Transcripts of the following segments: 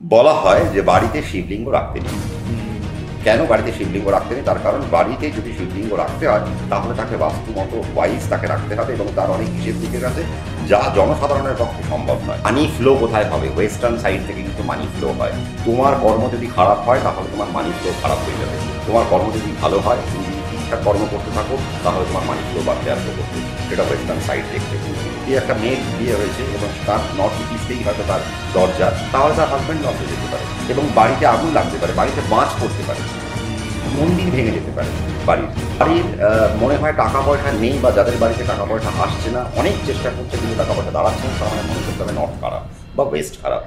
বলা হয় যে বাড়িতে শিবলিঙ্গ রাখতে নেই। কেন বাড়িতে শিবলিঙ্গ রাখতে নেই? তার কারণ বাড়িতে যদি শিবলিঙ্গ রাখতে হয় তাহলে তাকে বাস্তুমতো ওয়াইজ তাকে রাখতে হবে এবং তার অনেক হিসেব দিকের আছে যা জনসাধারণের পক্ষে সম্ভব নয়। মানি ফ্লো কোথায় হবে? ওয়েস্টার্ন সাইড থেকে কিন্তু মানি ফ্লো হয়। তোমার কর্ম যদি খারাপ হয় তাহলে তোমার মানি ফ্লো খারাপ হয়ে যাবে। তোমার কর্ম যদি ভালো হয়, তুমি যদি ঠিকঠাক কর্ম করতে থাকো তাহলে তোমার মানি ফ্লো বাড়তে আরম্ভ করবে। সেটা ওয়েস্টার্ন সাইড দেখতে। যে একটা মেয়ের বিয়ে হয়েছে এবং তার নর্থ ইস্টেই হয়তো তার দরজা, তাহলে তার হাজব্যান্ড নষ্ট যেতে পারে এবং বাড়িতে আগুন লাগতে পারে, বাড়িতে বাজ পড়তে পারে, মন্দির ভেঙে যেতে পারে। বাড়ির মনে হয় টাকা পয়সা নেই বা যাদের বাড়িতে টাকা পয়সা আসছে না, অনেক চেষ্টা করছে কিন্তু টাকা পয়সা দাঁড়াচ্ছে না, তার মানে মনে করতে হবে নর্থ খারাপ বা ওয়েস্ট খারাপ।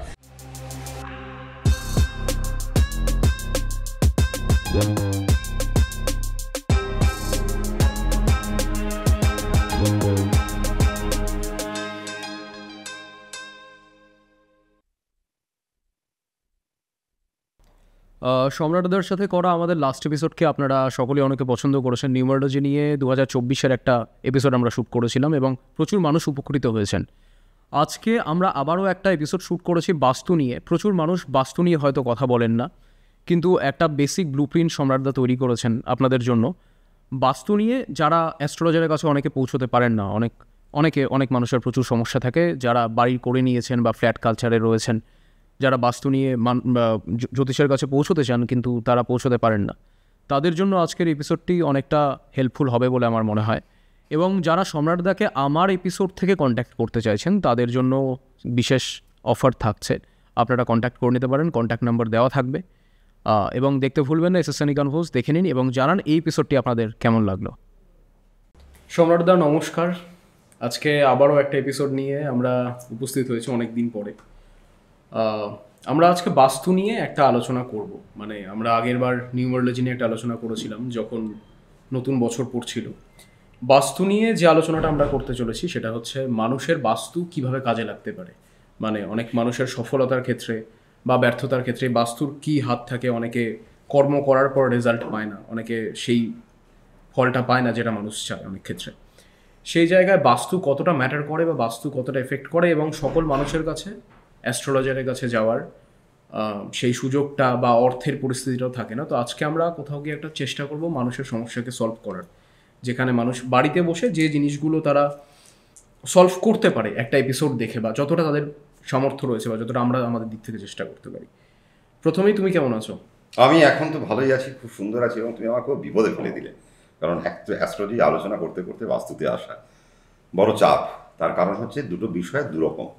সম্রাটদের সাথে করা আমাদের লাস্ট এপিসোডকে আপনারা সকলেই অনেকে পছন্দ করেছেন। নিউমারোলজি নিয়ে 2024-এর একটা এপিসোড আমরা শ্যুট করেছিলাম এবং প্রচুর মানুষ উপকৃত হয়েছেন। আজকে আমরা আবারও একটা এপিসোড শ্যুট করেছি বাস্তু নিয়ে। প্রচুর মানুষ বাস্তু নিয়ে হয়তো কথা বলেন না, কিন্তু একটা বেসিক ব্লুপ্রিন্ট সম্রাটদা তৈরি করেছেন আপনাদের জন্য বাস্তু নিয়ে। যারা অ্যাস্ট্রোলজারের কাছে অনেকে পৌঁছতে পারেন না, অনেক মানুষের প্রচুর সমস্যা থাকে, যারা বাড়ি করে নিয়েছেন বা ফ্ল্যাট কালচারে রয়েছেন, যারা বাস্তু নিয়ে জ্যোতিষের কাছে পৌঁছতে চান কিন্তু তারা পৌঁছতে পারেন না, তাদের জন্য আজকের এপিসোডটি অনেকটা হেল্পফুল হবে বলে আমার মনে হয়। এবং যারা সম্রাটদাকে আমার এপিসোড থেকে কন্ট্যাক্ট করতে চাইছেন তাদের জন্য বিশেষ অফার থাকছে। আপনারা কন্ট্যাক্ট করে নিতে পারেন, কন্ট্যাক্ট নাম্বার দেওয়া থাকবে। এবং দেখতে ভুলবেন না এসএসএনই কনফোর্স, দেখে নিন এবং জানান এই এপিসোডটি আপনাদের কেমন লাগলো। সম্রাটদা নমস্কার। আজকে আবারও একটা এপিসোড নিয়ে আমরা উপস্থিত হয়েছি অনেক দিন পরে। আমরা আজকে বাস্তু নিয়ে একটা আলোচনা করব। মানে আমরা আগের বার নিউমারোলজি নিয়ে একটা আলোচনা করেছিলাম যখন নতুন বছর পড়ছিল। বাস্তু নিয়ে যে আলোচনাটা আমরা করতে চলেছি সেটা হচ্ছে মানুষের বাস্তু কিভাবে কাজে লাগতে পারে। মানে অনেক মানুষের সফলতার ক্ষেত্রে বা ব্যর্থতার ক্ষেত্রে বাস্তুর কি হাত থাকে। অনেকে কর্ম করার পর রেজাল্ট পায় না, অনেকে সেই ফলটা পায় না যেটা মানুষ চায় অনেক ক্ষেত্রে। সেই জায়গায় বাস্তু কতটা ম্যাটার করে বা বাস্তু কতটা এফেক্ট করে এবং সকল মানুষের কাছে অ্যাস্ট্রোলজারের কাছে যাওয়ার সেই সুযোগটা বা অর্থের পরিস্থিতিটাও থাকে না। তো আজকে আমরা কোথাও গিয়ে একটা চেষ্টা করব মানুষের সমস্যাকে সলভ করার, যেখানে মানুষ বাড়িতে বসে যে জিনিসগুলো তারা সলভ করতে পারে একটা এপিসোড দেখে, বা যতটা তাদের সামর্থ্য রয়েছে বা যতটা আমরা আমাদের দিক থেকে চেষ্টা করতে পারি। প্রথমেই তুমি কেমন আছো? আমি এখন তো ভালোই আছি, খুব সুন্দর আছি এবং তুমি আমাকে বিপদে ফেলে দিলে। কারণ অ্যাস্ট্রোলজি আলোচনা করতে করতে বাস্তুতে আসা বড় চাপ। তার কারণ হচ্ছে দুটো বিষয় দুরকম।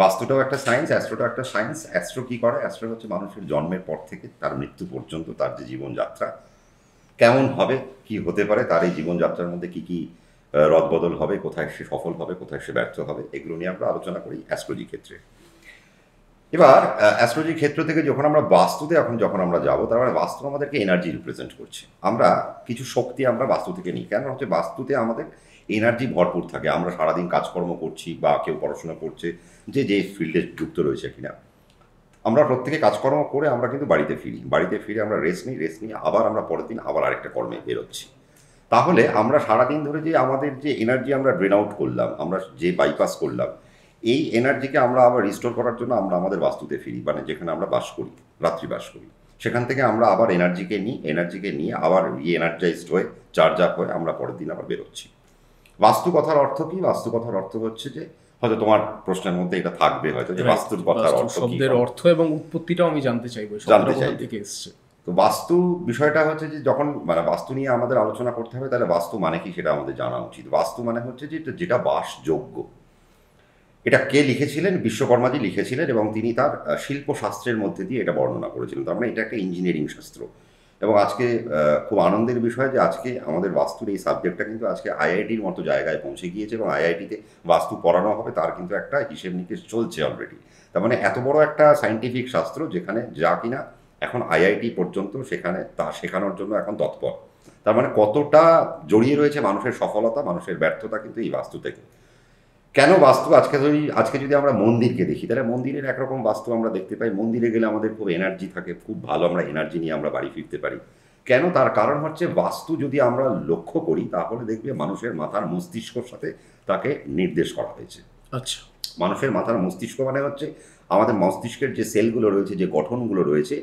বাস্তুটাও একটা সায়েন্স, অ্যাস্ট্রোটাও একটা সায়েন্স। অ্যাস্ট্রো কী করে? অ্যাস্ট্রো হচ্ছে মানুষের জন্মের পর থেকে তার মৃত্যু পর্যন্ত তার যে জীবনযাত্রা কেমন হবে, কি হতে পারে, তার এই জীবনযাত্রার মধ্যে কী কী রদবদল হবে, কোথায় সে সফল হবে, কোথায় সে ব্যর্থ হবে, এগুলো নিয়ে আমরা আলোচনা করি অ্যাস্ট্রোলজি ক্ষেত্রে। এবার অ্যাস্ট্রোলজি ক্ষেত্র থেকে যখন আমরা বাস্তুতে যখন আমরা যাবো, তার মানে বাস্তু আমাদেরকে এনার্জি রিপ্রেজেন্ট করছে। আমরা কিছু শক্তি আমরা বাস্তু থেকে নিই। কেন হচ্ছে বাস্তুতে আমাদের এনার্জি ভরপুর থাকে। আমরা সারাদিন কাজকর্ম করছি বা কেউ পড়াশোনা করছে, যে ফিল্ডে যুক্ত রয়েছে কিনা, আমরা প্রত্যেকে কাজকর্ম করে আমরা কিন্তু বাড়িতে ফিরে আমরা রেস্ট নিয়ে আবার আমরা পরের দিন আবার আরেকটা কর্মে বেরোচ্ছি। তাহলে আমরা সারাদিন ধরে যে আমাদের যে এনার্জি আমরা ড্রেন আউট করলাম, আমরা যে বাইপাস করলাম, এই এনার্জিকে আমরা আবার রিস্টোর করার জন্য আমরা আমাদের বাস্তুতে ফিরি, মানে যেখানে আমরা রাত্রি বাস করি। সেখান থেকে আমরা আবার এনার্জিকে নিয়ে আবার এনার্জাইজড হয়ে চার্জ আপ হয়ে আমরা পরের দিন আবার বেরোচ্ছি। বাস্তু কথার অর্থ কি? বাস্তু কথার অর্থ হচ্ছে যে, হয়তো তোমার প্রশ্নের মধ্যে এটা থাকবে হয়তো, যে বাস্তুর কথার অর্থ কি, শব্দের অর্থ এবং উৎপত্তিটাও আমি জানতে চাইবো। থেকে এসেছে তো বাস্তু বিষয়টা হচ্ছে যে যখন মানে বাস্তু নিয়ে আমাদের আলোচনা করতে হবে, তাহলে বাস্তু মানে কি সেটা আমাদের জানা উচিত। বাস্তু মানে হচ্ছে যে যেটা বাসযোগ্য। এটা কে লিখেছিলেন? বিশ্বকর্মাজি লিখেছিলেন এবং তিনি তার শিল্পশাস্ত্রের মধ্যে দিয়ে এটা বর্ণনা করেছিলেন। তার মানে এটা একটা ইঞ্জিনিয়ারিং শাস্ত্র। এবং আজকে খুব আনন্দের বিষয় যে আজকে আমাদের বাস্তুর এই সাবজেক্টটা কিন্তু আজকে আইআইটির মতো জায়গায় পৌঁছে গিয়েছে এবং আইআইটিতে বাস্তু পড়ানো হবে, তার কিন্তু একটা হিসেব নিকেশ চলছে অলরেডি। তার মানে এত বড় একটা সায়েন্টিফিক শাস্ত্র যেখানে যা কিনা এখন আইআইটি পর্যন্ত সেখানে তা শেখানোর জন্য এখন তৎপর। তার মানে কতটা জড়িয়ে রয়েছে মানুষের সফলতা, মানুষের ব্যর্থতা কিন্তু এই বাস্তু থেকে। কেন বাস্তু? আজকে যদি আমরা মন্দিরকে দেখি, তাহলে মন্দিরের একরকম বাস্তু আমরা দেখতে পাই। মন্দিরে গেলে আমাদের খুব এনার্জি থাকে, খুব ভালো আমরা এনার্জি নিয়ে আমরা বাড়ি ফিরতে পারি। কেন? তার কারণ হচ্ছে বাস্তু যদি আমরা লক্ষ্য করি তাহলে দেখবে মানুষের মাথার মস্তিষ্কর সাথে তাকে নির্দেশ করা হয়েছে। আচ্ছা, মানুষের মাথার মস্তিষ্ক মানে হচ্ছে আমাদের মস্তিষ্কের যে সেলগুলো রয়েছে, যে গঠনগুলো রয়েছে,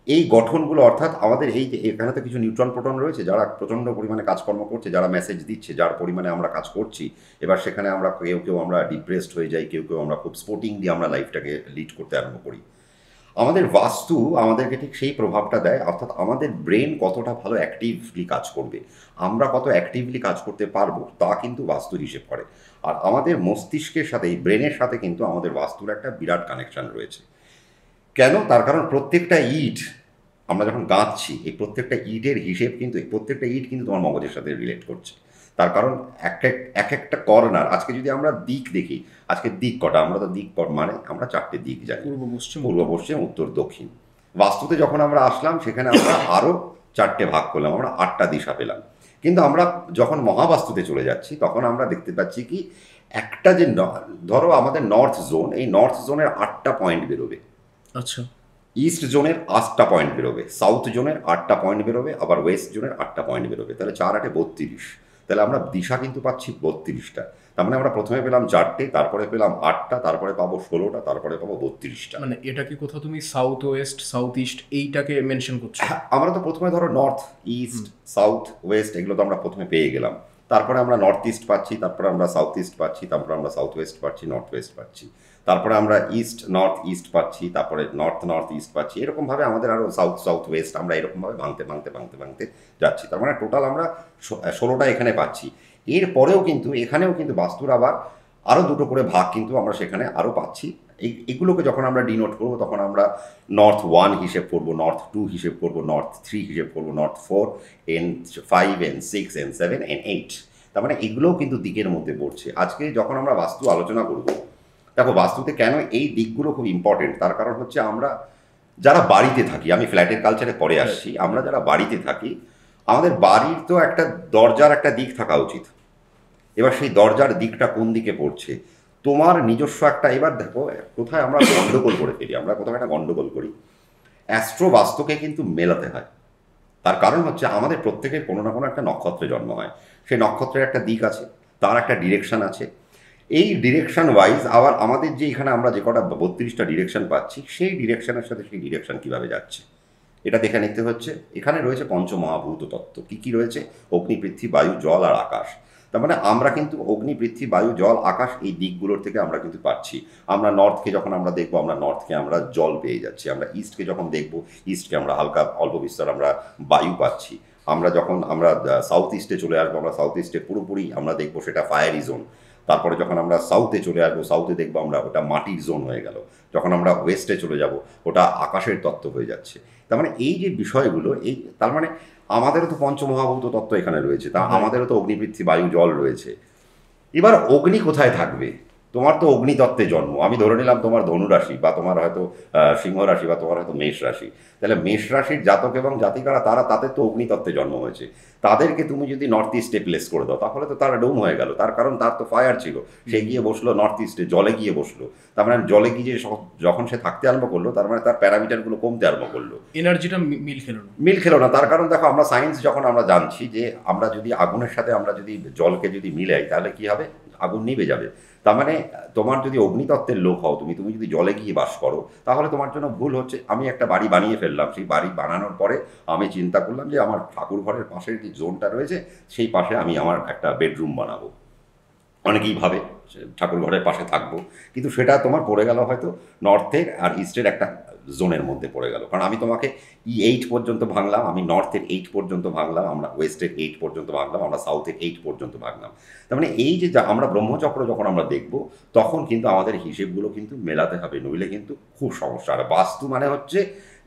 এই গঠনগুলো অর্থাৎ আমাদের এই যে এখানে তো কিছু নিউট্রন প্রোটন রয়েছে যারা প্রচণ্ড পরিমাণে কাজকর্ম করছে, যারা মেসেজ দিচ্ছে, যার পরিমাণে আমরা কাজ করছি। এবার সেখানে আমরা কেউ কেউ আমরা ডিপ্রেসড হয়ে যাই, কেউ কেউ আমরা খুব স্পোর্টিংলি আমরা লাইফটাকে লিড করতে আরম্ভ করি। আমাদের বাস্তু আমাদেরকে ঠিক সেই প্রভাবটা দেয়, অর্থাৎ আমাদের ব্রেন কতটা ভালো অ্যাক্টিভলি কাজ করবে, আমরা কত অ্যাক্টিভলি কাজ করতে পারবো, তা কিন্তু বাস্তু হিসেব করে। আর আমাদের মস্তিষ্কের সাথে, এই ব্রেনের সাথে কিন্তু আমাদের বাস্তুর একটা বিরাট কানেকশন রয়েছে। কেন? তার কারণ প্রত্যেকটা ইট আমরা যখন গাঁথছি, এই প্রত্যেকটা ইটের হিসেব কিন্তু, এই প্রত্যেকটা ইট কিন্তু তোমার মগজের সাথে রিলেট করছে। তার কারণ এক একটা কর্নার, আজকে যদি আমরা দিক দেখি, আজকে দিক কটা, আমরা তো দিক মানে আমরা 4টে দিক জানি, পূর্ব পশ্চিম উত্তর দক্ষিণ। বাস্তুতে যখন আমরা আসলাম সেখানে আমরা আরও 4টে ভাগ করলাম, আমরা 8টা দিশা পেলাম। কিন্তু আমরা যখন মহাবাস্তুতে চলে যাচ্ছি তখন আমরা দেখতে পাচ্ছি কি, একটা যে ধরো আমাদের নর্থ জোন, এই নর্থ জোনের 8টা পয়েন্ট বেরোবে। আচ্ছা। ইস্ট জোনের 8টা পয়েন্ট বেরোবে, সাউথ জোনের 8টা পয়েন্ট বেরোবে, আবার ওয়েস্ট জোনের 8টা পয়েন্ট বেরোবে। তাহলে 4 8 32। তাহলে আমরা দিশা কিন্তু পাচ্ছি 32টা। তার মানে আমরা প্রথমে পেলাম 4টে, তারপরে পেলাম 8টা, তারপরে পাবো 16টা, তারপরে পাবো 32টা। মানে এটা কি কোথাও তুমি সাউথ ওয়েস্ট সাউথ ইস্ট এইটাকে মেনশন করছো? আমরা তো প্রথমে ধরো নর্থ ইস্ট সাউথ ওয়েস্ট এগুলো তো আমরা প্রথমে পেয়ে গেলাম, তারপরে আমরা নর্থ ইস্ট পাচ্ছি, তারপরে আমরা সাউথ ইস্ট পাচ্ছি, তারপরে আমরা সাউথ ওয়েস্ট পাচ্ছি, নর্থ ওয়েস্ট পাচ্ছি, তারপরে আমরা ইস্ট নর্থ ইস্ট পাচ্ছি, তারপরে নর্থ ইস্ট পাচ্ছি। এরকমভাবে আমাদের আরও সাউথ ওয়েস্ট আমরা এরকমভাবে ভাঙতে যাচ্ছি। তার মানে টোটাল আমরা 16টা এখানে পাচ্ছি। এরপরেও কিন্তু এখানেও কিন্তু বাস্তুর আবার আরও 2টো করে ভাগ কিন্তু আমরা সেখানে আরও পাচ্ছি। এগুলোকে যখন আমরা ডিনোট করবো তখন আমরা নর্থ 1 হিসেব করবো, নর্থ 2 হিসেব করবো, নর্থ 3 হিসেব করবো, north 4, N5, N6, N7, N8। তার মানে এগুলোও কিন্তু দিকের মধ্যে পড়ছে। আজকে যখন আমরা বাস্তু আলোচনা করব, দেখো বাস্তুতে কেন এই দিকগুলো খুব ইম্পর্টেন্ট, তার কারণ হচ্ছে আমরা যারা বাড়িতে থাকি, আমি ফ্ল্যাটের কালচারে পরে আসছি, আমরা যারা বাড়িতে থাকি আমাদের বাড়ির তো একটা দরজার একটা দিক থাকা উচিত। এবার সেই দরজার দিকটা কোন দিকে পড়ছে, তোমার নিজস্ব একটা, এবার দেখো কোথায় আমরা গন্ডগোল করে ফেলি, আমরা কোথাও একটা গন্ডগোল করি। অ্যাস্ট্রো বাস্তুকে কিন্তু মেলাতে হয়। তার কারণ হচ্ছে আমাদের প্রত্যেকের কোনো না কোনো একটা নক্ষত্রে জন্ম হয়, সেই নক্ষত্রের একটা দিক আছে, তার একটা ডিরেকশন আছে। এই ডিরেকশন ওয়াইজ আবার আমাদের যে এখানে আমরা যে কটা 32টা ডিরেকশন পাচ্ছি, সেই ডিরেকশনের সাথে সেই ডিরেকশন কীভাবে যাচ্ছে এটা দেখে নিতে হচ্ছে। এখানে রয়েছে পঞ্চমহাভূত তত্ত্ব, কী কী রয়েছে? অগ্নি, পৃথিবী, বায়ু, জল আর আকাশ। তার মানে আমরা কিন্তু অগ্নি, পৃথিবী, বায়ু, জল, আকাশ এই দিকগুলোর থেকে আমরা কিন্তু পাচ্ছি। আমরা নর্থকে যখন আমরা দেখবো, আমরা নর্থকে আমরা জল পেয়ে যাচ্ছি। আমরা ইস্টকে যখন দেখবো, ইস্টকে আমরা হালকা অল্প বিস্তর আমরা বায়ু পাচ্ছি। আমরা যখন আমরা সাউথ ইস্টে চলে আসবো, আমরা সাউথ ইস্টে পুরোপুরি আমরা দেখবো সেটা ফায়ারি জোন। তারপরে যখন আমরা সাউথে চলে আসবো, সাউথে দেখবো আমরা ওটা মাটির জোন হয়ে গেল। যখন আমরা ওয়েস্টে চলে যাব, ওটা আকাশের তত্ত্ব হয়ে যাচ্ছে। তার মানে এই যে বিষয়গুলো, এই তার মানে আমাদেরও তো পঞ্চমহাভূত তত্ত্ব এখানে রয়েছে, তা আমাদেরও তো অগ্নি, পৃথিবী, বায়ু, জল রয়েছে। এবার অগ্নি কোথায় থাকবে? তোমার তো অগ্নিতত্ত্বে জন্ম, আমি ধরে নিলাম তোমার ধনু রাশি বা তোমার হয়তো সিংহ রাশি বা তোমার হয়তো মেষ রাশি। তাহলে মেষ রাশির জাতক এবং জাতিকারা তারা তাদের তো অগ্নিতত্ত্বে জন্ম হয়েছে, তাদেরকে তুমি যদি নর্থ ইস্টে প্লেস করে দাও তাহলে তো তারা ডোম হয়ে গেল। তার কারণ তার তো ফায়ার ছিল, সে গিয়ে বসলো নর্থ ইস্টে, জলে গিয়ে বসলো। তার মানে জলে গিয়ে যখন সে থাকতে আরম্ভ করলো, তার মানে তার প্যারামিটারগুলো কমতে আরম্ভ করলো, এনার্জিটা মিল খেলো না। তার কারণ দেখো আমরা সায়েন্স যখন আমরা জানছি যে আমরা যদি আগুনের সাথে আমরা যদি জলকে যদি মিলাই তাহলে কি হবে, আগুন নিভে যাবে। তার মানে তোমার যদি অগ্নিতত্ত্বের লোক হও, তুমি যদি জলে গিয়ে বাস করো, তাহলে তোমার জন্য ভুল হচ্ছে। আমি একটা বাড়ি বানিয়ে ফেললাম, সেই বাড়ি বানানোর পরে আমি চিন্তা করলাম যে আমার ঠাকুর ঘরের পাশের যে জোনটা রয়েছে সেই পাশে আমি আমার একটা বেডরুম বানাবো। অনেকেই ভাবে ঠাকুর ঘরের পাশে থাকবো, কিন্তু সেটা তোমার পড়ে গেল হয়তো নর্থের আর ইস্টের একটা জোনের মধ্যে পড়ে গেল। কারণ আমি তোমাকে E8 পর্যন্ত ভাঙলাম, আমি নর্থের 8 পর্যন্ত ভাঙলাম, আমরা ওয়েস্টের 8 পর্যন্ত ভাঙলাম, আমরা সাউথের 8 পর্যন্ত ভাঙলাম। তার মানে এই যে আমরা ব্রহ্মচক্র যখন আমরা দেখব, তখন কিন্তু আমাদের হিসেবগুলো কিন্তু মেলাতে হবে, নইলে কিন্তু খুব সমস্যা। আর বাস্তু মানে হচ্ছে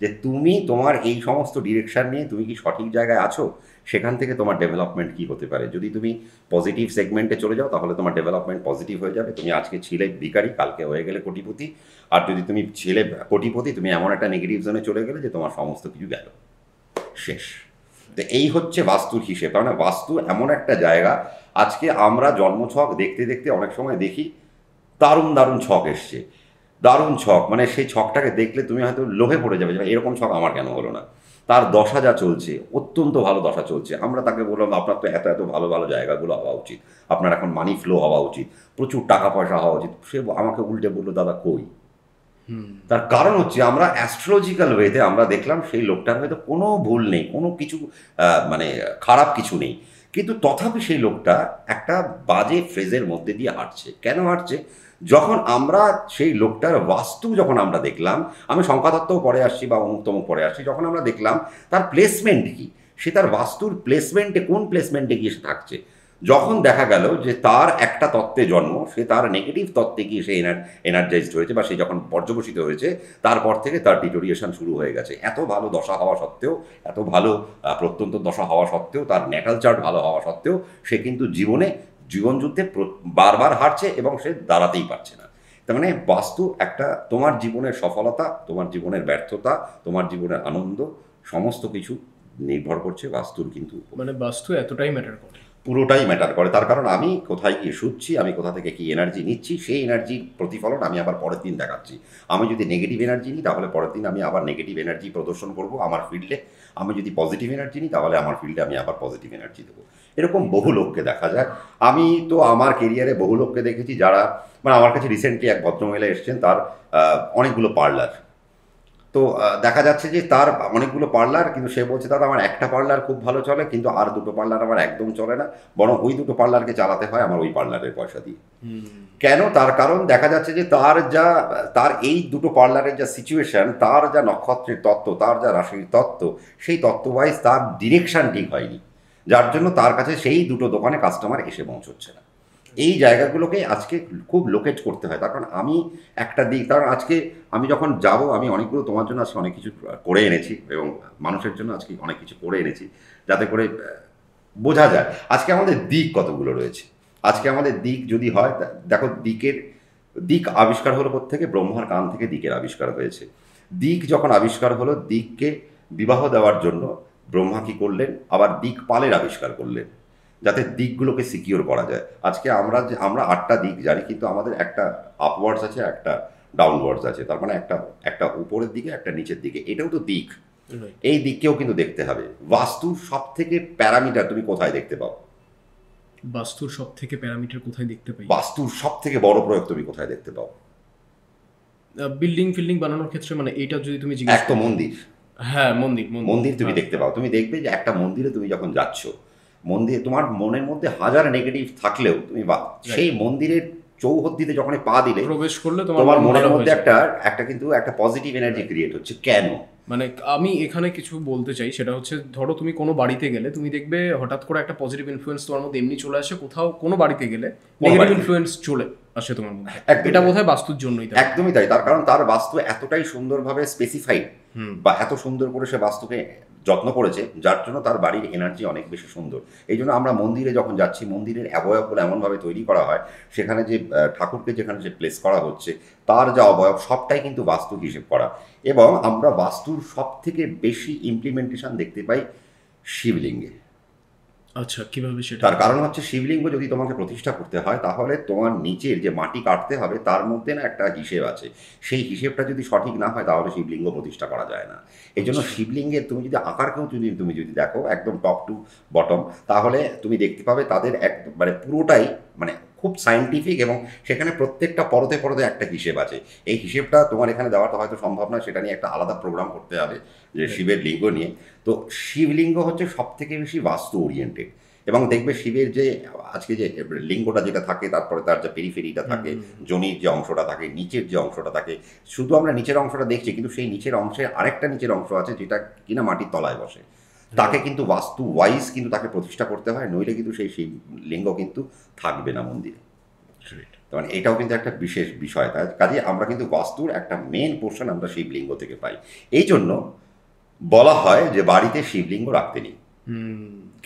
যে তুমি তোমার এই সমস্ত ডিরেকশন নিয়ে তুমি কি সঠিক জায়গায় আছো, সেখান থেকে তোমার ডেভেলপমেন্ট কী হতে পারে। যদি তুমি পজিটিভ সেগমেন্টে চলে যাও তাহলে তোমার ডেভেলপমেন্ট পজিটিভ হয়ে যাবে। তুমি আজকে ছিলে ভিখারি, কালকে হয়ে গেলে কোটিপতি। আর যদি তুমি ছিলে কোটিপতি, তুমি এমন একটা নেগেটিভ জোনে চলে গেলে যে তোমার সমস্ত কিছু গেল, শেষ। তো এই হচ্ছে বাস্তুর হিসেব। কারণ বাস্তু এমন একটা জায়গা, আজকে আমরা জন্মছক দেখতে দেখতে অনেক সময় দেখি দারুণ ছক এসছে, দারুণ ছক, মানে সেই ছকটাকে দেখলে তুমি হয়তো লোভে পড়ে যাবে যে এরকম ছক আমার কেন হলো না। তার দশা যা চলছে, অত্যন্ত ভালো দশা চলছে, আমরা তাকে বললাম আপনার তো এত ভালো ভালো জায়গাগুলো হওয়া উচিত, আপনার এখন মানি ফ্লো হওয়া উচিত, প্রচুর টাকা পয়সা হওয়া উচিত। সে আমাকে উল্টে বললো দাদা কই, তার কারণ হচ্ছে আমরা অ্যাস্ট্রোলজিক্যাল ওয়েতে আমরা দেখলাম সেই লোকটার হয়তো কোনো ভুল নেই, কোনো কিছু মানে খারাপ কিছু নেই, কিন্তু তথাপি সেই লোকটা একটা বাজে ফ্রেজের মধ্যে দিয়ে হাঁটছে। কেন হাঁটছে? যখন আমরা সেই লোকটার বাস্তু যখন আমরা দেখলাম, আমি সংখ্যাতত্ত্বও পরে আসছি বা অমুক তমুক পরে আসছি, যখন আমরা দেখলাম তার প্লেসমেন্ট কি, সে তার বাস্তুর প্লেসমেন্টে কোন প্লেসমেন্টে গিয়ে সে থাকছে, যখন দেখা গেল যে তার একটা তত্ত্বে জন্ম, সে তার নেগেটিভ তত্ত্বে গিয়ে সে এনার্জাইজড হয়েছে বা সে যখন পর্যবসিত হয়েছে, তারপর থেকে তার ডিটোরিয়েশন শুরু হয়ে গেছে। এত ভালো দশা হওয়া সত্ত্বেও, এত ভালো প্রত্যন্ত দশা হওয়া সত্ত্বেও, তার ন্যাটাল চার্ট ভালো হওয়া সত্ত্বেও সে কিন্তু জীবনযুদ্ধে বারবার হারছে এবং সে দাঁড়াতেই পারছে না। তার মানে বাস্তু একটা তোমার জীবনের সফলতা, তোমার জীবনের ব্যর্থতা, তোমার জীবনের আনন্দ সমস্ত কিছু নির্ভর করছে বাস্তুর কিন্তু উপর। মানে বাস্তু এতটাই ম্যাটার করে, পুরোটাই ম্যাটার করে। তার কারণ আমি কোথায় গিয়ে শুচ্ছি, আমি কোথা থেকে কি এনার্জি নিচ্ছি, সেই এনার্জির প্রতিফলন আমি আবার পরের দিন দেখাচ্ছি। আমি যদি নেগেটিভ এনার্জি নিই তাহলে পরের দিন আমি আবার নেগেটিভ এনার্জি প্রদর্শন করব আমার ফিল্ডে। আমি যদি পজিটিভ এনার্জি নিই তাহলে আমার ফিল্ডে আমি আবার পজিটিভ এনার্জি দেবো। এরকম বহু লোককে দেখা যায়। আমি তো আমার কেরিয়ারে বহু লোককে দেখেছি যারা, মানে আমার কাছে রিসেন্টলি এক ভদ্রমহিলা এসছেন, তার অনেকগুলো পার্লার। তো দেখা যাচ্ছে যে তার অনেকগুলো পার্লার, কিন্তু সে বলছে দাদা আমার একটা পার্লার খুব ভালো চলে, কিন্তু আর দুটো পার্লার আমার একদম চলে না, বরং ওই দুটো পার্লারকে চালাতে হয় আমার ওই পার্লারের পয়সা দিয়ে। কেন? তার কারণ দেখা যাচ্ছে যে তার এই দুটো পার্লারের যা সিচুয়েশন, তার যা নক্ষত্রের তত্ত্ব, তার যা রাশির তত্ত্ব, সেই তত্ত্ব ওয়াইজ তার ডিরেকশন ঠিক হয়নি, যার জন্য তার কাছে সেই দুটো দোকানে কাস্টমার এসে পৌঁছচ্ছে না। এই জায়গাগুলোকে আজকে খুব লোকেট করতে হয়। তার কারণ আমি একটা দিক, কারণ আজকে আমি যখন যাব, আমি অনেকগুলো তোমার জন্য আজকে অনেক কিছু করে এনেছি এবং মানুষের জন্য আজকে অনেক কিছু করে এনেছি, যাতে করে বোঝা যায় আজকে আমাদের দিক কতগুলো রয়েছে। আজকে আমাদের দিক যদি হয়, দেখো দিক আবিষ্কার হলো কোত্থেকে? ব্রহ্মার কান থেকে দিকের আবিষ্কার হয়েছে। দিক যখন আবিষ্কার হলো, দিককে বিবাহ দেওয়ার জন্য ব্রহ্মা কি করলেন? আবার দিকপালের আবিষ্কার করলেন, যাতে দিকগুলোকে সিকিওর করা যায়। আজকে আমরা 8টা দিক জানি, কিন্তু আমাদের একটা আপওয়ার্ডস আছে, একটা ডাউনওয়ার্ডস আছে। তার মানে একটা উপরের দিকে, একটা নিচের দিকে, এটাও তো দিক। এই দিককেও কিন্তু দেখতে হবে। বাস্তুর সব থেকে প্যারামিটার তুমি কোথায় দেখতে পাও? বাস্তুর সব থেকে প্যারামিটার কোথায় দেখতে পাই? বাস্তুর সব থেকে বড় প্রয়োগ তুমি কোথায় দেখতে পাও? বিল্ডিং ফিল্ডিং বানানোর ক্ষেত্রে, মানে এইটা যদি তুমি এক তো মন্দির। হ্যাঁ, মন্দির তুমি দেখতে পাও। তুমি দেখবে যে একটা মন্দিরে তুমি যখন যাচ্ছ, মন্দিরে তোমার মনের মধ্যে হাজার নেগেটিভ থাকলেও তুমি সেই মন্দিরের চৌহদ্দিতে যখন পা দিলে, প্রবেশ করলে তোমার মনের মধ্যে একটা পজিটিভ এনার্জি ক্রিয়েট হচ্ছে। কেন? মানে আমি এখানে কিছু বলতে চাই, সেটা হচ্ছে ধরো তুমি কোনো বাড়িতে গেলে, তুমি দেখবে হঠাৎ করে একটা পজিটিভ ইনফ্লুয়েন্স তোমার মধ্যে এমনি চলে আসে। কোথাও কোনো বাড়িতে গেলে নেগেটিভ ইনফ্লুয়েন্স চলে আসে তোমার মধ্যে। এটা বোধহয় বাস্তুর জন্যই। একদমই তাই। তার কারণ তার বাস্তু এতটাই সুন্দরভাবে স্পেসিফাইড, বা এত সুন্দর করে সে বাস্তুকে যত্ন করেছে, যার জন্য তার বাড়ির এনার্জি অনেক বেশি সুন্দর। এই জন্য আমরা মন্দিরে যখন যাচ্ছি, মন্দিরের অবয়বগুলো এমনভাবে তৈরি করা হয়, সেখানে যে ঠাকুরকে যেখানে যে প্লেস করা হচ্ছে, তার যা অবয়ব সবটাই কিন্তু বাস্তু হিসেব করা। এবং আমরা বাস্তুর সব থেকে বেশি ইমপ্লিমেন্টেশন দেখতে পাই শিবলিঙ্গে। আচ্ছা, কিভাবে সেটা? তার কারণ হচ্ছে শিবলিঙ্গ যদি তোমাকে প্রতিষ্ঠা করতে হয়, তাহলে তোমার নিচের যে মাটি কাটতে হবে তার মধ্যে না একটা হিসেব আছে। সেই হিসেবটা যদি সঠিক না হয় তাহলে শিবলিঙ্গ প্রতিষ্ঠা করা যায় না। এই জন্য শিবলিঙ্গের তুমি যদি আকারকেও তুমি যদি দেখো একদম টপ টু বটম, তাহলে তুমি দেখতে পাবে তাদের মানে পুরোটাই মানে খুব সায়েন্টিফিক, এবং সেখানে প্রত্যেকটা পরতে পরতে একটা হিসেব আছে। এই হিসেবটা তোমার এখানে দেওয়াটা হয়তো সম্ভব না, সেটা নিয়ে একটা আলাদা প্রোগ্রাম করতে হবে যে শিবের লিঙ্গ নিয়ে। তো শিবলিঙ্গ হচ্ছে সব থেকে বেশি বাস্তু ওরিয়েন্টেড। এবং দেখবে শিবের যে আজকে যে লিঙ্গটা যেটা থাকে, তারপরে তার যে পেরিফেরিটা থাকে, যোনির যে অংশটা থাকে, নিচের যে অংশটা থাকে, শুধু আমরা নিচের অংশটা দেখছি, কিন্তু সেই নিচের অংশে আরেকটা নিচের অংশ আছে যেটা কিনা মাটির তলায় বসে। তাকে কিন্তু বাস্তু ওয়াইজ কিন্তু তাকে প্রতিষ্ঠা করতে হয়, নইলে কিন্তু সেই লিঙ্গ কিন্তু থাকবে না মন্দিরে। মানে এটাও কিন্তু একটা বিশেষ বিষয়। তাই কাজে আমরা কিন্তু বাস্তুর একটা মেন পোর্শন আমরা শিবলিঙ্গ থেকে পাই। এই জন্য বলা হয় যে বাড়িতে শিবলিঙ্গ রাখতে নেই।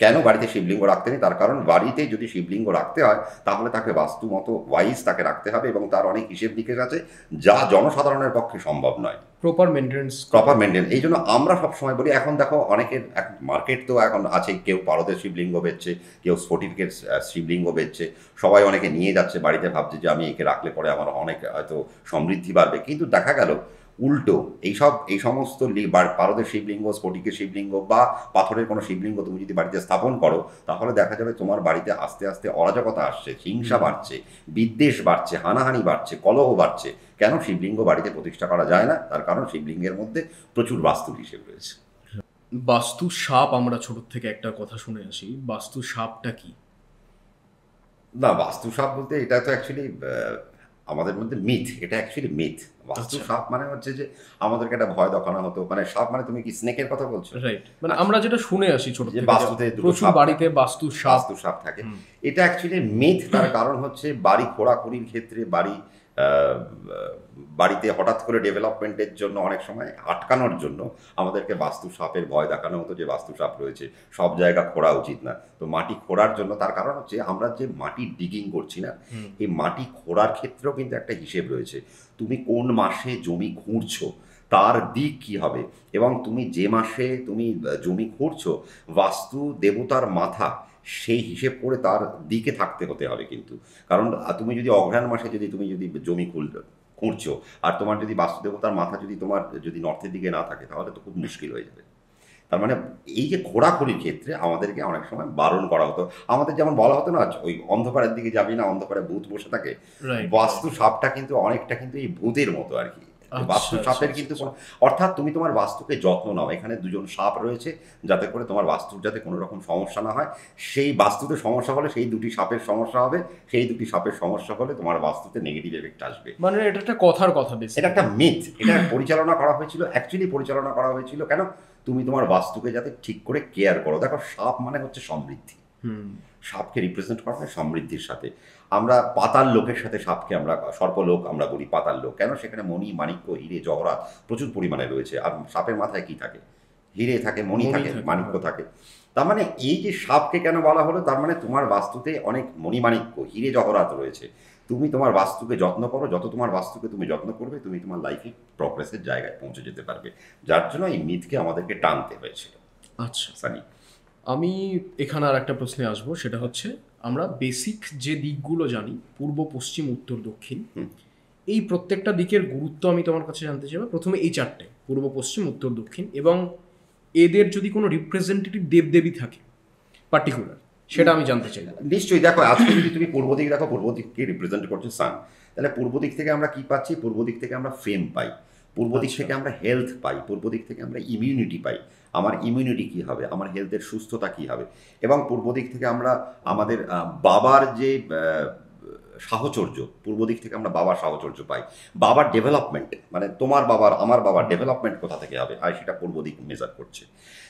কেন বাড়িতে শিবলিঙ্গ রাখতে নেই? তার কারণ বাড়িতে যদি শিবলিঙ্গ রাখতে হয় তাহলে তাকে বাস্তু মতো ওয়াইজ তাকে রাখতে হবে, এবং তার অনেক হিসেব নিকেশ আছে যা জনসাধারণের পক্ষে সম্ভব নয়। Proper maintenance. এই জন্য আমরা সবসময় বলি, এখন দেখো অনেকের মার্কেট তো এখন আছে, কেউ পারদের শিবলিঙ্গ বেচছে, কেউ স্ফটিকের শিবলিঙ্গ বেচছে, সবাই অনেকে নিয়ে যাচ্ছে বাড়িতে, ভাবছে যে আমি একে রাখলে পরে আমার অনেক হয়তো সমৃদ্ধি বাড়বে। কিন্তু দেখা গেল উল্টো এই সমস্ত পারদের শিবলিঙ্গ, স্ফটিকের শিবলিঙ্গ বা পাথরের কোনো শিবলিঙ্গ তুমি যদি বাড়িতে স্থাপন করো, তাহলে দেখা যাবে তোমার বাড়িতে আস্তে আস্তে অরাজকতা আসছে, হিংসা বাড়ছে, বিদ্বেষ বাড়ছে, হানাহানি বাড়ছে, কলহ বাড়ছে। কেন শিবলিঙ্গ বাড়িতে প্রতিষ্ঠা করা যায় না? তার কারণ শিবলিঙ্গের মধ্যে প্রচুর বাস্তু হিসেব রয়েছে। বাস্তু সাপ, আমরা ছোট থেকে একটা কথা শুনে আসি, বাস্তু সাপটা কি? না, বাস্তু সাপ বলতে এটা তো অ্যাকচুয়ালি আমাদের মধ্যে মিথ, এটা অ্যাকচুয়ালি মিথ। বাস্তু সাপ মানে হচ্ছে যে আমাদেরকে একটা ভয় দেখানো হতো, মানে সাপ মানে তুমি কি স্নেকের কথা বলছো? রাইট, মানে আমরা যেটা শুনে আসি ছোট থেকে বাস্তুতে প্রচুর বাড়িতে বাস্তু সাপ থাকে, এটা অ্যাকচুয়ালি মিথ। তার কারণ হচ্ছে বাড়ি খোঁড়াখুড়ির ক্ষেত্রে, বাড়িতে হঠাৎ করে ডেভেলপমেন্টের জন্য অনেক সময় আটকানোর জন্য আমাদেরকে বাস্তু সাপের ভয় দেখানো হতো যে বাস্তু সাপ রয়েছে, সব জায়গা খোঁড়া উচিত না। তো মাটি খোঁড়ার জন্য, তার কারণ হচ্ছে আমরা যে মাটি ডিগিং করছি না, এই মাটি খোঁড়ার ক্ষেত্রেও কিন্তু একটা হিসেব রয়েছে। তুমি কোন মাসে জমি খুঁড়ছো তার দিক কি হবে, এবং তুমি যে মাসে তুমি জমি খুঁড়ছো বাস্তু দেবতার মাথা সেই হিসেব করে তার দিকে থাকতে হতে হবে কিন্তু। কারণ তুমি যদি অঘ্রাণ মাসে তুমি যদি জমি খুঁড়ছো আর তোমার যদি বাস্তু দেবতার মাথা তোমার যদি নর্থের দিকে না থাকে, তাহলে তো খুব মুশকিল হয়ে যাবে। তার মানে এই যে খোঁড়াখুড়ির ক্ষেত্রে আমাদেরকে অনেক সময় বারণ করা হতো। আমাদের যেমন বলা হতো না, ওই অন্ধকারের দিকে যাবি না, অন্ধকারে ভূত বসে থাকে। বাস্তু সাপটা কিন্তু অনেকটা কিন্তু এই ভূতের মতো আর কি। বাস্তু সাপের কিন্তু কোনো, অর্থাৎ তুমি তোমার বাস্তুকে যত্ন নাও। এখানে দুজন সাপ রয়েছে, যাতে করে তোমার বাস্তুর যাতে কোনো রকম সমস্যা না হয়। সেই বাস্তুতে সমস্যা হলে সেই দুটি সাপের সমস্যা হবে, সেই দুটি সাপের সমস্যা হলে তোমার বাস্তুতে নেগেটিভ এফেক্ট আসবে। মানে এটা একটা কথার কথা, এটা একটা মিথ। এটা পরিচালনা করা হয়েছিল, অ্যাকচুয়ালি পরিচালনা করা হয়েছিল কেন? তুমি তোমার বাস্তুকে যাতে ঠিক করে কেয়ার করো। দেখো, সাপ মানে হচ্ছে সমৃদ্ধি। সাপকে রিপ্রেজেন্ট করা হয় সমৃদ্ধির সাথে। আমরা পাতাল লোকের সাথে সাপকে আমরা সর্পলোক আমরা বলি, পাতাল লোক। কেন? সেখানে মণি, মাণিক্য, হিরে, জহরাত প্রচুর পরিমাণে রয়েছে। আর সাপের মাথায় কি থাকে? হিরে থাকে, মণি থাকে, মাণিক্য থাকে। তার মানে এই যে সাপকে কেন বলা হলো, তার মানে তোমার বাস্তুতে অনেক মণি, মাণিক্য, হিরে, জহরাত রয়েছে। তুমি তোমার বাস্তুকে যত্ন করো, যত তোমার বাস্তুকে তুমি যত্ন করবে, তুমি তোমার লাইফে প্রগ্রেসের জায়গায় পৌঁছে যেতে পারবে। যার জন্য এই মিথকে আমাদেরকে টানতে হয়েছিল। আচ্ছা সানি, আমি এখানে আর একটা প্রশ্নে আসবো, সেটা হচ্ছে আমরা বেসিক যে দিকগুলো জানি, পূর্ব, পশ্চিম, উত্তর, দক্ষিণ, এই প্রত্যেকটা দিকের গুরুত্ব আমি তোমার কাছে জানতে চাইবো। প্রথমে এই চারটে, পূর্ব, পশ্চিম, উত্তর, দক্ষিণ, এবং এদের যদি কোনো রিপ্রেজেন্টেটিভ দেবদেবী থাকে পার্টিকুলার, সেটা আমি জানতে চাই। নিশ্চয়ই। দেখো, আজকে যদি তুমি পূর্ব দিক দেখো, পূর্ব দিককে রিপ্রেজেন্ট করছে সান। তাহলে পূর্ব দিক থেকে আমরা কি পাচ্ছি? পূর্ব দিক থেকে আমরা ফেম পাই, পূর্ব দিক থেকে আমরা হেলথ পাই, পূর্ব দিক থেকে আমরা ইমিউনিটি পাই। আমার ইমিউনিটি কী হবে, আমার হেলথের সুস্থতা কী হবে। এবং পূর্ব দিক থেকে আমরা আমাদের বাবার যে সাহচর্য, পূর্ব দিক থেকে আমরা বাবার সাহচর্য পাই। বাবার ডেভেলপমেন্ট, মানে তোমার বাবার, আমার বাবার ডেভেলপমেন্ট কোথা থেকে হবে, আর সেটা পূর্ব দিক মেজার করছে।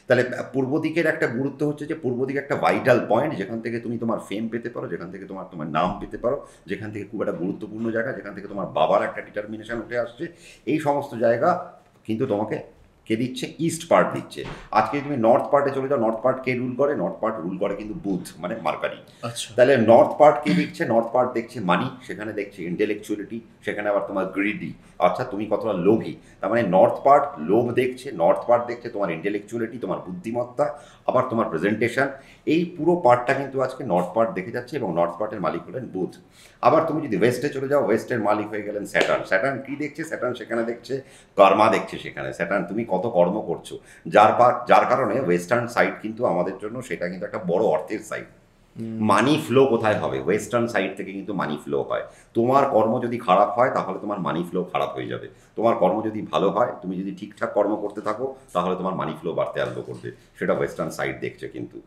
তাহলে পূর্ব দিকের একটা গুরুত্ব হচ্ছে যে পূর্ব দিকে একটা ভাইটাল পয়েন্ট, যেখান থেকে তুমি তোমার ফেম পেতে পারো, যেখান থেকে তোমার নাম পেতে পারো, যেখান থেকে খুব একটা গুরুত্বপূর্ণ জায়গা, যেখান থেকে তোমার বাবার একটা ডিটারমিনেশন উঠে আসছে। এই সমস্ত জায়গা কিন্তু তোমাকে কে দিচ্ছে? ইস্ট পার্ট দিচ্ছে। আজকে তুমি নর্থ পার্টে চলে যাও, নর্থ পার্ট কে রুল করে? নর্থ পার্ট রুল করে কিন্তু বুধ, মানে মার্কারি। তাহলে নর্থ পার্ট কে দেখছে? নর্থ পার্ট দেখছে মানি, সেখানে দেখছে ইন্টেলেকচুয়ালিটি, সেখানে আবার তোমার গ্রিডি, অর্থাৎ তুমি কতটা লোভী। তার মানে নর্থ পার্ট লোভ দেখছে, নর্থ পার্ট দেখছে তোমার ইন্টেলেকচুয়ালিটি, তোমার বুদ্ধিমত্তা, আবার তোমার প্রেজেন্টেশন। এই পুরো পার্টটা কিন্তু আজকে নর্থ পার্ট দেখে যাচ্ছে, এবং নর্থ পার্টের মালিক হলেন বুধ। আবার তুমি যদি ওয়েস্টে চলে যাও, ওয়েস্টের মালিক হয়ে গেলেন স্যাটার্ন। স্যাটার্ন কী দেখছে? স্যাটার্ন সেখানে দেখছে কর্মা দেখছে, সেখানে স্যাটার্ন তুমি কত কর্ম করছো। যার কারণে ওয়েস্টার্ন সাইড কিন্তু আমাদের জন্য সেটা কিন্তু একটা বড় অর্থের সাইড। মানি ফ্লো কোথায় হবে? ওয়েস্টার্ন সাইড থেকে কিন্তু মানি ফ্লো হয়। তোমার কর্ম যদি খারাপ হয়, তাহলে তোমার মানি ফ্লো খারাপ হয়ে যাবে। তোমার কর্ম যদি ভালো হয়, তুমি যদি ঠিকঠাক কর্ম করতে থাকো, তাহলে তোমার মানি ফ্লো বাড়তে আরম্ভ করবে। সেটা ওয়েস্টার্ন সাইড দেখছে কিন্তু।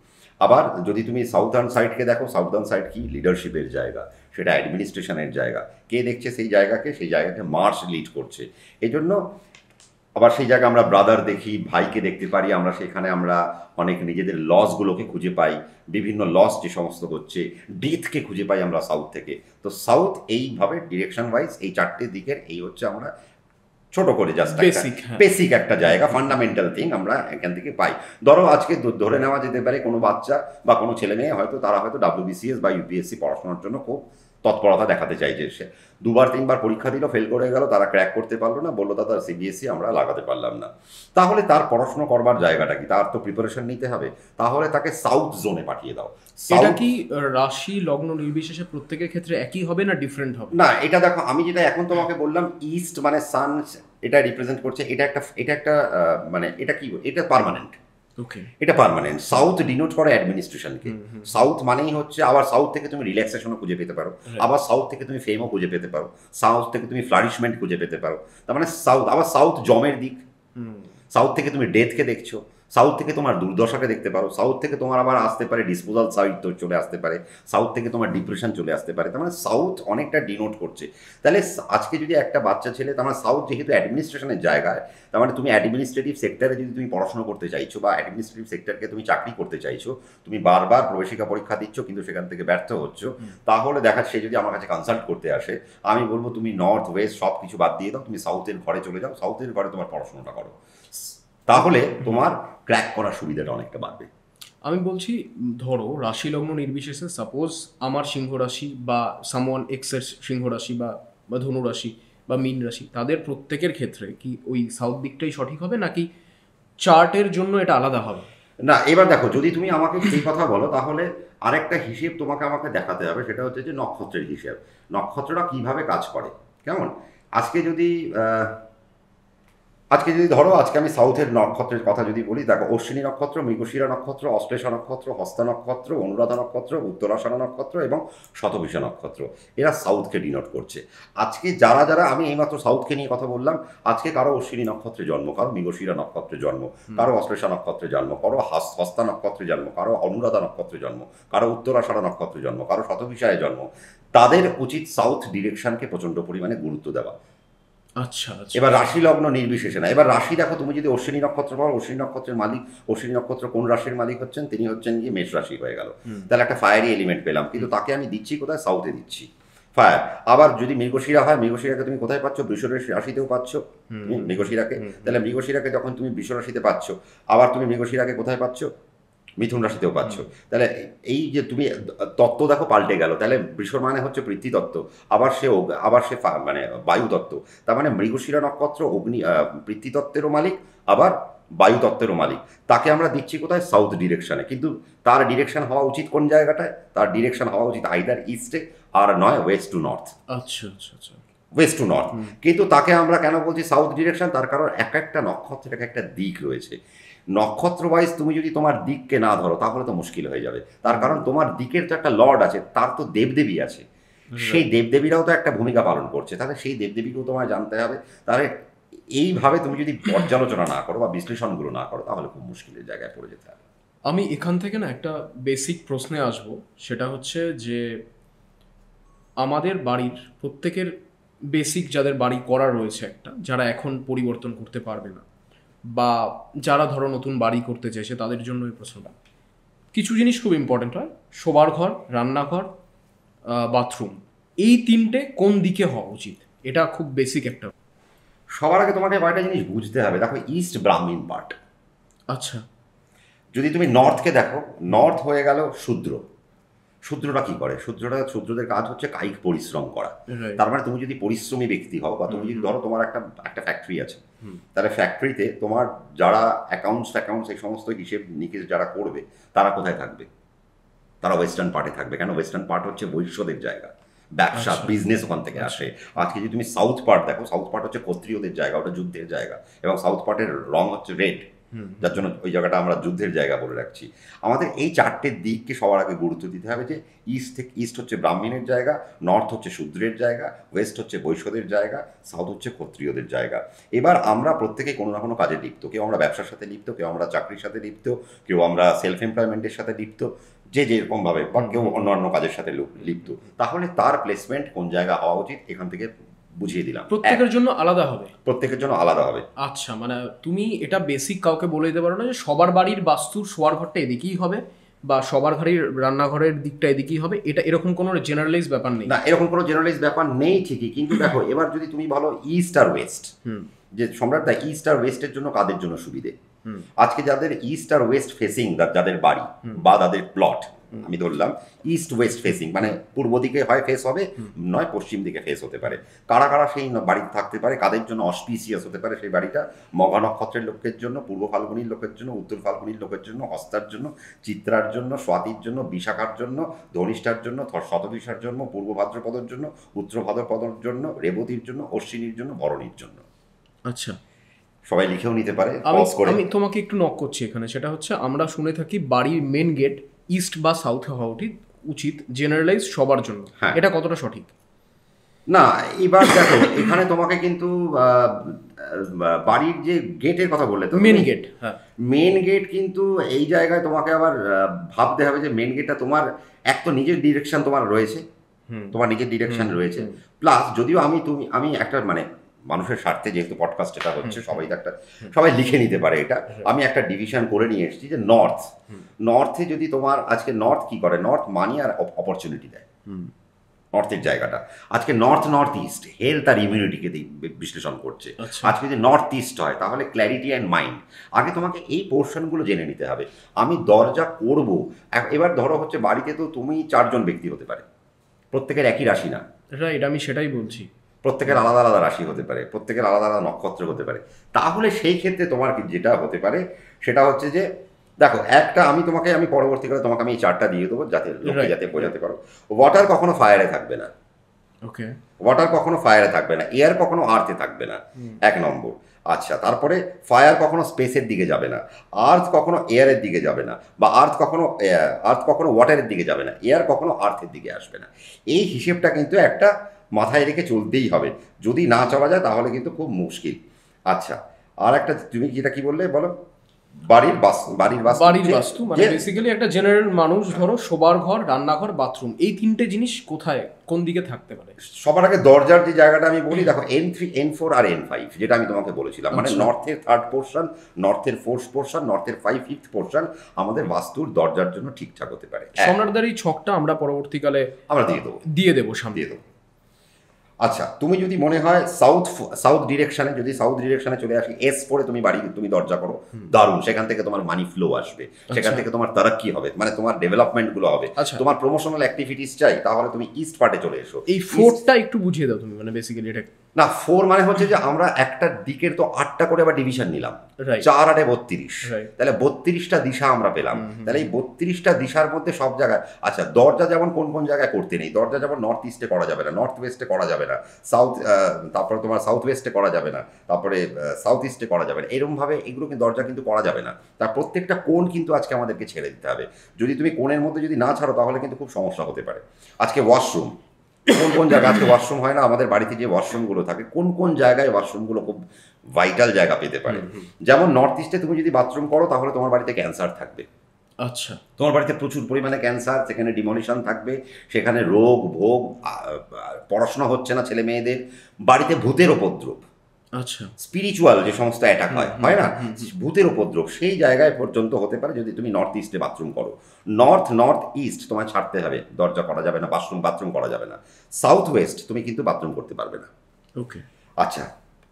আবার যদি তুমি সাউথার্ন সাইডকে দেখো, সাউথার্ন সাইড কি? লিডারশিপের জায়গা, সেটা অ্যাডমিনিস্ট্রেশনের জায়গা। কে দেখছে সেই জায়গাকে? সেই জায়গাকে মার্স লিড করছে। এই জন্য আবার সেই জায়গায় আমরা ব্রাদার দেখি, ভাইকে দেখতে পারি আমরা, সেখানে আমরা অনেক নিজেদের লসগুলোকে খুঁজে পাই, বিভিন্ন লস যে সমস্ত হচ্ছে, ডেথকে খুঁজে পাই আমরা সাউথ থেকে। তো সাউথ এইভাবে ডিরেকশন ওয়াইজ এই চারটে দিকের এই হচ্ছে আমরা ছোট করে জাস্ট বেসিক একটা জায়গা, ফান্ডামেন্টাল থিং আমরা এখান থেকে পাই। ধরো আজকে ধরে নেওয়া যেতে পারে কোনো বাচ্চা বা কোনো ছেলে মেয়ে হয়তো তারা হয়তো WBCS বা UPSC পড়াশোনার জন্য খুব তৎপরতা দেখাতে চাইছে। সে 2-3বার পরীক্ষা দিল, ফেল করে গেল, তারা ক্র্যাক করতে পারলো না, বললো দাদা সিবিএসসি আমরা লাগাতে পারলাম না। তাহলে তার পড়াশোনা করবার জায়গাটা কি? তার তো প্রিপারেশন নিতে হবে। তাহলে তাকে সাউথ জোনে পাঠিয়ে দাও। এটা কি রাশি লগ্ন নির্বিশেষে প্রত্যেকের ক্ষেত্রে একই হবে না ডিফারেন্ট হবে? না, এটা দেখো, আমি যেটা এখন তোমাকে বললাম, ইস্ট মানে সান, এটা রিপ্রেজেন্ট করছে, এটা একটা মানে এটা কি, এটা পার্মানেন্ট। ওকে, এটা পার্মানেন্ট। সাউথ ডিনোট করে অ্যাডমিনিস্ট্রেশনকে। সাউথ মানেই হচ্ছে, আবার সাউথ থেকে তুমি রিল্যাক্সেশনও খুঁজে পেতে পারো, আবার সাউথ থেকে তুমি ফেমও খুঁজে পেতে পারো, সাউথ থেকে তুমি ফ্লারিশমেন্ট খুঁজে পেতে পারো। তার মানে সাউথ, আবার সাউথ জমের দিক। সাউথ থেকে তুমি ডেথকে দেখছো, সাউথ থেকে তোমার দুর্দশাকে দেখতে পারো, সাউথ থেকে তোমার আবার আসতে পারে ডিসপোজাল সাইড তো চলে আসতে পারে, সাউথ থেকে তোমার ডিপ্রেশন চলে আসতে পারে। তার মানে সাউথ অনেকটা ডিনোট করছে। তাহলে আজকে যদি একটা বাচ্চা ছেলে, তার মানে সাউথ যেহেতু অ্যাডমিনিস্ট্রেশনের জায়গায়, তার মানে তুমি অ্যাডমিনিস্ট্রেটিভ সেক্টরে যদি তুমি পড়াশোনা করতে চাইছো, বা অ্যাডমিনিস্ট্রেটিভ সেক্টরকে তুমি চাকরি করতে চাইছো, তুমি বারবার প্রবেশিকা পরীক্ষা দিচ্ছ কিন্তু সেখান থেকে ব্যর্থ হচ্ছ, তাহলে দেখা সে যদি আমার কাছে কনসাল্ট করতে আসে, আমি বলবো তুমি নর্থ ওয়েস্ট সব কিছু বাদ দিয়ে দাও, তুমি সাউথের ঘরে চলে যাও, সাউথের ঘরে তোমার পড়াশোনাটা করো, তাহলে তোমার ক্র্যাক করার সুবিধাটা অনেকটা বাড়বে। আমি বলছি, ধরো রাশি লগ্ন নির্বিশেষে সাপোজ আমার সিংহ রাশি বা সামওয়ান এক্সের সিংহ রাশি বা বা ধনু রাশি বা মীন রাশি, তাদের প্রত্যেকের ক্ষেত্রে কি ওই সাউথ দিকটাই সঠিক হবে নাকি চার্টের জন্য এটা আলাদা হবে? না, এবার দেখো, যদি তুমি আমাকে সেই কথা বলো, তাহলে আরেকটা হিসেব তোমাকে আমাকে দেখাতে হবে, সেটা হচ্ছে যে নক্ষত্রের হিসেব, নক্ষত্রটা কিভাবে কাজ করে। কেমন? আজকে যদি ধরো, আজকে আমি সাউথের নক্ষত্রের কথা যদি বলি, দেখো, অশ্বিনী নক্ষত্র, মৃগশিরা নক্ষত্র, অশ্লেষা নক্ষত্র, হস্তা নক্ষত্র, অনুরাধা নক্ষত্র, উত্তরাষাঢ়া নক্ষত্র এবং শতভিষা নক্ষত্র, এরা সাউথকে ডিনোট করছে। আজকে যারা যারা, আমি এইমাত্র সাউথকে নিয়ে কথা বললাম, আজকে কারো অশ্বিনী নক্ষত্রে জন্ম, কারো মৃগশিরা নক্ষত্রে জন্ম, কারো অশ্লেষা নক্ষত্রে জন্ম, কারো হস্তা নক্ষত্রে জন্ম, কারো অনুরাধা নক্ষত্রে জন্ম, কারো উত্তরাষাঢ়া নক্ষত্রে জন্ম, কারো শতভিষায় জন্ম, তাদের উচিত সাউথ ডিরেকশনকে প্রচণ্ড পরিমাণে গুরুত্ব দেওয়া। আচ্ছা আচ্ছা। এবার রাশি লগ্ন নির্বিশেষে না, এবার রাশি দেখো, তুমি যদি অশ্বিনী নক্ষত্র পাও, অশ্বিনী নক্ষত্রের মালিক, অশ্বিনী নক্ষত্র কোন রাশির মালিক হচ্ছেন? তিনি হচ্ছেন গিয়ে মেষ রাশি হয়ে গেল। তাহলে একটা ফায়ারি এলিমেন্ট পেলাম, কিন্তু তাকে আমি দিচ্ছি কোথায়? সাউথে দিচ্ছি ফায়ার। আবার যদি মৃগশিরা হয়, মৃগশিরাকে তুমি কোথায় পাচ্ছ? বৃষ রাশিতেও পাচ্ছ মৃগশিরাকে। তাহলে মৃগশিরাকে যখন তুমি বৃষ রাশিতে পাচ্ছ, আবার তুমি মৃগশিরাকে কোথায় পাচ্ছ? মিথুন রাশিতেও পাচ্ছ। তাহলে এই যে তুমি তত্ত্ব দেখো পাল্টে গেল। তাহলে বৃষ মানে হচ্ছে পৃথ্বীতত্ত্ব, আবার সে মানে বায়ুতত্ত্ব। তার মানে মৃগশিরা নক্ষত্র পৃথ্বীতত্ত্বেরও মালিক, আবার বায়ুতত্ত্বেরও মালিক। তাকে আমরা দিচ্ছি কোথায়? সাউথ ডিরেকশনে। কিন্তু তার ডিরেকশন হওয়া উচিত কোন জায়গাটায়? তার ডিরেকশন হওয়া উচিত আইদার ইস্টে, আর নয় ওয়েস্ট টু নর্থ। আচ্ছা আচ্ছা আচ্ছা, ওয়েস্ট টু নর্থ। কিন্তু তাকে আমরা কেন বলছি সাউথ ডিরেকশন? তার কারণ এক একটা নক্ষত্রের এক একটা দিক রয়েছে। নক্ষত্র ওয়াইজ তুমি যদি তোমার দিককে না ধরো, তাহলে তো মুশকিল হয়ে যাবে। তার কারণ তোমার দিকের তো একটা লর্ড আছে, তার তো দেবদেবী আছে, সেই দেবদেবীরাও তো একটা ভূমিকা পালন করছে। তাহলে সেই দেবদেবীকেও তোমায় জানতে হবে। তাহলে এইভাবে তুমি যদি পর্যালোচনা না করো বা বিশ্লেষণগুলো না করো, তাহলে খুব মুশকিলের জায়গায় পড়ে যেতে হবে। আমি এখান থেকে না একটা বেসিক প্রশ্নে আসব, সেটা হচ্ছে যে আমাদের বাড়ির প্রত্যেকের বেসিক যাদের বাড়ি করা রয়েছে একটা, যারা এখন পরিবর্তন করতে পারবে না বা যারা ধরো নতুন বাড়ি করতে চাইছে, তাদের জন্য এই প্রশ্নটা। কিছু জিনিস খুব ইম্পর্টেন্ট হয়, শোবার ঘর, রান্নাঘর, বাথরুম, এই তিনটে কোন দিকে হওয়া উচিত, এটা খুব বেসিক একটা। সবার আগে তোমাকে কয়েকটা জিনিস বুঝতে হবে। দেখো, ইস্ট ব্রাহ্মীণ পার্ট। আচ্ছা, যদি তুমি নর্থকে দেখো, নর্থ হয়ে গেল শূদ্র। শূদ্ররা কি করে? শূদ্রদের কাজ হচ্ছে কায়িক পরিশ্রম করা। তার মানে তুমি যদি পরিশ্রমী ব্যক্তি হও, বা তুমি যদি ধরো তোমার একটা ফ্যাক্টরি আছে, তাহলে ফ্যাক্টরিতে তোমার যারা অ্যাকাউন্টস এই সমস্ত হিসেব নিকেশ যারা করবে, তারা কোথায় থাকবে? তারা ওয়েস্টার্ন পার্টে থাকবে। কেন? ওয়েস্টার্ন পার্ট হচ্ছে বৈশ্যদের জায়গা, ব্যবসা, বিজনেস ওখান থেকে আসে। আজকে যদি তুমি সাউথ পার্ট দেখো, সাউথ পার্ট হচ্ছে ক্ষত্রিয়দের জায়গা, ওটা যুদ্ধের জায়গা, এবং সাউথ পার্টের রং হচ্ছে রেড, যার জন্য ওই জায়গাটা আমরা যুদ্ধের জায়গা বলে রাখছি। আমাদের এই চারটে দিককে সবার আগে গুরুত্ব দিতে হবে, যে ইস্ট হচ্ছে ব্রাহ্মণের জায়গা, নর্থ হচ্ছে শূদ্রের জায়গা, ওয়েস্ট হচ্ছে বৈশ্যদের জায়গা, সাউথ হচ্ছে ক্ষত্রিয়দের জায়গা। এবার আমরা প্রত্যেকে কোনো না কোনো কাজে লিপ্ত। কেউ আমরা ব্যবসার সাথে লিপ্ত, কেউ আমরা চাকরির সাথে লিপ্ত, কেউ আমরা সেলফ এমপ্লয়মেন্টের সাথে লিপ্ত, যে যেরকমভাবে, বা কেউ অন্যান্য কাজের সাথে লিপ্ত। তাহলে তার প্লেসমেন্ট কোন জায়গা হওয়া উচিত, এখান থেকে বুঝিয়ে দিলাম। প্রত্যেকের জন্য আলাদা হবে। প্রত্যেকের জন্য আলাদা হবে। আচ্ছা, মানে তুমি এটা বেসিক কাউকে বলে দিতে পারো না যে সবার বাড়ির বাস্তুর শোয়ার ঘরটা এদিকেই হবে বা সবার ঘরের রান্নাঘরের দিকটা এদিকেই হবে, এটা এরকম কোনো জেনারেলাইজ ব্যাপার নেই। না, এরকম কোনো জেনারেলাইজ ব্যাপার নেই ঠিকই, কিন্তু দেখো, এবার যদি তুমি বলো ইস্ট আর ওয়েস্ট, যে সম্রাট দা ইস্ট আর ওয়েস্টের জন্য কাদের জন্য সুবিধে। আজকে যাদের ইস্ট আর ওয়েস্ট ফেসিং, যাদের বাড়ি বা যাদের প্লট, আমি ধরলাম ইস্ট ওয়েস্ট ফেসিং, মানে পূর্ব দিকে হয় ফেস হবে, নয় পশ্চিম দিকে ফেস হতে পারে। কারা কারা সেই বাড়িতে থাকতে পারে, কাদের জন্য অসপিসিয়াস হতে পারে সেই বাড়িটা? মঘা নক্ষত্রের লোকের জন্য, পূর্ব ফাল্গুনির লোকের জন্য, উত্তর ফাল্গুনির লোকের জন্য, হস্তার জন্য, চিত্রার জন্য, স্বাতির জন্য, বিশাখার জন্য, ধনিষ্ঠার জন্য, শতবিশার জন্য, পূর্ব ভাদ্রপদর জন্য, উত্তর ভাদ্রপদর জন্য, রেবতীর জন্য, অশ্বিনীর জন্য, ভরণীর জন্য। আচ্ছা, সবাই লিখেও নিতে পারে। আমি তোমাকে একটু নক করছি এখানে, সেটা হচ্ছে আমরা শুনে থাকি বাড়ির মেন গেট ইস্ট বা সাউথে হওয়া উচিত জেনারেলাইজ সবার জন্য, এটা কতটা সঠিক? না, এবার দেখো এখানে তোমাকে কিন্তু বাড়ির যে গেটের কথা বললে, তো মেন গেট, হ্যাঁ মেন গেট কিন্তু এই জায়গায় তোমাকে আবার ভাবতে হবে যে মেন গেটটা তোমার এক তো নিজের ডিরেকশন তোমার রয়েছে, তোমার নিজের ডিরেকশন রয়েছে, প্লাস যদিও আমি একটা মানে মানুষের স্বার্থে যেহেতু পডকাস্ট এটা হচ্ছে, সবাই লিখে নিতে পারে এটা, আমি একটা ডিভিশন করে নিয়ে এসেছি যে নর্থে যদি তোমার আজকে নর্থ কি করে, নর্থ মানি আর অপরচুনিটি দেয়। নর্থের জায়গাটা আজকে নর্থ ইস্ট হেলথ আর ইমিউনিটিকে বিশ্লেষণ করছে। আজকে যদি নর্থ ইস্ট হয় তাহলে ক্ল্যারিটি অ্যান্ড মাইন্ড। আগে তোমাকে এই পোর্শনগুলো জেনে নিতে হবে। আমি দরজা করব, এবার ধরো হচ্ছে বাড়িতে তো তুমি 4 জন ব্যক্তি হতে পারে, প্রত্যেকের একই রাশি না, রাইট, আমি সেটাই বলছি, প্রত্যেকের আলাদা আলাদা রাশি হতে পারে, প্রত্যেকের আলাদা আলাদা নক্ষত্র হতে পারে। তাহলে সেই ক্ষেত্রে তোমার যেটা হতে পারে সেটা হচ্ছে যে দেখো, আমি পরবর্তীকালে তোমাকে আমি এই চারটা দিয়ে দেবো যাতে বোঝাতে পারো। ওয়াটার কখনো ফায়ারে থাকবে না, ওকে, ওয়াটার কখনো ফায়ারে থাকবে না, এয়ার কখনো আর্থে থাকবে না, 1 নম্বর। আচ্ছা, তারপরে ফায়ার কখনো স্পেসের দিকে যাবে না, আর্থ কখনো এয়ারের দিকে যাবে না, বা আর্থ কখনো ওয়াটারের দিকে যাবে না, এয়ার কখনো আর্থের দিকে আসবে না। এই হিসেবটা কিন্তু একটা মাথায় রেখে চলতেই হবে, যদি না চলা যায় তাহলে কিন্তু খুব মুশকিল। আচ্ছা, আর একটা তুমি যেটা কি বললে বলো, বাড়ির বাস্তু মানে বেসিক্যালি একটা জেনারেল মানুষ ধরো শোবার ঘর, রান্নাঘর, বাথরুম, এই 3টে জিনিস কোথায় কোন দিকে থাকতে পারে। সবার আগে দরজার যে জায়গাটা আমি বলি, দেখো N3 N4 আর N5 যেটা আমি তোমাকে বলেছিলাম, মানে নর্থের 3rd পোর্শন, নর্থের 4th পোর্শন, নর্থের 5th পোর্শন আমাদের বাস্তুর দরজার জন্য ঠিকঠাক হতে পারে। সম্রাটদার এই ছকটা আমরা পরবর্তীকালে আমরা দিয়ে দেবো সামনে দিয়ে দেবো। আচ্ছা, তুমি যদি মনে হয় সাউথ ডিরেকশনে চলে আসি, S4 তুমি দরজা করো, দারুণ, সেখান থেকে তোমার মানি ফ্লো আসবে, সেখান থেকে তোমার তারাক্কি হবে, মানে তোমার ডেভেলপমেন্টগুলো হবে, তোমার প্রমোশনাল অ্যাক্টিভিটিস চাই, তাহলে তুমি ইস্ট পার্টে চলে এসো। এই 4টা একটু বুঝিয়ে দাও তুমি, মানে বেসিক্যালি এটা না, 4 মানে হচ্ছে যে আমরা একটা দিকের তো 8টা করে আবার ডিভিশন নিলাম, 4 আর 32, তাহলে 32টা দিশা আমরা পেলাম। তাহলে এই 32টা দিশার মধ্যে সব জায়গায়, আচ্ছা দরজা যেমন কোন জায়গায় করতে নেই, দরজা যেমন নর্থ ইস্টে করা যাবে না, নর্থ ওয়েস্টে করা যাবে না, তারপরে তোমার সাউথ ওয়েস্টে করা যাবে না, তারপরে সাউথ ইস্টে করা যাবে না, এরকমভাবে এগুলো কিন্তু দরজা কিন্তু করা যাবে না। তার প্রত্যেকটা কোণ কিন্তু আজকে আমাদেরকে ছেড়ে দিতে হবে। যদি তুমি কোণের মধ্যে যদি না ছাড়ো তাহলে কিন্তু খুব সমস্যা হতে পারে। আজকে ওয়াশরুম, কোন জায়গায় আজকে ওয়াশরুম হয় না, আমাদের বাড়িতে যে ওয়াশরুমগুলো থাকে কোন জায়গায় ওয়াশরুমগুলো খুব ভাইটাল জায়গা পেতে পারে। যেমন নর্থ ইস্টে তুমি যদি বাথরুম করো তাহলে তোমার বাড়িতে ক্যান্সার থাকবে। আচ্ছা, তোমার বাড়িতে প্রচুর পরিমাণে ক্যান্সার, সেখানে ডিমলিশন থাকবে, সেখানে রোগ ভোগ, পড়াশোনা হচ্ছে না ছেলে মেয়েদের, বাড়িতে ভূতের উপদ্রব, আচ্ছা স্পিরিচুয়াল যে সমস্ত অ্যাটাক হয় না, ভূতের উপদ্রব সেই জায়গায় পর্যন্ত হতে পারে যদি তুমি নর্থ ইস্টে বাথরুম করো। নর্থ ইস্ট তোমায় ছাড়তে হবে, দরজা করা যাবে না, বাথরুম করা যাবে না। সাউথ ওয়েস্ট তুমি কিন্তু বাথরুম করতে পারবে না। ওকে, আচ্ছা,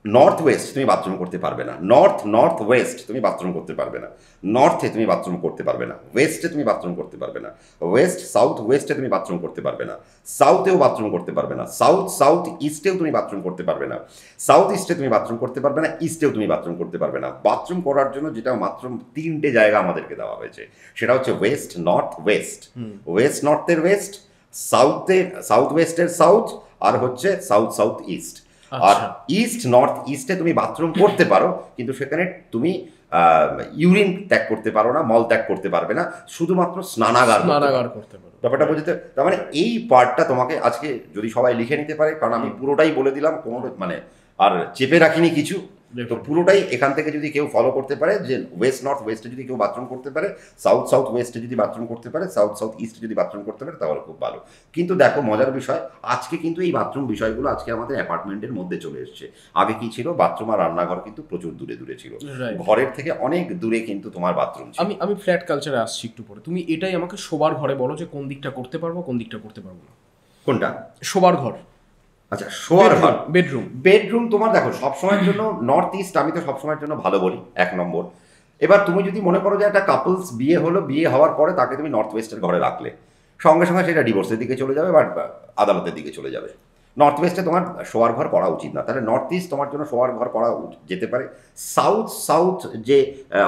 নর্থ ওয়েস্ট তুমি বাথরুম করতে পারবে না, নর্থ ওয়েস্ট তুমি বাথরুম করতে পারবে না, নর্থে তুমি বাথরুম করতে পারবে না, ওয়েস্টে তুমি বাথরুম করতে পারবে না, সাউথ ওয়েস্টে তুমি বাথরুম করতে পারবে না, সাউথেও বাথরুম করতে পারবে না, সাউথ ইস্টেও তুমি বাথরুম করতে পারবে না, সাউথ ইস্টে তুমি বাথরুম করতে পারবে না, ইস্টেও তুমি বাথরুম করতে পারবে না। বাথরুম করার জন্য যেটা মাত্র 3টে জায়গা আমাদেরকে দেওয়া হয়েছে, সেটা হচ্ছে ওয়েস্ট নর্থ ওয়েস্ট নর্থের ওয়েস্ট, সাউথ ওয়েস্টের সাউথ, আর হচ্ছে সাউথ ইস্ট। আর নর্থ ইস্টে তুমি বাথরুম করতে পারো, কিন্তু সেখানে তুমি ইউরিন ত্যাগ করতে পারো না, মল ত্যাগ করতে পারবে না, শুধুমাত্র স্নানাগার করতে পারো। ব্যাপারটা বুঝতে, তার মানে এই পার্টটা তোমাকে আজকে যদি সবাই লিখে নিতে পারে, কারণ আমি পুরোটাই বলে দিলাম, কোনো মানে আর চেপে রাখিনি কিছু, তো পুরোটাই এখান থেকে যদি কেউ ফলো করতে পারে যে ওয়েস্ট নর্থ ওয়েস্টে যদি কেউ বাথরুম করতে পারে, সাউথ ওয়েস্টে যদি বাথরুম করতে পারে, সাউথ ইস্টে যদি বাথরুম করতে পারে, তাহলে খুব ভালো। কিন্তু দেখো মজার বিষয়, আজকে কিন্তু এই বাথরুম বিষয়গুলো আজকে আমাদের অ্যাপার্টমেন্টের মধ্যে চলে এসছে। আগে কি ছিল, বাথরুম আর রান্নাঘর কিন্তু প্রচুর দূরে ছিল, ঘরের থেকে অনেক দূরে কিন্তু তোমার বাথরুম। আমি ফ্ল্যাট কালচারে আসছি একটু পরে, তুমি এটাই আমাকে শোবার ঘরে বলো যে কোন দিকটা করতে পারবো, কোন দিকটা করতে পারবো না। কোনটা? শোবার ঘর। আচ্ছা, শোয়ার ঘর, বেডরুম। বেডরুম তোমার দেখো সবসময়ের জন্য নর্থ ইস্ট আমি তো সবসময়ের জন্য ভালো বলি, 1 নম্বর। এবার তুমি যদি মনে করো যে একটা কাপলস বিয়ে হলো, বিয়ে হওয়ার পরে তাকে তুমি নর্থ ওয়েস্টের ঘরে রাখলে, সঙ্গে সঙ্গে সেটা ডিভোর্সের দিকে চলে যাবে বা আদালতের দিকে চলে যাবে। নর্থ ওয়েস্টে তোমার শোয়ার ঘর করা উচিত না। তাহলে নর্থ ইস্ট তোমার জন্য শোয়ার ঘর করা যেতে পারে। সাউথ সাউথ যে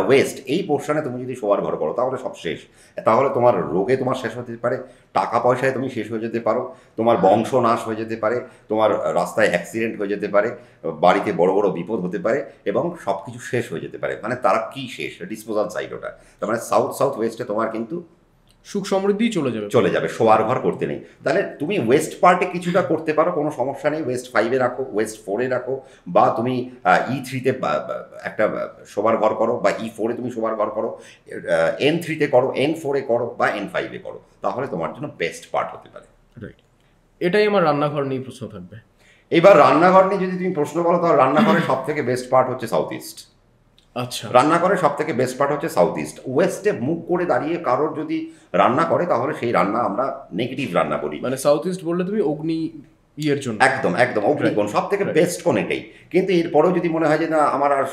ওয়েস্ট এই পোর্শনে তুমি যদি শোয়ার ঘর করো তাহলে সব শেষ। তাহলে তোমার রোগে তোমার শেষ হতে পারে, টাকা পয়সায় তুমি শেষ হয়ে যেতে পারো, তোমার বংশ নাশ হয়ে যেতে পারে, তোমার রাস্তায় অ্যাক্সিডেন্ট হয়ে যেতে পারে, বাড়িতে বড় বড় বিপদ হতে পারে এবং সব কিছু শেষ হয়ে যেতে পারে। মানে তারা কি শেষ, ডিসপোজাল সাইড ওটা। তার মানে সাউথ সাউথ ওয়েস্টে তোমার কিন্তু সুখ সমৃদ্ধি চলে যাবে, শোয়ার ঘর করতে নেই। তাহলে তুমি ওয়েস্ট পার্টে কিছুটা করতে পারো, কোনো সমস্যা নেই। ওয়েস্ট 5-এ রাখো, ওয়েস্ট 4-এ রাখো, বা তুমি E3-তে একটা শোবার ঘর করো, বা E4-এ তুমি শোবার ঘর করো, N3-তে করো, N4-এ করো, বা N5-এ করো। তাহলে তোমার জন্য বেস্ট পার্ট হতে পারে। রাইট। এটাই আমার রান্নাঘর নিয়ে প্রশ্ন থাকবে। এবার রান্নাঘর নিয়ে যদি তুমি প্রশ্ন করো, তাহলে রান্নাঘরের সব থেকে বেস্ট পার্ট হচ্ছে সাউথ ইস্ট। আচ্ছা, রান্নাঘরের সব থেকে বেস্ট পার্ট হচ্ছে সাউথ ইস্ট। ওয়েস্টে মুখ করে দাঁড়িয়ে কারোর যদি রান্না করে তাহলে সেই রান্না আমরা নেগেটিভ রান্না করি। মানে সাউথ ইস্ট বললে তুমি অগ্নি ইয়ের জন্য, একদম একদম অগ্নিকোণ সব থেকে বেস্ট কোণ এটাই। কিন্তু এরপরেও যদি মনে হয় যে না আমার আর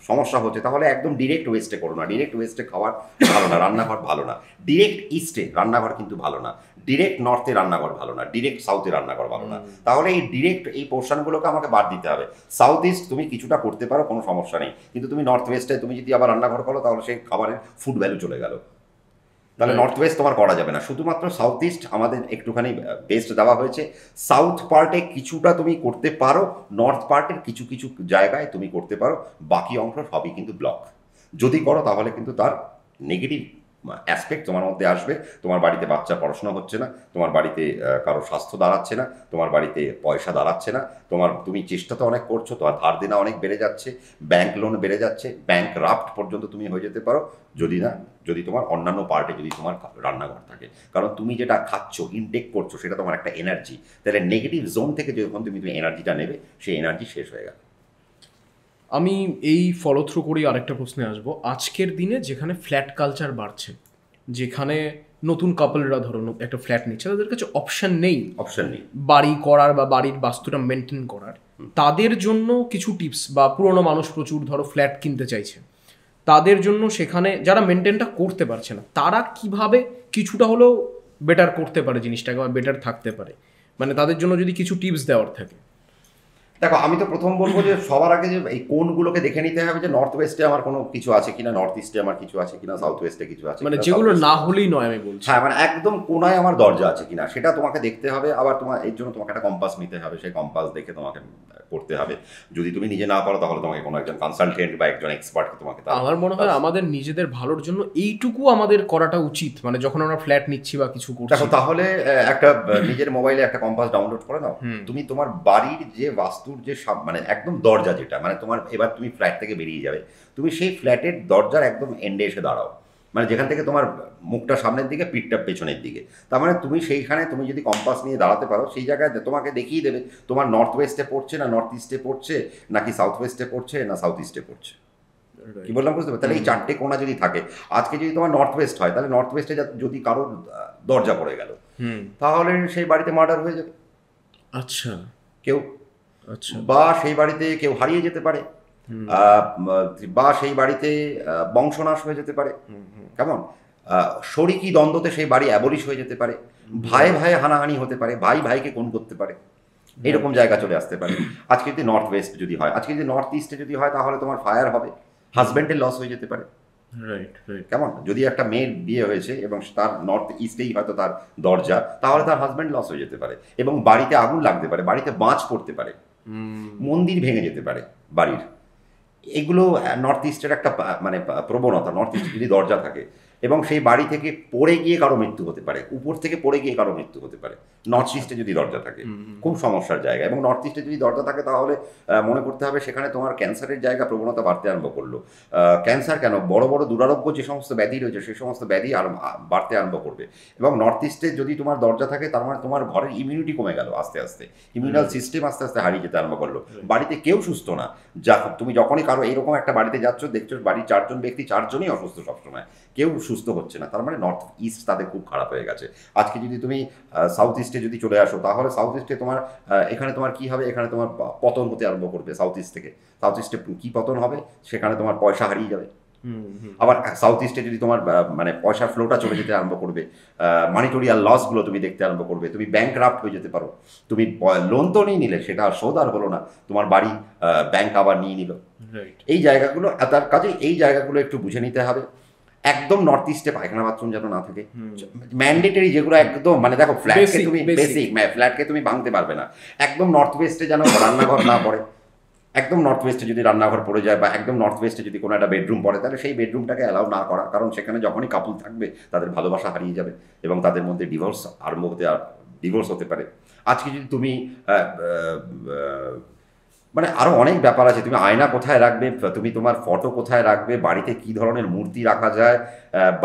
সমস্যা হচ্ছে, তাহলে একদম ডিরেক্ট ওয়েস্টে করো না। ডিরেক্ট ওয়েস্টে খাবার ভালো না, রান্নাঘর ভালো না। ডিরেক্ট ইস্টে রান্নাঘর কিন্তু ভালো না, ডিরেক্ট নর্থে রান্নাঘর ভালো না, ডিরেক্ট সাউথে রান্নাঘর ভালো না। তাহলে এই ডিরেক্ট এই পোর্শনগুলোকে আমাকে বাদ দিতে হবে। সাউথ ইস্ট তুমি কিছুটা করতে পারো, কোনো সমস্যা নেই, কিন্তু তুমি নর্থ ওয়েস্টে তুমি যদি আবার রান্নাঘর করো তাহলে সেই খাবারের ফুড ভ্যালু চলে গেল। তাহলে নর্থ ওয়েস্ট তোমার করা যাবে না। শুধুমাত্র সাউথ ইস্ট আমাদের একটুখানি বেস্ট দেওয়া হয়েছে। সাউথ পার্টে কিছুটা তুমি করতে পারো, নর্থ পার্টের কিছু কিছু জায়গায় তুমি করতে পারো, বাকি অংশ সবই কিন্তু ব্লক। যদি করো তাহলে কিন্তু তার নেগেটিভ অ্যাসপেক্ট তোমার মধ্যে আসবে। তোমার বাড়িতে বাচ্চা পড়াশোনা হচ্ছে না, তোমার বাড়িতে কারো স্বাস্থ্য দাঁড়াচ্ছে না, তোমার বাড়িতে পয়সা দাঁড়াচ্ছে না, তুমি চেষ্টা তো অনেক করছো, তোমার ধার দেনা অনেক বেড়ে যাচ্ছে, ব্যাংক লোন বেড়ে যাচ্ছে, ব্যাংক রাফট পর্যন্ত তুমি হয়ে যেতে পারো যদি তোমার অন্যান্য পার্টে যদি তোমার রান্নাঘর থাকে। কারণ তুমি যেটা খাচ্ছ, ইনটেক করছো, সেটা তোমার একটা এনার্জি। তাহলে নেগেটিভ জোন থেকে যখন তুমি এনার্জিটা নেবে, সেই এনার্জি শেষ হয়ে গেল। আমি এই ফলো থ্রু করি আরেকটা প্রশ্নে আসবো। আজকের দিনে যেখানে ফ্ল্যাট কালচার বাড়ছে, যেখানে নতুন কাপলরা ধরো একটা ফ্ল্যাট নিচ্ছে, তাদের কাছে অপশন নেই বাড়ি করার বা বাড়ির বাস্তুটা মেনটেন করার, তাদের জন্য কিছু টিপস, বা পুরোনো মানুষ প্রচুর ধরো ফ্ল্যাট কিনতে চাইছে, তাদের জন্য সেখানে যারা মেনটেনটা করতে পারছে না, তারা কিভাবে কিছুটা হলেও বেটার করতে পারে জিনিসটাকে, বা বেটার থাকতে পারে, মানে তাদের জন্য যদি কিছু টিপস দেওয়ার থাকে। দেখো, আমি তো প্রথম বলবো যে সবার আগে যে এই কোনগুলোকে দেখে নিতে হবে যে নর্থ ওয়েস্টে আমার কোনো কিছু আছে কিনা, নর্থ ইস্টে আমার কিছু আছে কিনা, সাউথ ওয়েস্টে কিছু আছে, মানে যেগুলো না হলেই নয় আমি বলছি। হ্যাঁ, মানে একদম কোনায় আমার দরজা আছে কিনা সেটা তোমাকে দেখতে হবে। আবার তোমার এর জন্য তোমাকে একটা কম্পাস নিতে হবে, সেই কম্পাস দেখে তোমাকে করতে হবে। যদি তুমি নিজে না পারো তাহলে তোমাকে কোনো একজন কনসালটেন্ট বা একজন এক্সপার্টকে তোমাকে, আমার মনে হয় আমাদের নিজেদের ভালোর জন্য এইটুকু আমাদের করাটা উচিত, মানে যখন আমরা ফ্ল্যাট নিচ্ছি বা কিছু করছি। দেখো, তাহলে একটা নিজের মোবাইলে একটা কম্পাস ডাউনলোড করে নাও। তুমি তোমার বাড়ির যে বাস্তুর যে মানে একদম দরজা যেটা, মানে তোমার এবার তুমি ফ্ল্যাট থেকে বেরিয়ে যাবে, তুমি সেই ফ্ল্যাটের দরজার একদম এন্ডে এসে দাঁড়াও, মানে যেখান থেকে তোমার মুখটা সামনের দিকে, পিঠটা পেছনের দিকে। তার মানে তুমি সেইখানে তুমি যদি কম্পাস নিয়ে দাঁড়াতে পারো, সেই জায়গায় তোমাকে দেখিয়ে দেবে তোমার নর্থ ওয়েস্টে পড়ছে না নর্থ ইস্টে পড়ছে, নাকি সাউথ ওয়েস্টে পড়ছে না সাউথ ইস্টে পড়ছে। কি বললাম বুঝতে পারো? তাহলে এই চারটে কোণা যদি থাকে, আজকে যদি তোমার নর্থ ওয়েস্ট হয়, তাহলে নর্থ ওয়েস্টে যদি কারোর দরজা পড়ে গেল, তাহলে সেই বাড়িতে মার্ডার হয়ে যাবে। আচ্ছা, কেউ, আচ্ছা, বা সেই বাড়িতে কেউ হারিয়ে যেতে পারে, বা সেই বাড়িতে বংশনাশ হয়ে যেতে পারে। কেমন শরিকি দ্বন্দ্বতে সেই বাড়ি অ্যাবলিশ হয়ে যেতে পারে, ভাই ভাই হানাহানি হতে পারে, ভাই ভাইকে খুন করতে পারে, এরকম জায়গা চলে আসতে পারে। আজকে যদি নর্থ ওয়েস্ট যদি হয়, আজকে যদি নর্থ ইস্টে যদি হয়, তাহলে তোমার ফায়ার হবে, হাজব্যান্ডের লস হয়ে যেতে পারে। কেমন যদি একটা মেয়ের বিয়ে হয়েছে এবং তার নর্থ ইস্টেই হয়তো তার দরজা, তাহলে তার হাজব্যান্ড লস হয়ে যেতে পারে, এবং বাড়িতে আগুন লাগতে পারে, বাড়িতে বাজ পড়তে পারে, মন্দির ভেঙে যেতে পারে বাড়ির। এগুলো নর্থ ইস্টের একটা মানে প্রবণতা। নর্থ ইস্টে যদি দরজা থাকে এবং সেই বাড়ি থেকে পড়ে গিয়ে কারো মৃত্যু হতে পারে, উপর থেকে পড়ে গিয়ে কারো মৃত্যু হতে পারে, নর্থ ইস্টে যদি দরজা থাকে, খুব সমস্যার জায়গা। এবং নর্থ ইস্টে যদি দরজা থাকে তাহলে মনে করতে হবে সেখানে তোমার ক্যান্সারের জায়গা প্রবণতা বাড়তে আরম্ভ করলো। ক্যান্সার কেন, বড় বড় দুরারোগ্য যে সমস্ত ব্যাধি রয়েছে সেই সমস্ত ব্যাধি আর বাড়তে আরম্ভ করবে। এবং নর্থ ইস্টে যদি তোমার দরজা থাকে, তার মানে তোমার ঘরের ইমিউনিটি কমে গেল, আস্তে আস্তে ইমিউনাল সিস্টেম আস্তে আস্তে হারিয়ে যেতে আরম্ভ করলো। বাড়িতে কেউ সুস্থ না। তুমি যখনই কারো এইরকম একটা বাড়িতে যাচ্ছ, দেখছো বাড়ির 4 জন ব্যক্তি 4 জনই অসুস্থ, সবসময় কেউ সুস্থ সুস্থ হচ্ছে না, তার মানে নর্থ ইস্ট তাদের খুব খারাপ হয়ে গেছে। আজকে যদি তুমি সাউথ ইস্টে যদি চলে আসো, তাহলে সাউথ ইস্টে তোমার এখানে তোমার কি হবে, এখানে তোমার পতন হতে আরম্ভ করবে সাউথ ইস্ট থেকে। সাউথ ইস্টে কি পতন হবে, সেখানে তোমার পয়সা হারিয়ে যাবে। আবার সাউথ ইস্টে যদি তোমার মানে পয়সার ফ্লোটা চলে যেতে আরম্ভ করবে, মানিটোরিয়াল লসগুলো তুমি দেখতে আরম্ভ করবে, তুমি ব্যাংকরাপ্ট হয়ে যেতে পারো। তুমি লোন তো নিয়ে নিলে, সেটা শোধ আর হলো না, তোমার বাড়ি ব্যাংক আবার নিয়ে নিল। এই জায়গাগুলো, তার কাজে এই জায়গাগুলো একটু বুঝে নিতে হবে। একদম নর্থ ইস্টে পায়খানা বাথরুম যেন না থাকে, ম্যান্ডেটরি যেগুলো একদম, মানে দেখো ফ্ল্যাটকে তুমি ফ্ল্যাটকে তুমি ভাঙতে পারবে না, একদম নর্থ ওয়েস্টে যেন রান্নাঘর না পড়ে। একদম নর্থ ওয়েস্টে যদি রান্নাঘর পড়ে যায়, বা একদম নর্থ ওয়েস্টে যদি কোনো একটা বেডরুম পড়ে, তাহলে সেই বেডরুমটাকে অ্যালাউ না করা, কারণ সেখানে যখনই কাপল থাকবে তাদের ভালোবাসা হারিয়ে যাবে এবং তাদের মধ্যে ডিভোর্স হতে পারে। আজকে যদি তুমি মানে আরও অনেক ব্যাপার আছে, তুমি আয়না কোথায় রাখবে, তুমি তোমার ফটো কোথায় রাখবে, বাড়িতে কি ধরনের মূর্তি রাখা যায়,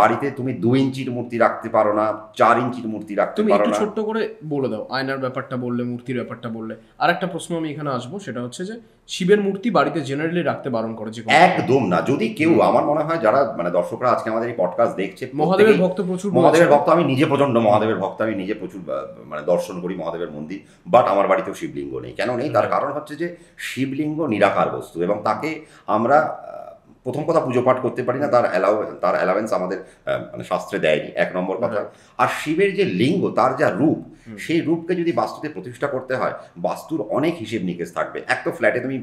বাড়িতে তুমি 2 ইঞ্চির মূর্তি রাখতে পারো না, 4 ইঞ্চির মূর্তি রাখতে তুমি পারো একটু না। ছোট্ট করে বলে দাও, আয়নার ব্যাপারটা বললে, মূর্তির ব্যাপারটা বললে, আর একটা প্রশ্ন আমি এখানে আসবো, সেটা হচ্ছে যে শিবের মূর্তি বাড়িতে জেনারেলি রাখতে বারণ করে যে একদম না। যদি কেউ, আমার মনে হয় যারা মানে দর্শকরা আজকে আমাদের এই পডকাস্ট দেখছে, মহাদেবের ভক্ত প্রচুর, মহাদেবের ভক্ত, আমি নিজে প্রচন্ড মহাদেবের ভক্ত, আমি নিজে প্রচুর মানে দর্শন করি মহাদেবের মন্দির, বাট আমার বাড়িতেও শিবলিঙ্গ নেই। কেন নেই, তার কারণ হচ্ছে যে শিবলিঙ্গ নিরাকার বস্তু এবং তাকে আমরা প্রথম কথা পুজো পাঠ করতে পারি না, তার অ্যালাউয়েন্স আমাদের মানে শাস্ত্রে দেয়নি, 1 নম্বর কথা। আর শিবের যে লিঙ্গ, তার যা রূপ, সেই রূপকে যদি বাস্তুতে প্রতিষ্ঠা করতে হয়, বাস্তুর অনেক হিসেব নিকেশ থাকবে। এক তো ফ্ল্যাটে তুমি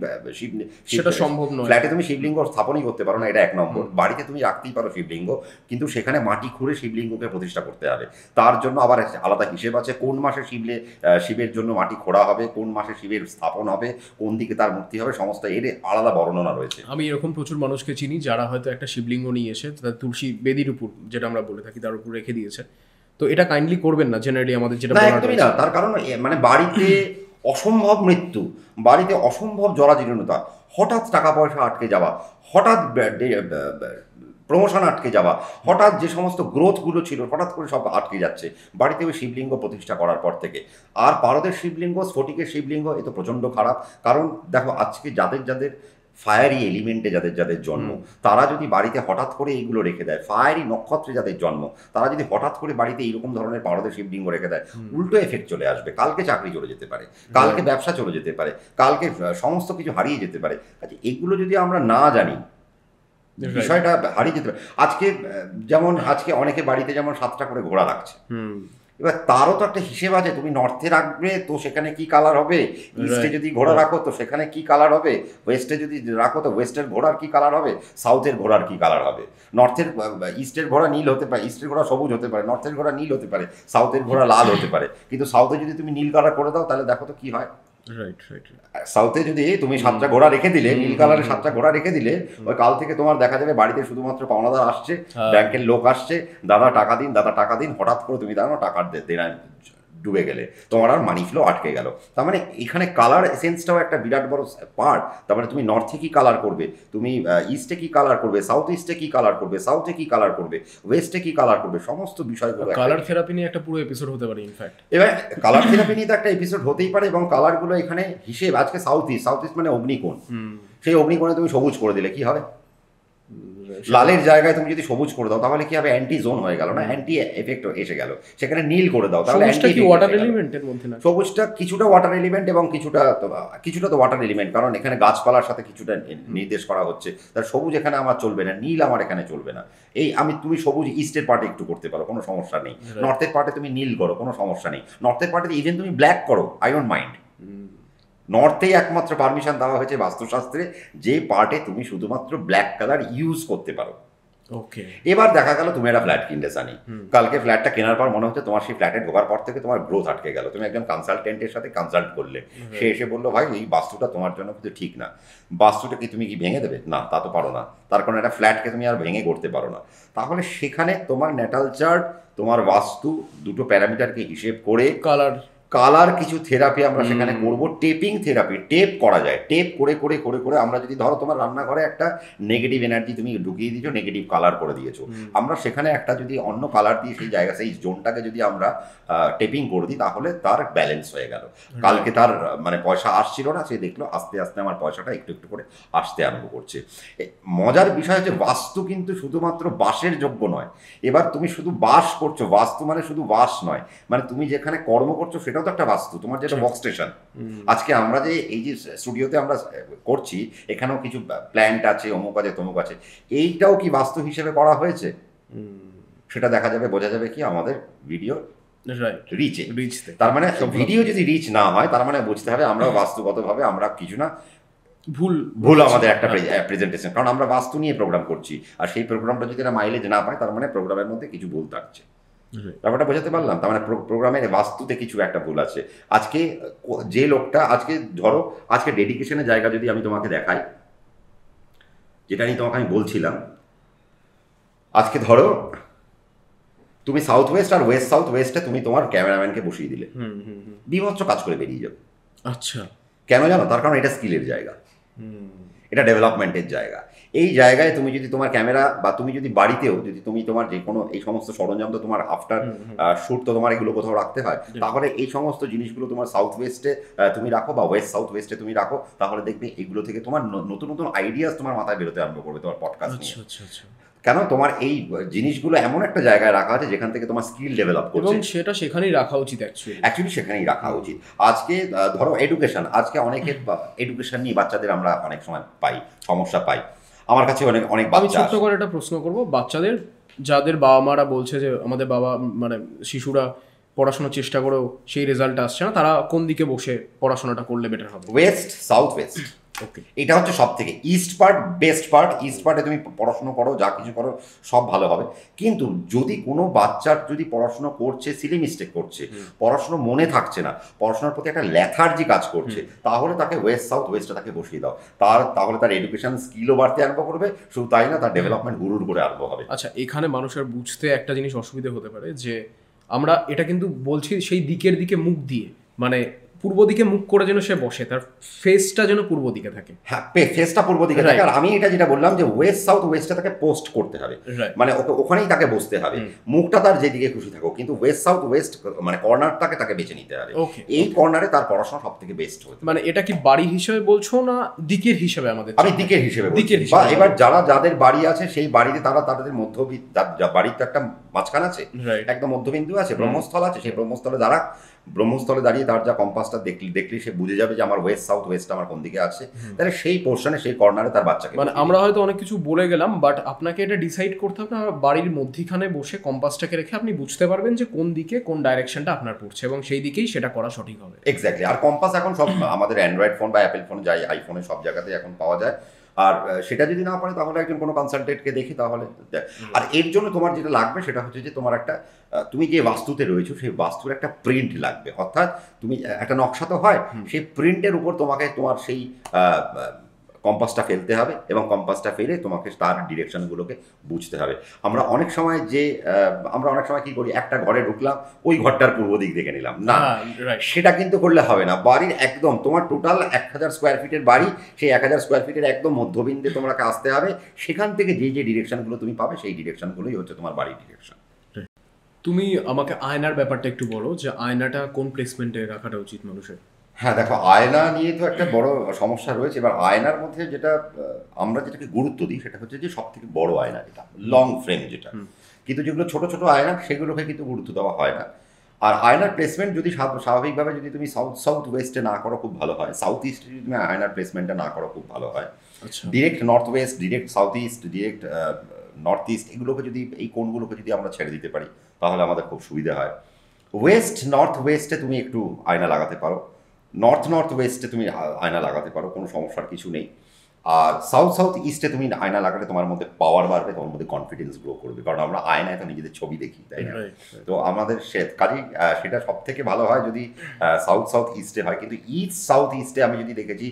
সেটা সম্ভব নয়, ফ্ল্যাটে তুমি শিবলিঙ্গ স্থাপনই করতে পারো না, এটা 1 নম্বর। বাড়িতে তুমি রাখতেই পারো শিবলিঙ্গ, কিন্তু সেখানে মাটি খুঁড়ে শিবলিঙ্গকে প্রতিষ্ঠা করতে হবে। তার জন্য আবার আলাদা হিসেব আছে, কোন মাসে শিবের জন্য মাটি খোঁড়া হবে, কোন মাসে শিবের স্থাপন হবে, কোন দিকে তার মূর্তি হবে, সমস্ত এর আলাদা বর্ণনা রয়েছে। আমি এরকম প্রচুর মানুষকে চিনি যারা হয়তো একটা শিবলিঙ্গ নিয়ে এসে তার তুলসী বেদির উপর, যেটা আমরা বলে থাকি, তার উপর রেখে দিয়েছে। তো এটা কাইন্ডলি করবেন না জেনারেলি, আমাদের যেটা একদমই না। তার কারণ মানে বাড়িতে অসম্ভব মৃত্যু, বাড়িতে অসম্ভব জরাজীর্ণতা, হঠাৎ টাকা পয়সা আটকে যাওয়া, হঠাৎ প্রমোশন আটকে যাওয়া, হঠাৎ যে সমস্ত গ্রোথগুলো ছিল হঠাৎ করে সব আটকে যাচ্ছে বাড়িতে ওই শিবলিঙ্গ প্রতিষ্ঠা করার পর থেকে। আর পারদের শিবলিঙ্গ, স্ফটিকের শিবলিঙ্গ, এ তো প্রচণ্ড খারাপ। কারণ দেখো, আজকে যাদের ফায়ারি এলিমেন্টে যাদের জন্ম, তারা যদি বাড়িতে হঠাৎ করে এইগুলো রেখে দেয়, ফায়ারি নক্ষত্রে যাদের জন্ম, তারা যদি হঠাৎ করে বাড়িতে এইরকম ধরনের পারদের শিবলিঙ্গ রেখে দেয়, উল্টো এফেক্ট চলে আসবে। কালকে চাকরি চলে যেতে পারে, কালকে ব্যবসা চলে যেতে পারে, কালকে সমস্ত কিছু হারিয়ে যেতে পারে। আচ্ছা, এগুলো যদি আমরা না জানি, বিষয়টা হারিয়ে যেতে পারে। আজকে অনেকে বাড়িতে যেমন 7টা করে ঘোড়া রাখছে, এবার তারও তো একটা হিসেব আছে। তুমি নর্থে রাখবে তো সেখানে কি কালার হবে, ইস্টে যদি ঘোড়া রাখো তো সেখানে কি কালার হবে, ওয়েস্টে যদি রাখো তো ওয়েস্টের ঘোড়ার কি কালার হবে, সাউথের ঘোড়ার কি কালার হবে। নর্থের ইস্টের ঘোড়া নীল হতে পারে, ইস্টের ঘোড়া সবুজ হতে পারে, নর্থের ঘোড়া নীল হতে পারে, সাউথের ঘোড়া লাল হতে পারে। কিন্তু সাউথে যদি তুমি নীল কালার করে দাও, তাহলে দেখো তো কি হয়। সাউথে যদি তুমি 7টা ঘোড়া রেখে দিলে, নীল কালারের 7টা ঘোড়া রেখে দিলে, ওই কাল থেকে তোমার দেখা যাবে বাড়িতে শুধুমাত্র পাওনাদার আসছে, ব্যাংকের লোক আসছে, দাদা টাকা দিন, হঠাৎ করে তুমি জানো টাকার দেনা ডুবে গেলে, তোমার আর মানি ফ্লো আটকে গেল। তার মানে এখানে কালার এসেন্সটাও একটা বিরাট বড় পার্ট। তার মানে তুমি নর্থে কি কালার করবে, তুমি ইস্টে কি কালার করবে, সাউথ ইস্টে কি কালার করবে, সাউথে কি কালার করবে, ওয়েস্টে কি কালার করবে, সমস্ত বিষয়গুলো। কালার থেরাপি নিয়ে একটা পুরো এপিসোড হতে পারে ইনফ্যাক্ট। এবার কালার থেরাপি নিয়ে তো একটা এপিসোড হতেই পারে, এবং কালারগুলো এখানে হিসেব। আজকে সাউথ ইস্ট মানে অগ্নিকোণ, সেই অগ্নিকোণে তুমি সবুজ করে দিলে কি হবে, লালের জায়গায় তুমি যদি সবুজ করে দাও তাহলে কি হবে, অ্যান্টি জোন হয়ে গেল না, অ্যান্টি এফেক্ট এসে গেল। সেখানে নীল করে দাও তাহলে ওয়াটার এলিমেন্টের মধ্যে না, সবুজটা কিছুটা ওয়াটার এলিমেন্ট এবং কিছুটা তো ওয়াটার এলিমেন্ট, কারণ এখানে গাছপালার সাথে কিছুটা নির্দেশ করা হচ্ছে। তার সবুজ এখানে আমার চলবে না, নীল আমার এখানে চলবে না। তুমি সবুজ ইস্টের পার্টে একটু করতে পারো, কোনো সমস্যা নেই। নর্থের পার্টে তুমি নীল করো, কোনো সমস্যা নেই। নর্থের পার্টে ইভেন তুমি ব্ল্যাক করো, আই ডোন্ট মাইন্ড। নর্থেই একমাত্র পারমিশন দেওয়া হয়েছে বাস্তুশাস্ত্রে যে পার্টে তুমি শুধুমাত্র ব্ল্যাক কালার ইউজ করতে পারো। ওকে, এবার দেখা গেল তুমি একটা ফ্ল্যাট কিনতে জানি, কালকে ফ্ল্যাটটা কেনার পর মনে হচ্ছে তোমার সেই ফ্ল্যাটে ঢোকার পর থেকে তোমার গ্রোথ আটকে গেল। তুমি একজন কনসালটেন্টের সাথে কনসাল্ট করলে, সে এসে বললো ভাই এই বাস্তুটা তোমার জন্য কিন্তু ঠিক না। বাস্তুটা কি তুমি কি ভেঙে দেবে? না, তা তো পারো না। তার কারণ একটা ফ্ল্যাটকে তুমি আর ভেঙে করতে পারো না। তাহলে সেখানে তোমার ন্যাটাল চার্ট, তোমার বাস্তু, দুটো প্যারামিটারকে হিসেব করে কালার কিছু থেরাপি আমরা সেখানে করব, টেপিং থেরাপি, টেপ করা যায়, টেপ করে করে করে করে আমরা যদি ধরো তোমার রান্নাঘরে একটা নেগেটিভ এনার্জি তুমি ঢুকিয়ে দিয়েছো, নেগেটিভ কালার করে দিয়েছো, আমরা সেখানে একটা যদি অন্য কালার দিয়ে সেই জায়গা সেই জোনটাকে যদি আমরা টেপিং করে দিই তাহলে তার ব্যালেন্স হয়ে গেল। কালকে তার মানে পয়সা আসছিল না, সে দেখলো আস্তে আস্তে আমার পয়সাটা একটু একটু করে আসতে আরম্ভ করছে। মজার বিষয় হচ্ছে বাস্তু কিন্তু শুধুমাত্র বাসের যোগ্য নয়। এবার তুমি শুধু বাস করছো, বাস্তু মানে শুধু বাস নয়, মানে তুমি যেখানে কর্ম করছো সেটাও তো একটা বাস্তু, তোমার যেটা ওয়ার্ক স্টেশন। আজকে আমরা যে এই যে স্টুডিওতে আমরা করছি এখানেও কিছু প্ল্যান্ট আছে, অমুক আছে তমুক আছে, এইটাও কি বাস্তু হিসেবে করা হয়েছে? সেটা দেখা যাবে, বোঝা যাবে কি আমাদের ভিডিও রিচে। তার মানে ভিডিও যদি রিচ না হয় তার মানে বুঝতে হবে আমরা বাস্তুগতভাবে আমরা কিছু না ভুল আমাদের একটা প্রেজেন্টেশন, কারণ আমরা বাস্তু নিয়ে প্রোগ্রাম করছি আর সেই প্রোগ্রামটা যদি না মাইলেজ না পায় তার মানে প্রোগ্রামের মধ্যে কিছু ভুল থাকছে। ব্যাপারটা বোঝাতে পারলাম? তার মানে প্রোগ্রামের বাস্তুতে কিছু একটা ভুল আছে। আজকে যে লোকটা আজকে ধরো আজকে ডেডিকেশনের জায়গা যদি আমি তোমাকে দেখাই, যেটা নিয়ে তোমাকে আমি বলছিলাম, আজকে ধরো তুমি সাউথ ওয়েস্ট আর ওয়েস্ট সাউথ ওয়েস্টে তুমি তোমার ক্যামেরাম্যানকে বসিয়ে দিলে, বিভৎস কাজ করে বেরিয়ে যাবে। আচ্ছা, কেন জানো? তার কারণ এটা স্কিলের জায়গা, এটা ডেভেলপমেন্টের জায়গা। এই জায়গায় তুমি যদি তোমার ক্যামেরা বা তুমি যদি বাড়িতেও যদি তুমি তোমার যে কোনো এই সমস্ত সরঞ্জাম তো তোমার আফটার শ্যুট তো তোমার এগুলো কোথাও রাখতে হয়, তাহলে এই সমস্ত জিনিসগুলো তোমার সাউথ ওয়েস্টে তুমি রাখো বা ওয়েস্ট সাউথ ওয়েস্টে তুমি রাখো, তাহলে দেখবে এগুলো থেকে তোমার নতুন নতুন আইডিয়াস তোমার মাথায় বেরোতে আরম্ভ করবে তোমার পডকাস্ট নিয়ে। কেন? তোমার এই জিনিসগুলো এমন একটা জায়গায় রাখা আছে যেখান থেকে তোমার স্কিল ডেভেলপ করছে, এবং সেটা সেখানেই রাখা উচিত। অ্যাকচুয়ালি সেখানেই রাখা উচিত। আজকে ধরো এডুকেশন, আজকে অনেকের এডুকেশন নিয়ে বাচ্চাদের আমরা অনেক সময় সমস্যা পাই। আমার কাছে অনেক অনেক আমি ছোট্ট করে একটা প্রশ্ন করব, বাচ্চাদের যাদের বাবা মারা বলছে যে আমাদের বাবা মানে শিশুরা পড়াশোনার চেষ্টা করেও সেই রেজাল্ট আসছে না, তারা কোন দিকে বসে পড়াশোনাটা করলে বেটার হবে? West, south West. ওকে, এটা হচ্ছে সব থেকে east part best part. East পার্টে তুমি পড়াশুনো করো, যা কিছু করো সব ভালো হবে। কিন্তু যদি কোনো বাচ্চার যদি পড়াশুনো করছে, সিলি মিস্টেক করছে, পড়াশুনো মনে থাকছে না, পড়াশোনার প্রতি একটা ল্যাথার্জি কাজ করছে, তাহলে তাকে ওয়েস্ট সাউথ ওয়েস্টে তাকে বসিয়ে দাও। তাহলে তার এডুকেশন স্কিলও বাড়তে আরম্ভ করবে, শুধু তাই না তার ডেভেলপমেন্ট হুড়ুর করে আরম্ভ হবে। আচ্ছা, এখানে মানুষের বুঝতে একটা জিনিস অসুবিধা হতে পারে যে আমরা এটা কিন্তু বলছি সেই দিকের দিকে মুখ দিয়ে, মানে পূর্ব দিকে মুখ করে যেন সে বসে, তার ফেসটা যেন পূর্ব দিকে থাকে। হ্যাঁ, ফেসটা পূর্ব দিকে থাকে। আর আমি এটা যেটা বললাম যে ওয়েস্ট সাউথ ওয়েস্টে তাকে পোস্ট করতে হবে, মানে ওখানেই তাকে বসতে হবে, মুখটা তার যেদিকে খুশি থাকুক, কিন্তু ওয়েস্ট সাউথ ওয়েস্ট মানে কর্নারটাকে তাকে বেছে নিতে হবে। এই কর্নারে তার পড়াশোনা সব থেকে বেস্ট হবে। মানে এটা কি বাড়ি হিসেবে বলছো না দিকের হিসেবে? আমাদের আমি দিকের হিসেবে বলছি। বা এবার যাদের বাড়ি আছে সেই বাড়িতে তাদের বাড়ির তো একটা মাঝখান আছে, একদম মধ্যবিন্দু আছে, ব্রহ্মস্থল আছে, সেই ব্রহ্মস্থলে দাঁড়িয়ে তার যা কম্পাসটা দেখলি সে বুঝে যাবে যে আমার ওয়েস্ট সাউথ ওয়েস্ট আমার কোন দিকে আছে, তাহলে সেই পোর্শনে সেই কর্নারে তার বাচ্চাকে। মানে আমরা হয়তো অনেক কিছু বলে গেলাম, বাট আপনাকে এটা ডিসাইড করতে হবে। আপনার বাড়ির মধ্যখানে বসে কম্পাসটাকে রেখে আপনি বুঝতে পারবেন যে কোন দিকে কোন ডাইরেকশনটা আপনার পড়ছে এবং সেই দিকেই সেটা করা সঠিক হবে। এক্স্যাক্টলি। আর কম্পাস এখন সব আমাদের অ্যান্ড্রয়েড ফোন বা অ্যাপেল ফোন যাই আইফোনে সব জায়গাতেই এখন পাওয়া যায়। আর সেটা যদি না পারে তাহলে একজন কোনো কনসালটেন্টকে দেখি তাহলে। আর এর জন্য তোমার যেটা লাগবে সেটা হচ্ছে যে তোমার একটা তুমি যে বাস্তুতে রয়েছো সেই বাস্তুর একটা প্রিন্ট লাগবে, অর্থাৎ তুমি একটা নকশা তো হয়, সেই প্রিন্টের উপর তোমাকে তোমার সেই কম্পাসটা ফেলতে হবে এবং কম্পাসটা ফেলে তোমাকে তার ডিরেকশনগুলোকে বুঝতে হবে। আমরা অনেক সময় কি করি, একটা ঘরে ঢুকলাম, ওই ঘরটার পূর্ব দিক দেখে নিলাম, না সেটা কিন্তু করলে হবে না। বাড়ির একদম তোমার টোটাল 1000 স্কোয়ার ফিটের বাড়ি, সেই 1000 স্কোয়ার ফিটের একদম মধ্যবিন্দে তোমাকে আসতে হবে, সেখান থেকে যে ডিরেকশনগুলো তুমি পাবে সেই ডিরেকশনগুলোই হচ্ছে তোমার বাড়ির ডিরেকশন। তুমি আমাকে আয়নার ব্যাপারটা একটু বলো, যে আয়নাটা কোন প্লেসমেন্টে রাখাটা উচিত মানুষের? হ্যাঁ দেখো, আয়না নিয়ে তো একটা বড় সমস্যা রয়েছে। এবার আয়নার মধ্যে যেটা আমরা যেটাকে গুরুত্ব দিই সেটা হচ্ছে যে সব থেকে বড় আয়না, যেটা লং ফ্রেম যেটা, কিন্তু যেগুলো ছোট ছোট আয়না সেগুলোকে কিন্তু গুরুত্ব দেওয়া হয় না। আর আয়নার প্লেসমেন্ট যদি স্বাভাবিকভাবে যদি তুমি সাউথ ওয়েস্টে না করো খুব ভালো হয়, সাউথ ইস্টে যদি তুমি আয়নার প্লেসমেন্টটা না করো খুব ভালো হয়। Direct north West, direct south east, direct north east, এগুলোকে যদি এই কোণগুলোকে যদি আমরা ছেড়ে দিতে পারি তাহলে আমাদের খুব সুবিধা হয়। ওয়েস্ট নর্থ ওয়েস্টে তুমি একটু আয়না লাগাতে পারো, নর্থ ওয়েস্টে তুমি আয়না লাগাতে পারো, কোনো সমস্যার কিছু নেই। আর সাউথ ইস্টে তুমি আয়না লাগালে তোমার মধ্যে পাওয়ার বাড়বে, তোমার মধ্যে কনফিডেন্স গ্রো করবে, কারণ আমরা আয়নায় তো নিজেদের ছবি দেখি, তাই না? তো আমাদের কাজেই সেটা সব থেকে ভালো হয় যদি সাউথ ইস্টে হয়। কিন্তু সাউথ ইস্টে আমি যদি দেখেছি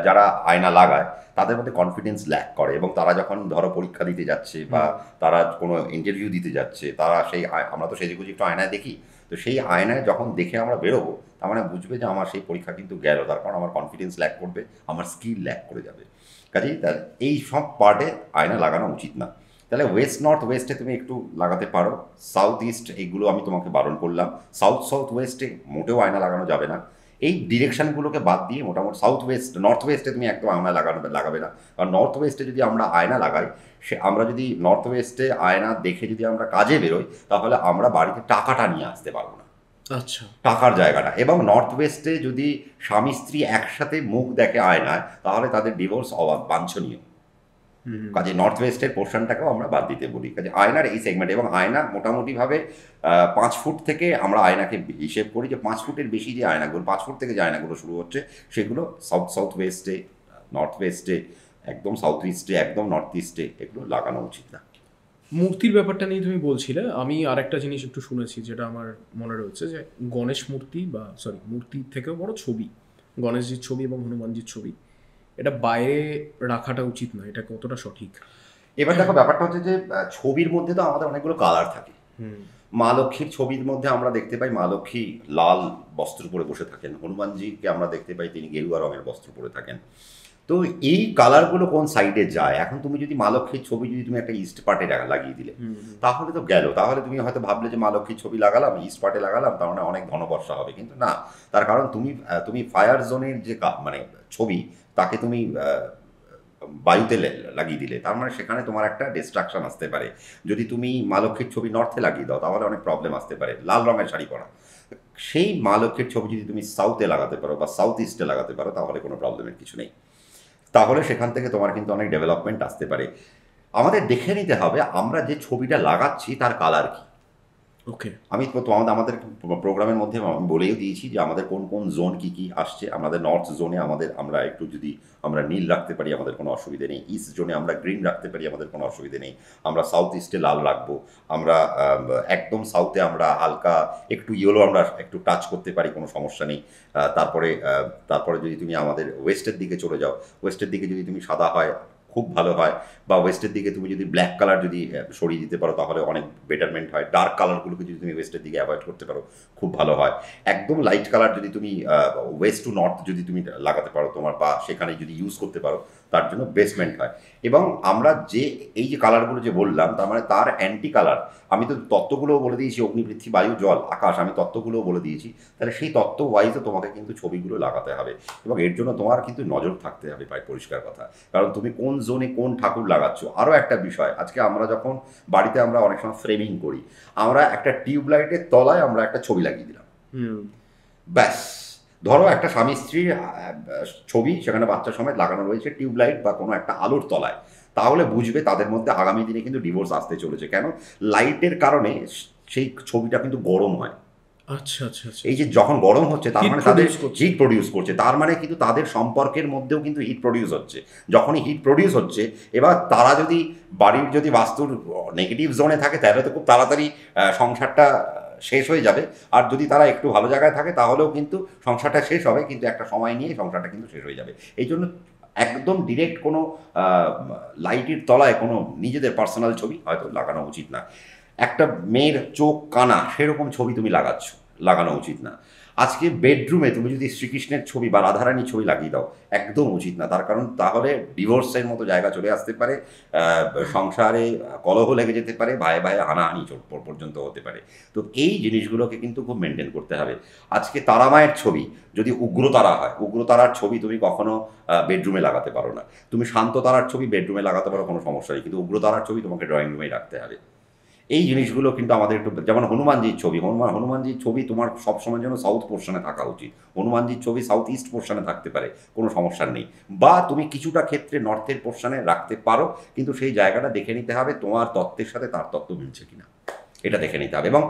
যারা আয়না লাগায় তাদের মধ্যে কনফিডেন্স ল্যাক করে, এবং তারা যখন ধরো পরীক্ষা দিতে যাচ্ছে বা তারা কোনো ইন্টারভিউ দিতে যাচ্ছে, তারা সেই আমরা তো সেজেগুজি একটু আয়নায় দেখি, তো সেই আয়নায় যখন দেখে আমরা বেরোবো, তার মানে বুঝবে যে আমার সেই পরীক্ষা কিন্তু গেল, তার কারণ আমার কনফিডেন্স ল্যাক করবে, আমার স্কিল ল্যাক করে যাবে। কাজেই তাহলে এই সব পার্টে আয়না লাগানো উচিত না। তাহলে ওয়েস্ট নর্থ ওয়েস্টে তুমি একটু লাগাতে পারো, সাউথ ইস্ট এইগুলো আমি তোমাকে বারণ করলাম, সাউথ ওয়েস্টে মোটেও আয়না লাগানো যাবে না। এই ডিরেকশানগুলোকে বাদ দিয়ে মোটামুটি নর্থ ওয়েস্টে তুমি একদম আয়না লাগাবে না। কারণ নর্থ ওয়েস্টে যদি আমরা আয়না লাগাই, আমরা যদি নর্থ ওয়েস্টে আয়না দেখে যদি আমরা কাজে বেরোই, তাহলে আমরা বাড়িতে টাকাটা নিয়ে আসতে পারবো না, আচ্ছা, টাকার জায়গাটা। এবং নর্থ ওয়েস্টে যদি স্বামী স্ত্রী একসাথে মুখ দেখে আয়নায়, তাহলে তাদের ডিভোর্স বাঞ্ছনীয়। কাজে নর্থ ওয়েস্টের পোর্শনটাকেও আমরা বাদ দিতে বলি। কাজে আয়নার এই সেগমেন্ট, এবং আয়না মোটামুটিভাবে 5 ফুট থেকে আমরা আয়নাকে হিসেব করি যে 5 ফুটের বেশি যে আয়নাগুলো, 5 ফুট থেকে যে আয়নাগুলো শুরু হচ্ছে, সেগুলো সাউথ ওয়েস্টে, নর্থ ওয়েস্টে, একদম সাউথ ইস্টে, একদম নর্থ ইস্টে এগুলো লাগানো উচিত না। মূর্তির ব্যাপারটা নিয়ে তুমি বলছিলে, আমি আরেকটা জিনিস একটু শুনেছি যেটা আমার মনে রয়েছে, যে গণেশ মূর্তি বা মূর্তির থেকেও বড় ছবি, গণেশজির ছবি এবং হনুমানজির ছবি, এটা বাইরে রাখাটা উচিত না, এটা কতটা সঠিক? এবার দেখো, ব্যাপারটা হচ্ছে যে ছবির মধ্যে তো আমাদের অনেকগুলো কালার থাকে। মা লক্ষ্মীর ছবির মধ্যে আমরা দেখতে পাই মা লক্ষ্মী লাল বস্ত্র পরে বসে থাকেন, হনুমানজিকে আমরা দেখতে পাই তিনি গেরুয়া রঙের বস্ত্র পরে থাকেন। তো এই কালারগুলো কোন সাইডে যায়? এখন তুমি যদি মা লক্ষ্মীর ছবি যদি তুমি একটা ইস্ট পার্টে লাগিয়ে দিলে, তাহলে তো গেল, তাহলে তুমি হয়তো ভাবলে যে মা লক্ষ্মীর ছবি লাগালাম, ইস্ট পার্টে লাগালাম, তার মানে অনেক ধনবর্ষা হবে, কিন্তু না। তার কারণ তুমি ফায়ার জোনের যে মানে ছবি, তাকে তুমি বায়ুতে লাগিয়ে দিলে, তার মানে সেখানে তোমার একটা ডিস্ট্রাকশন আসতে পারে। যদি তুমি মা লক্ষ্মীর ছবি নর্থে লাগিয়ে দাও, তাহলে অনেক প্রবলেম আসতে পারে, লাল রঙের শাড়ি পরা। সেই মা লক্ষ্মীর ছবি যদি তুমি সাউথে লাগাতে পারো বা সাউথ ইস্টে লাগাতে পারো, তাহলে কোনো প্রবলেমের কিছু নেই। তাহলে সেখান থেকে তোমার কিন্তু অনেক ডেভেলপমেন্ট আসতে পারে। আমাদের দেখে নিতে হবে আমরা যে ছবিটা লাগাচ্ছি তার কালার কি। ওকে, আমি তো আমাদের প্রোগ্রামের মধ্যে আমি বলেও দিয়েছি যে আমাদের কোন কোন জোন কি কি আসছে। আমাদের নর্থ জোনে আমরা একটু যদি আমরা নীল রাখতে পারি, আমাদের কোনো অসুবিধে নেই। ইস্ট জোনে আমরা গ্রিন রাখতে পারি, আমাদের কোনো অসুবিধে নেই। আমরা সাউথ ইস্টে লাল রাখবো। আমরা একদম সাউথে আমরা হালকা একটু ইয়েলো আমরা একটু টাচ করতে পারি, কোনো সমস্যা নেই। তারপরে যদি তুমি আমাদের ওয়েস্টের দিকে চলে যাও, ওয়েস্টের দিকে যদি তুমি সাদা হয় খুব ভালো হয়, বা ওয়েস্টের দিকে তুমি যদি ব্ল্যাক কালার যদি সরিয়ে দিতে পারো, তাহলে অনেক বেটারমেন্ট হয়। ডার্ক কালারগুলোকে যদি তুমি ওয়েস্টের দিকে অ্যাভয়েড করতে পারো, খুব ভালো হয়। একদম লাইট কালার যদি তুমি ওয়েস্ট টু নর্থ যদি তুমি লাগাতে পারো তোমার, বা সেখানে যদি ইউজ করতে পারো, তার জন্য বেসমেন্ট হয়। এবং আমরা যে এই যে কালারগুলো যে বললাম, তার মানে তার অ্যান্টি কালার, আমি তো তত্ত্বগুলোও বলে দিয়েছি, অগ্নি, পৃথিবী, বায়ু, জল, আকাশ, আমি তত্ত্বগুলোও বলে দিয়েছি। তাহলে সেই তত্ত্ব ওয়াইজও তোমাকে কিন্তু ছবিগুলো লাগাতে হবে, এবং এর জন্য তোমার কিন্তু নজর থাকতে হবে, প্রায় পরিষ্কার কথা। কারণ তুমি কোন জোনে কোন ঠাকুর লাগাচ্ছ। আরও একটা বিষয়, আজকে আমরা যখন বাড়িতে আমরা অনেক সময় ফ্রেমিং করি, আমরা একটা টিউবলাইটের তলায় আমরা একটা ছবি লাগিয়ে দিলাম, ব্যাস। ধরো একটা স্বামী স্ত্রীর ছবি সেখানে বাচ্চা সমেত লাগানো রয়েছে টিউবলাইট বা কোনো একটা আলোর তলায়, তাহলে বুঝবে তাদের মধ্যে আগামী দিনে কিন্তু ডিভোর্স আসতে চলেছে। কেন? লাইটের কারণে সেই ছবিটা কিন্তু গরম হয়। আচ্ছা আচ্ছা আচ্ছা, এই যে যখন গরম হচ্ছে, তার মানে তাদের হিট করছে। প্রডিউস করছে, তার মানে কিন্তু তাদের সম্পর্কের মধ্যেও কিন্তু হিট প্রডিউস হচ্ছে। যখনই হিট প্রডিউস হচ্ছে, এবার তারা যদি বাড়ির যদি বাস্তুর নেগেটিভ জোনে থাকে, তাহলে তো খুব তাড়াতাড়ি সংসারটা শেষ হয়ে যাবে। আর যদি তারা একটু ভালো জায়গায় থাকে, তাহলেও কিন্তু সংসারটা শেষ হবে, কিন্তু একটা সময় নিয়ে সংসারটা কিন্তু শেষ হয়ে যাবে। এই জন্য একদম ডিরেক্ট কোনো লাইটের তলায় কোনো নিজেদের পার্সোনাল ছবি হয়তো লাগানো উচিত না। একটা মেয়ের চোখ কানা সেরকম ছবি তুমি লাগানো উচিত না। আজকে বেডরুমে তুমি যদি শ্রীকৃষ্ণের ছবি বা রাধারানীর ছবি লাগিয়ে দাও, একদম উচিত না। তার কারণ তাহলে ডিভোর্সের মতো জায়গা চলে আসতে পারে, সংসারে কলহ লেগে যেতে পারে, ভাইয়ে ভাইয়ে হানাহানি পর্যন্ত হতে পারে। তো এই জিনিসগুলোকে কিন্তু খুব মেনটেন করতে হবে। আজকে তারামায়ের ছবি যদি উগ্রতারা হয়, উগ্রতারার ছবি তুমি কখনো বেডরুমে লাগাতে পারো না। তুমি শান্ত তারার ছবি বেডরুমে লাগাতে পারো, কোনো সমস্যা নেই, কিন্তু উগ্রতারার ছবি তোমাকে ড্রয়িং রুমেই রাখতে হবে। এই জিনিসগুলো কিন্তু আমাদের একটু, যেমন হনুমানজির ছবি, হনুমানজির ছবি তোমার সবসময় যেন সাউথ পোর্শনে থাকা উচিত। হনুমানজির ছবি সাউথ ইস্ট পোর্শনে থাকতে পারে, কোনো সমস্যা নেই। বা তুমি কিছুটা ক্ষেত্রে নর্থের পোর্শনে রাখতে পারো, কিন্তু সেই জায়গাটা দেখে নিতে হবে তোমার তত্ত্বের সাথে তার তত্ত্ব মিলছে কিনা, এটা দেখে নিতে হবে। এবং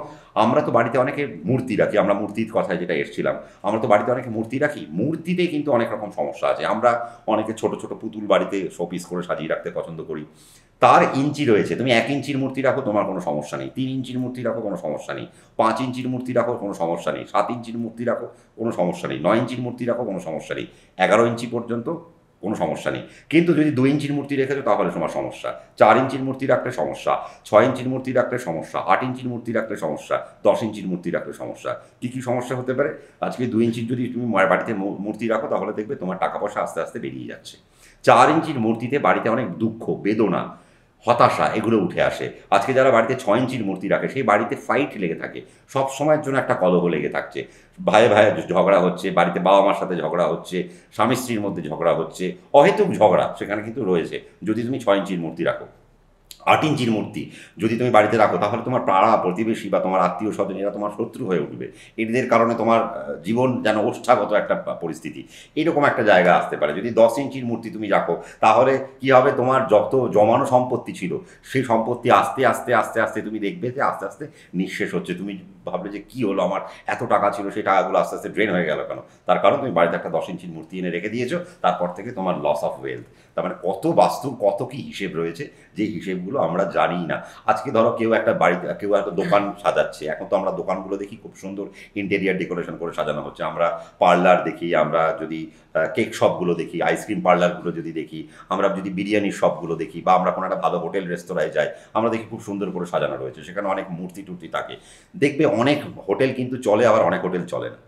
আমরা তো বাড়িতে অনেকে মূর্তি রাখি, আমরা মূর্তির কথায় যেটা এসেছিলাম, আমরা তো বাড়িতে অনেকে মূর্তি রাখি, মূর্তিতে কিন্তু অনেক রকম সমস্যা আছে। আমরা অনেকে ছোট ছোট পুতুল বাড়িতে শোপিস করে সাজিয়ে রাখতে পছন্দ করি। তার ইঞ্চি রয়েছে, তুমি 1 ইঞ্চির মূর্তি রাখো, তোমার কোনো সমস্যা নেই। 3 ইঞ্চির মূর্তি রাখো, কোনো সমস্যা নেই। 5 ইঞ্চির মূর্তি রাখো, কোনো সমস্যা নেই। 7 ইঞ্চির মূর্তি রাখো, কোনো সমস্যা নেই। 9 ইঞ্চির মূর্তি রাখো, কোনো সমস্যা নেই। 11 ইঞ্চি পর্যন্ত কোনো সমস্যা নেই। কিন্তু যদি 2 ইঞ্চির মূর্তি রেখেছো তাহলে তোমার সমস্যা, 4 ইঞ্চির মূর্তি রাখলে সমস্যা, 6 ইঞ্চির মূর্তি রাখলে সমস্যা, 8 ইঞ্চির মূর্তি রাখলে সমস্যা, 10 ইঞ্চির মূর্তি রাখলে সমস্যা। কী কী সমস্যা হতে পারে? আজকে 2 ইঞ্চির যদি তুমি বাড়িতে মূর্তি রাখো তাহলে দেখবে তোমার টাকা পয়সা আস্তে আস্তে বেরিয়ে যাচ্ছে। 4 ইঞ্চির মূর্তিতে বাড়িতে অনেক দুঃখ, বেদনা, হতাশা এগুলো উঠে আসে। আজকে যারা বাড়িতে 6 ইঞ্চির মূর্তি রাখে সেই বাড়িতে ফাইট লেগে থাকে, সব সময়ের জন্য একটা কলহ লেগে থাকছে, ভাইয়ে ভাইয়ে ঝগড়া হচ্ছে, বাড়িতে বাবা মার সাথে ঝগড়া হচ্ছে, স্বামী স্ত্রীর মধ্যে ঝগড়া হচ্ছে, অহেতুক ঝগড়া সেখানে কিন্তু রয়েছে যদি তুমি 6 ইঞ্চির মূর্তি রাখো। 8 ইঞ্চির মূর্তি যদি তুমি বাড়িতে রাখো তাহলে তোমার পাড়া প্রতিবেশী বা তোমার আত্মীয় স্বজন এরা তোমার শত্রু হয়ে উঠবে, এদের কারণে তোমার জীবন যেন ওষ্ঠাগত একটা পরিস্থিতি, এরকম একটা জায়গা আসতে পারে। যদি 10 ইঞ্চির মূর্তি তুমি রাখো তাহলে কি হবে, তোমার যত জমানো সম্পত্তি ছিল সেই সম্পত্তি আস্তে আস্তে আস্তে আস্তে তুমি দেখবে যে আস্তে আস্তে নিঃশেষ হচ্ছে। তুমি ভাবলে যে কী হলো, আমার এত টাকা ছিল সেই টাকাগুলো আস্তে আস্তে ড্রেন হয়ে গেল কেন? তার কারণ তুমি বাড়িতে একটা 10 ইঞ্চির মূর্তি এনে রেখে দিয়েছো, তারপর থেকে তোমার লস অফ ওয়েলথ। তার মানে কত বাস্তু, কত কি হিসেব রয়েছে যে হিসেবগুলো আমরা জানি না। আজকে ধরো কেউ একটা বাড়িতে, কেউ একটা দোকান সাজাচ্ছে, এখন তো আমরা দোকানগুলো দেখি খুব সুন্দর ইন্টেরিয়ার ডেকোরেশন করে সাজানো হচ্ছে, আমরা পার্লার দেখি, আমরা যদি কেক শপগুলো দেখি, আইসক্রিম পার্লারগুলো যদি দেখি, আমরা যদি বিরিয়ানির শপগুলো দেখি, বা আমরা কোনো একটা ভালো হোটেল রেস্তোরাঁয় যাই, আমরা দেখি খুব সুন্দর করে সাজানো রয়েছে, সেখানে অনেক মূর্তি টুর্তি থাকে। দেখবে অনেক হোটেল কিন্তু চলে, আবার অনেক হোটেল চলে না,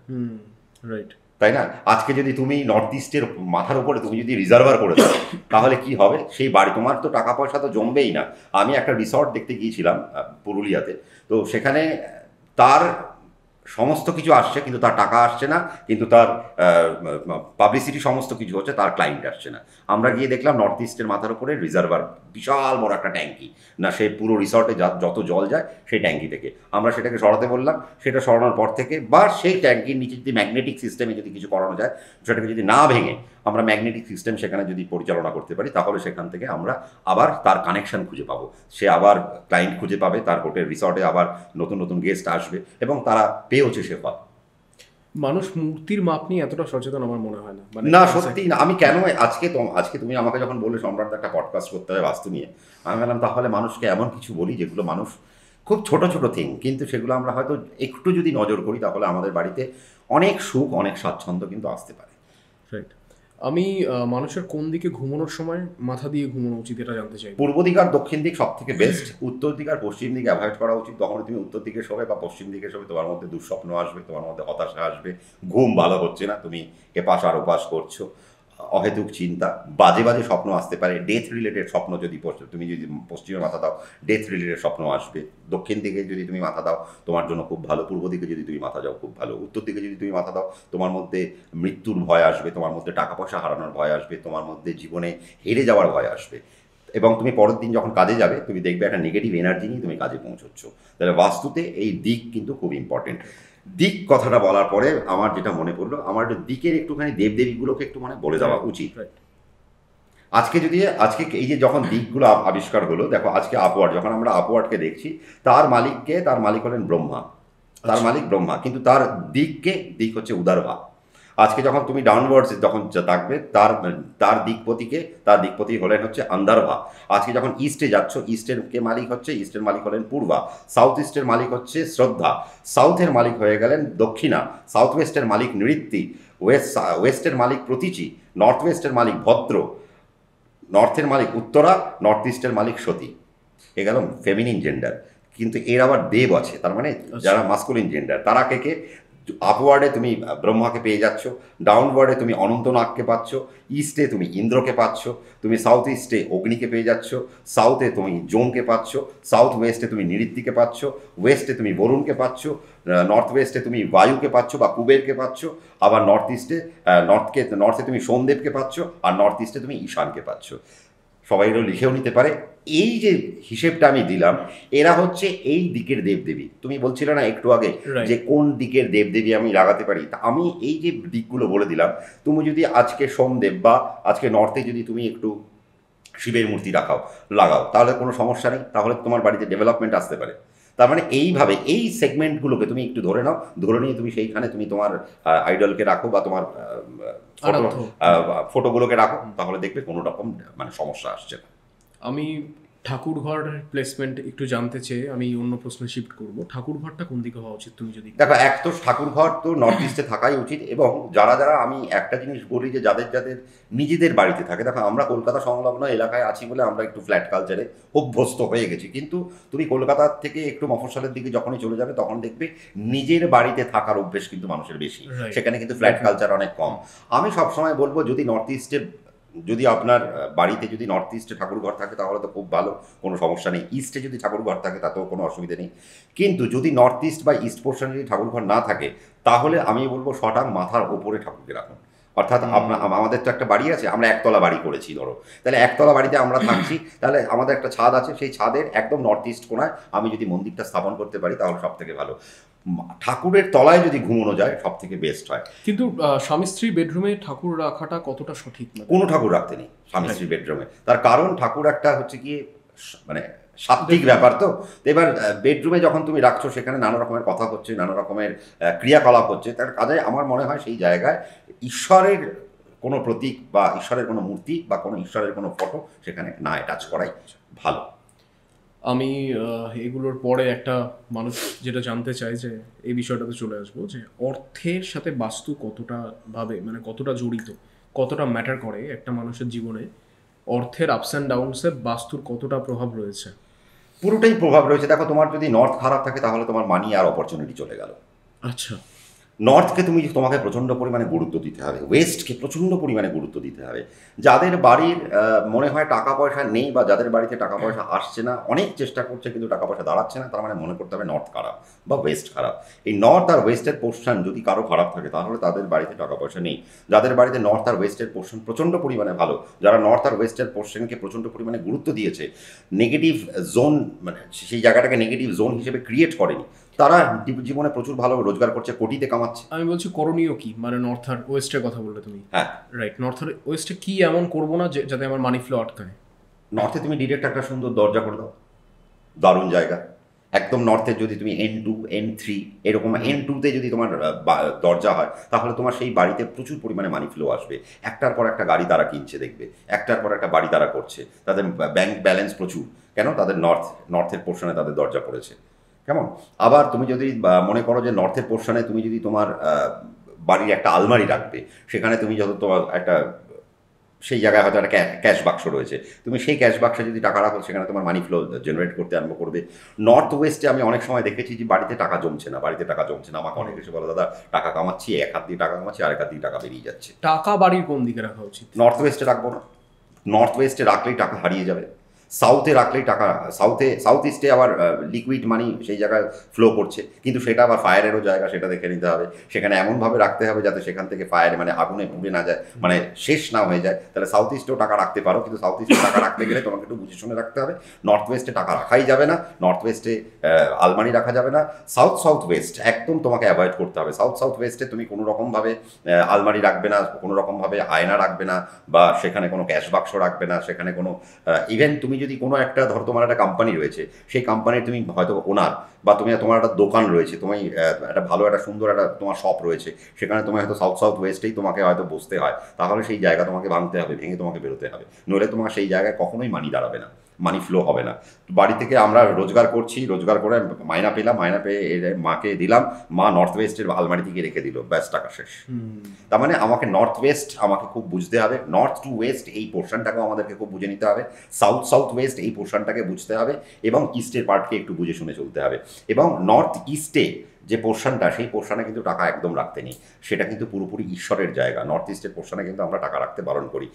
রাইট, তাই না? আজকে যদি তুমি নর্থ ইস্টের মাথার উপরে তুমি যদি রিজার্ভার করে দাও তাহলে কি হবে? সেই বাড়ি, তোমার তো টাকা পয়সা তো জমবেই না। আমি একটা রিসর্ট দেখতে গিয়েছিলাম পুরুলিয়াতে, তো সেখানে তার সমস্ত কিছু আসছে কিন্তু তার টাকা আসছে না, কিন্তু তার পাবলিসিটি সমস্ত কিছু হচ্ছে, তার ক্লায়েন্ট আসছে না। আমরা গিয়ে দেখলাম নর্থ ইস্টের মাথার উপরে রিজার্ভার, বিশাল বড় একটা ট্যাঙ্কি, না সেই পুরো রিসর্টে যত জল যায় সেই ট্যাঙ্কি থেকে। আমরা সেটাকে সরাতে বললাম, সেটা সরানোর পর থেকে বা সেই ট্যাঙ্কির নিচে যদি ম্যাগনেটিক সিস্টেমে যদি কিছু করানো যায়, সেটাকে যদি না ভেঙে আমরা ম্যাগনেটিক সিস্টেম সেখানে যদি পরিচালনা করতে পারি তাহলে সেখান থেকে আমরা আবার তার কানেকশন খুঁজে পাবো, সে আবার ক্লায়েন্ট খুঁজে পাবে, তার হোটেল রিসর্টে আবার নতুন নতুন গেস্ট আসবে এবং তারা পেয়েওছে সে পাবে। মানুষ মূর্তির মাপ নিয়ে এতটা সচেতন আমার মনে হয় না। না সত্যি না। আমি কেন আজকে তুমি আমাকে যখন বললে সম্রাট একটা পডকাস্ট করতে হবে বাস্তু নিয়ে, আমি বললাম তাহলে মানুষকে এমন কিছু বলি যেগুলো মানুষ খুব ছোট ছোট থিং, কিন্তু সেগুলো আমরা হয়তো একটু যদি নজর করি তাহলে আমাদের বাড়িতে অনেক সুখ, অনেক স্বাচ্ছন্দ্য কিন্তু আসতে পারে। রাইট। আমি মানুষের কোন দিকে ঘুমানোর সময় মাথা দিয়ে ঘুমানো উচিত এটা জানতে চাই। পূর্ব দিক আর দক্ষিণ দিক সব থেকে বেস্ট, উত্তর দিক আর পশ্চিম দিক অ্যাভয়েড করা উচিত। তখন তুমি উত্তর দিকে শোবে বা পশ্চিম দিকে শোবে, তোমার মধ্যে দুঃস্বপ্ন আসবে, তোমার মধ্যে হতাশা আসবে, ঘুম ভালো হচ্ছে না, তুমি এপাশ আর ওপাশ করছো, অহেতুক চিন্তা, বাজে বাজে স্বপ্ন আসতে পারে, ডেথ রিলেটেড স্বপ্ন যদি তুমি যদি পশ্চিমে মাথা দাও ডেথ রিলেটেড স্বপ্ন আসবে। দক্ষিণ দিকে যদি তুমি মাথা দাও তোমার জন্য খুব ভালো, পূর্ব দিকে যদি তুমি মাথা দাও খুব ভালো, উত্তর দিকে যদি তুমি মাথা দাও তোমার মধ্যে মৃত্যুর ভয় আসবে, তোমার মধ্যে টাকা পয়সা হারানোর ভয় আসবে, তোমার মধ্যে জীবনে হেরে যাওয়ার ভয় আসবে, এবং তুমি পরের দিন যখন কাজে যাবে তুমি দেখবে একটা নেগেটিভ এনার্জি নিয়ে তুমি কাজে পৌঁছচ্ছ। তাহলে বাস্তুতে এই দিক কিন্তু খুব ইম্পর্টেন্ট। দিক কথাটা বলার পরে আমার যেটা মনে পড়লো, আমার দিকের একটুখানি দেবদেবীগুলোকে একটু মানে বলে দেওয়া উচিত। আজকে এই যে যখন দিকগুলো আবিষ্কার হলো, দেখো আজকে আপওয়ার্ড, যখন আমরা আপওয়ার্ডকে দেখছি তার মালিক হলেন ব্রহ্মা, তার মালিক ব্রহ্মা, কিন্তু তার দিক হচ্ছে উদারভা। আজকে যখন তুমি ডাউনওয়ার্ডস যখন থাকবে তার দিকপতি হলেন হচ্ছে আন্দারভা। আজকে যখন ইস্টে যাচ্ছ, ইস্টের মালিক হলেন পূর্বা, সাউথ ইস্টের মালিক হচ্ছে শ্রদ্ধা, সাউথের মালিক হয়ে গেলেন দক্ষিণা, সাউথ ওয়েস্টের মালিক নৃত্যি, ওয়েস্টের মালিক প্রতীচি, নর্থ ওয়েস্টের মালিক ভদ্র, নর্থের মালিক উত্তরা, নর্থ ইস্টের মালিক সতী। এ গেল ফেমিনিন জেন্ডার, কিন্তু এর আবার দেব আছে, তার মানে যারা মাস্কুলিন জেন্ডার তারা কে আপওয়ার্ডে তুমি ব্রহ্মাকে পেয়ে যাচ্ছ, ডাউনওয়ার্ডে তুমি অনন্তনাগকে পাচ্ছ, ইস্টে তুমি ইন্দ্রকে পাচ্ছ, তুমি সাউথ ইস্টে অগ্নিকে পেয়ে যাচ্ছ, সাউথে তুমি জোমকে পাচ্ছ, সাউথ ওয়েস্টে তুমি নৃত্যকে পাচ্ছ, ওয়েস্টে তুমি বরুণকে পাচ্ছ, নর্থ ওয়েস্টে তুমি বায়ুকে পাচ্ছ বা কুবেরকে পাচ্ছ, আবার নর্থে তুমি সোমদেবকে পাচ্ছ, আর নর্থ ইস্টে তুমি ঈশানকে পাচ্ছ। সবাই এগুলো লিখেও নিতে পারে। এই যে হিসেবটা আমি দিলাম, এরা হচ্ছে এই দিকের দেবদেবী। তুমি বলছিলে না একটু আগে যে কোন দিকের দেবদেবী আমি লাগাতে পারি, তা আমি এই যে দিকগুলো বলে দিলাম, তুমি যদি আজকে সোমদেব বা আজকে নর্থে যদি তুমি একটু শিবের মূর্তি লাগাও তাহলে কোনো সমস্যা নেই, তাহলে তোমার বাড়িতে ডেভেলপমেন্ট আসতে পারে। তার মানে এইভাবে এই সেগমেন্টগুলোকে তুমি একটু ধরে নাও, ধরে নিয়ে তুমি সেইখানে তুমি তোমার আইডলকে রাখো বা তোমার ফটোগুলোকে রাখো, তাহলে দেখবে কোনো রকম মানে সমস্যা আসছে না। আমি ঠাকুরঘর প্লেসমেন্ট একটু জানতে চেয়ে আমি অন্য প্রশ্নে শিফট করব। ঠাকুরঘরটা কোন দিকে হওয়া উচিত তুমি যদি? দেখো, এক তো ঠাকুর ঘর তো নর্থ ইস্টে থাকাই উচিত, এবং যারা যারা, আমি একটা জিনিস বলি যে যাদের যাদের নিজেদের বাড়িতে থাকে, দেখো আমরা কলকাতা সংলগ্ন এলাকায় আছি বলে আমরা একটু ফ্ল্যাট কালচারে অভ্যস্ত হয়ে গেছি, কিন্তু তুমি কলকাতা থেকে একটু মফস্বলের দিকে যখনই চলে যাবে তখন দেখবে নিজের বাড়িতে থাকার অভ্যেস কিন্তু মানুষের বেশি, Right. সেখানে কিন্তু ফ্ল্যাট কালচার অনেক কম। আমি সবসময় বলবো যদি নর্থ ইস্টে, যদি আপনার বাড়িতে যদি নর্থ ইস্টে ঠাকুরঘর থাকে তাহলে তো খুব ভালো, কোনো সমস্যা নেই। ইস্টে যদি ঠাকুরঘর থাকে তাতেও কোনো অসুবিধা নেই, কিন্তু যদি নর্থ ইস্ট বা ইস্ট পোর্শনে যদি ঠাকুরঘর না থাকে তাহলে আমি বলবো শটাং মাথার ওপরে ঠাকুরকে রাখুন। অর্থাৎ আমাদের তো একটা বাড়ি আছে, আমরা একতলা বাড়ি করেছি ধরো, তাহলে একতলা বাড়িতে আমরা থাকছি, তাহলে আমাদের একটা ছাদ আছে, সেই ছাদের একদম নর্থ ইস্ট কোণায় আমি যদি মন্দিরটা স্থাপন করতে পারি তাহলে সব থেকে ভালো। ঠাকুরের তলায় যদি ঘুমানো যায় সব থেকে বেস্ট হয়। কিন্তু স্বামী স্ত্রী বেডরুমে ঠাকুর রাখাটা কতটা সঠিক না? কোনো ঠাকুর রাখতে নেই স্বামী স্ত্রী বেডরুমে, তার কারণ ঠাকুর একটা হচ্ছে গিয়ে মানে সাত্ত্বিক ব্যাপার, তো এবার বেডরুমে যখন তুমি রাখছো সেখানে নানা রকমের কথা হচ্ছে, নানা রকমের ক্রিয়াকলাপ হচ্ছে, তার কাজে আমার মনে হয় সেই জায়গায় ঈশ্বরের কোনো প্রতীক বা ঈশ্বরের কোনো মূর্তি বা কোনো ঈশ্বরের কোনো ফটো সেখানে না অ্যাটাচ করাই ভালো। আমি এগুলোর পরে একটা মানুষ যেটা জানতে চাই যে এই বিষয়টাতে চলে আসবো, যে অর্থের সাথে বাস্তু কতটা ভাবে মানে কতটা জড়িত, কতটা ম্যাটার করে একটা মানুষের জীবনে, অর্থের আপস অ্যান্ড ডাউনসে বাস্তুর কতটা প্রভাব রয়েছে? পুরোটাই প্রভাব রয়েছে। দেখো, তোমার যদি নর্থ খারাপ থাকে তাহলে তোমার মানি আর অপরচুনিটি চলে গেল। আচ্ছা, নর্থকে তোমাকে প্রচণ্ড পরিমাণে গুরুত্ব দিতে হবে, ওয়েস্টকে প্রচণ্ড পরিমাণে গুরুত্ব দিতে হবে। যাদের বাড়ির মনে হয় টাকা পয়সা নেই বা যাদের বাড়িতে টাকা পয়সা আসছে না, অনেক চেষ্টা করছে কিন্তু টাকা পয়সা দাঁড়াচ্ছে না, তার মানে মনে করতে হবে নর্থ খারাপ বা ওয়েস্ট খারাপ। এই নর্থ আর ওয়েস্টের পোর্শন যদি কারো খারাপ থাকে তাহলে তাদের বাড়িতে টাকা পয়সা নেই। যাদের বাড়িতে নর্থ আর ওয়েস্টের পোর্শন প্রচণ্ড পরিমাণে ভালো, যারা নর্থ আর ওয়েস্টের পোর্শনকে প্রচণ্ড পরিমাণে গুরুত্ব দিয়েছে, নেগেটিভ জোন মানে সেই জায়গাটাকে নেগেটিভ জোন হিসেবে ক্রিয়েট করেনি, তারা জীবনে প্রচুর ভালো রোজগার করছে, কোটিতে কামাচ্ছে। আমি বলছি করণীয় কি, মানে নর্থ আর ওয়েস্টের কথা বললে তুমি। হ্যাঁ, রাইট, নর্থ আর ওয়েস্টে কি এমন করবো না যাতে আমার মানি ফ্লো আটকায়? নর্থে তুমি ডিরেক্ট একটা সুন্দর দরজা করে দাও, দারুণ জায়গা। একদম নর্থে যদি তুমি N2 N3 এরকম N2তে যদি তোমার দরজা হয় তাহলে তোমার সেই বাড়িতে প্রচুর পরিমাণে মানি ফ্লো আসবে। একটার পর একটা গাড়ি তারা কিনছে দেখবে, একটার পর একটা বাড়ি তারা করছে, তাদের ব্যাংক ব্যালেন্স প্রচুর, কেন তাদের নর্থের পোর্শনে তাদের দরজা পড়েছে। কেমন? আবার তুমি যদি মনে করো যে নর্থের পোর্শনে তুমি যদি তোমার বাড়ির একটা আলমারি রাখবে, সেখানে তুমি যত তোমার একটা সেই জায়গায় হয়তো একটা ক্যাশ বাক্স রয়েছে, তুমি সেই ক্যাশ বাক্সে যদি টাকা রাখো সেখানে তোমার মানি ফ্লো জেনারেট করতে আরম্ভ করবে। নর্থ ওয়েস্টে আমি অনেক সময় দেখেছি যে বাড়িতে টাকা জমছে না, বাড়িতে টাকা জমছে না, আমাকে অনেক কিছু বলে দাদা টাকা কামাচ্ছি, এক হাত দিয়ে টাকা কামাচ্ছি, আরেক হাত দিয়ে টাকা বেরিয়ে যাচ্ছে। টাকা বাড়ির কোন দিকে রাখা উচিত? নর্থ ওয়েস্টে রাখবো না, নর্থ ওয়েস্টে রাখলেই টাকা হারিয়ে যাবে। সাউথে রাখলেই টাকা, সাউথ ইস্টে আবার লিকুইড মানি সেই জায়গায় ফ্লো করছে, কিন্তু সেটা আবার ফায়ারেরও জায়গা, সেটা দেখে নিতে হবে। সেখানে এমনভাবে রাখতে হবে যাতে সেখান থেকে ফায়ার মানে আগুনে পুড়ে না যায়, মানে শেষ না হয়ে যায়। তাহলে সাউথ ইস্টেও টাকা রাখতে পারো, কিন্তু সাউথ ইস্টে টাকা রাখতে গেলে তোমাকে একটু বুঝে শুনে রাখতে হবে। নর্থ ওয়েস্টে টাকা রাখাই যাবে না, নর্থ ওয়েস্টে আলমারি রাখা যাবে না। সাউথ ওয়েস্ট একদম তোমাকে অ্যাভয়েড করতে হবে। সাউথ ওয়েস্টে তুমি কোনো রকমভাবে আলমারি রাখবে না, কোনো রকমভাবে আয়না রাখবে না, বা সেখানে কোনো ক্যাশ বাক্স রাখবে না, সেখানে কোনো ইভেন তুমি যদি কোনো একটা ধরো তোমার একটা কোম্পানি রয়েছে, সেই কোম্পানির তুমি হয়তো ওনার, বা তোমার একটা দোকান রয়েছে, তুমি একটা ভালো একটা সুন্দর একটা তোমার শপ রয়েছে, সেখানে তোমার হয়তো সাউথ ওয়েস্টেই তোমাকে হয়তো বসতে হয়, তাহলে সেই জায়গা তোমাকে ভাঙতে হবে, ভেঙে তোমাকে বেরোতে হবে, নইলে তোমার সেই জায়গায় কখনোই মানি দাঁড়াবে না, মানি ফ্লো হবে না। বাড়ি থেকে আমরা রোজগার করছি, রোজগার করে মাইনা পেলাম, মাইনা পেয়ে মাকে দিলাম, মা নর্থ ওয়েস্টের আলমারি থেকে রেখে দিল, ব্যাস টাকা শেষ। তার মানে আমাকে নর্থ ওয়েস্ট আমাকে খুব বুঝতে হবে, নর্থ টু ওয়েস্ট এই পোর্শনটাকেও আমাদেরকে খুব বুঝে নিতে হবে, সাউথ ওয়েস্ট এই পোর্শনটাকে বুঝতে হবে, এবং ইস্টের পার্টকে একটু বুঝে শুনে চলতে হবে। এবং নর্থ ইস্টে যে পোর্শনটা, সেই পোর্শনে কিন্তু টাকা একদম রাখতে নেই, সেটা কিন্তু পুরোপুরি ঈশ্বরের জায়গা। নর্থ ইস্টের পোর্শনে কিন্তু আমরা টাকা রাখতে বারণ করি,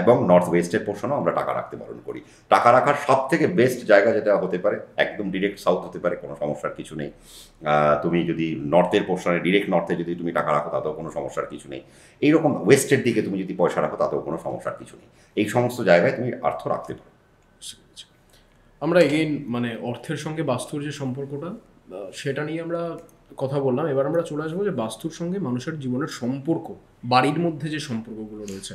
এবং নর্থ ওয়েস্টের পোর্শনেও আমরা টাকা রাখতে বারণ করি। টাকা রাখার সব থেকে বেস্ট জায়গা যেটা হতে পারে একদম ডিরেক্ট সাউথ হতে পারে, কোনো সমস্যার কিছু নেই। তুমি যদি নর্থের পোর্শনে ডিরেক্ট নর্থে যদি তুমি টাকা রাখো তাতেও কোনো সমস্যার কিছু নেই। এইরকম ওয়েস্টের দিকে তুমি যদি পয়সা রাখো তাতেও কোনো সমস্যার কিছু নেই। এই সমস্ত জায়গায় তুমি অর্থ রাখতে পারো। আমরা এগেইন মানে অর্থের সঙ্গে বাস্তুর যে সম্পর্কটা, সেটা নিয়ে আমরা কথা বললাম। এবার আমরা চলে আসবো যে বাস্তুর সঙ্গে মানুষের জীবনের সম্পর্ক, বাড়ির মধ্যে যে সম্পর্কগুলো রয়েছে,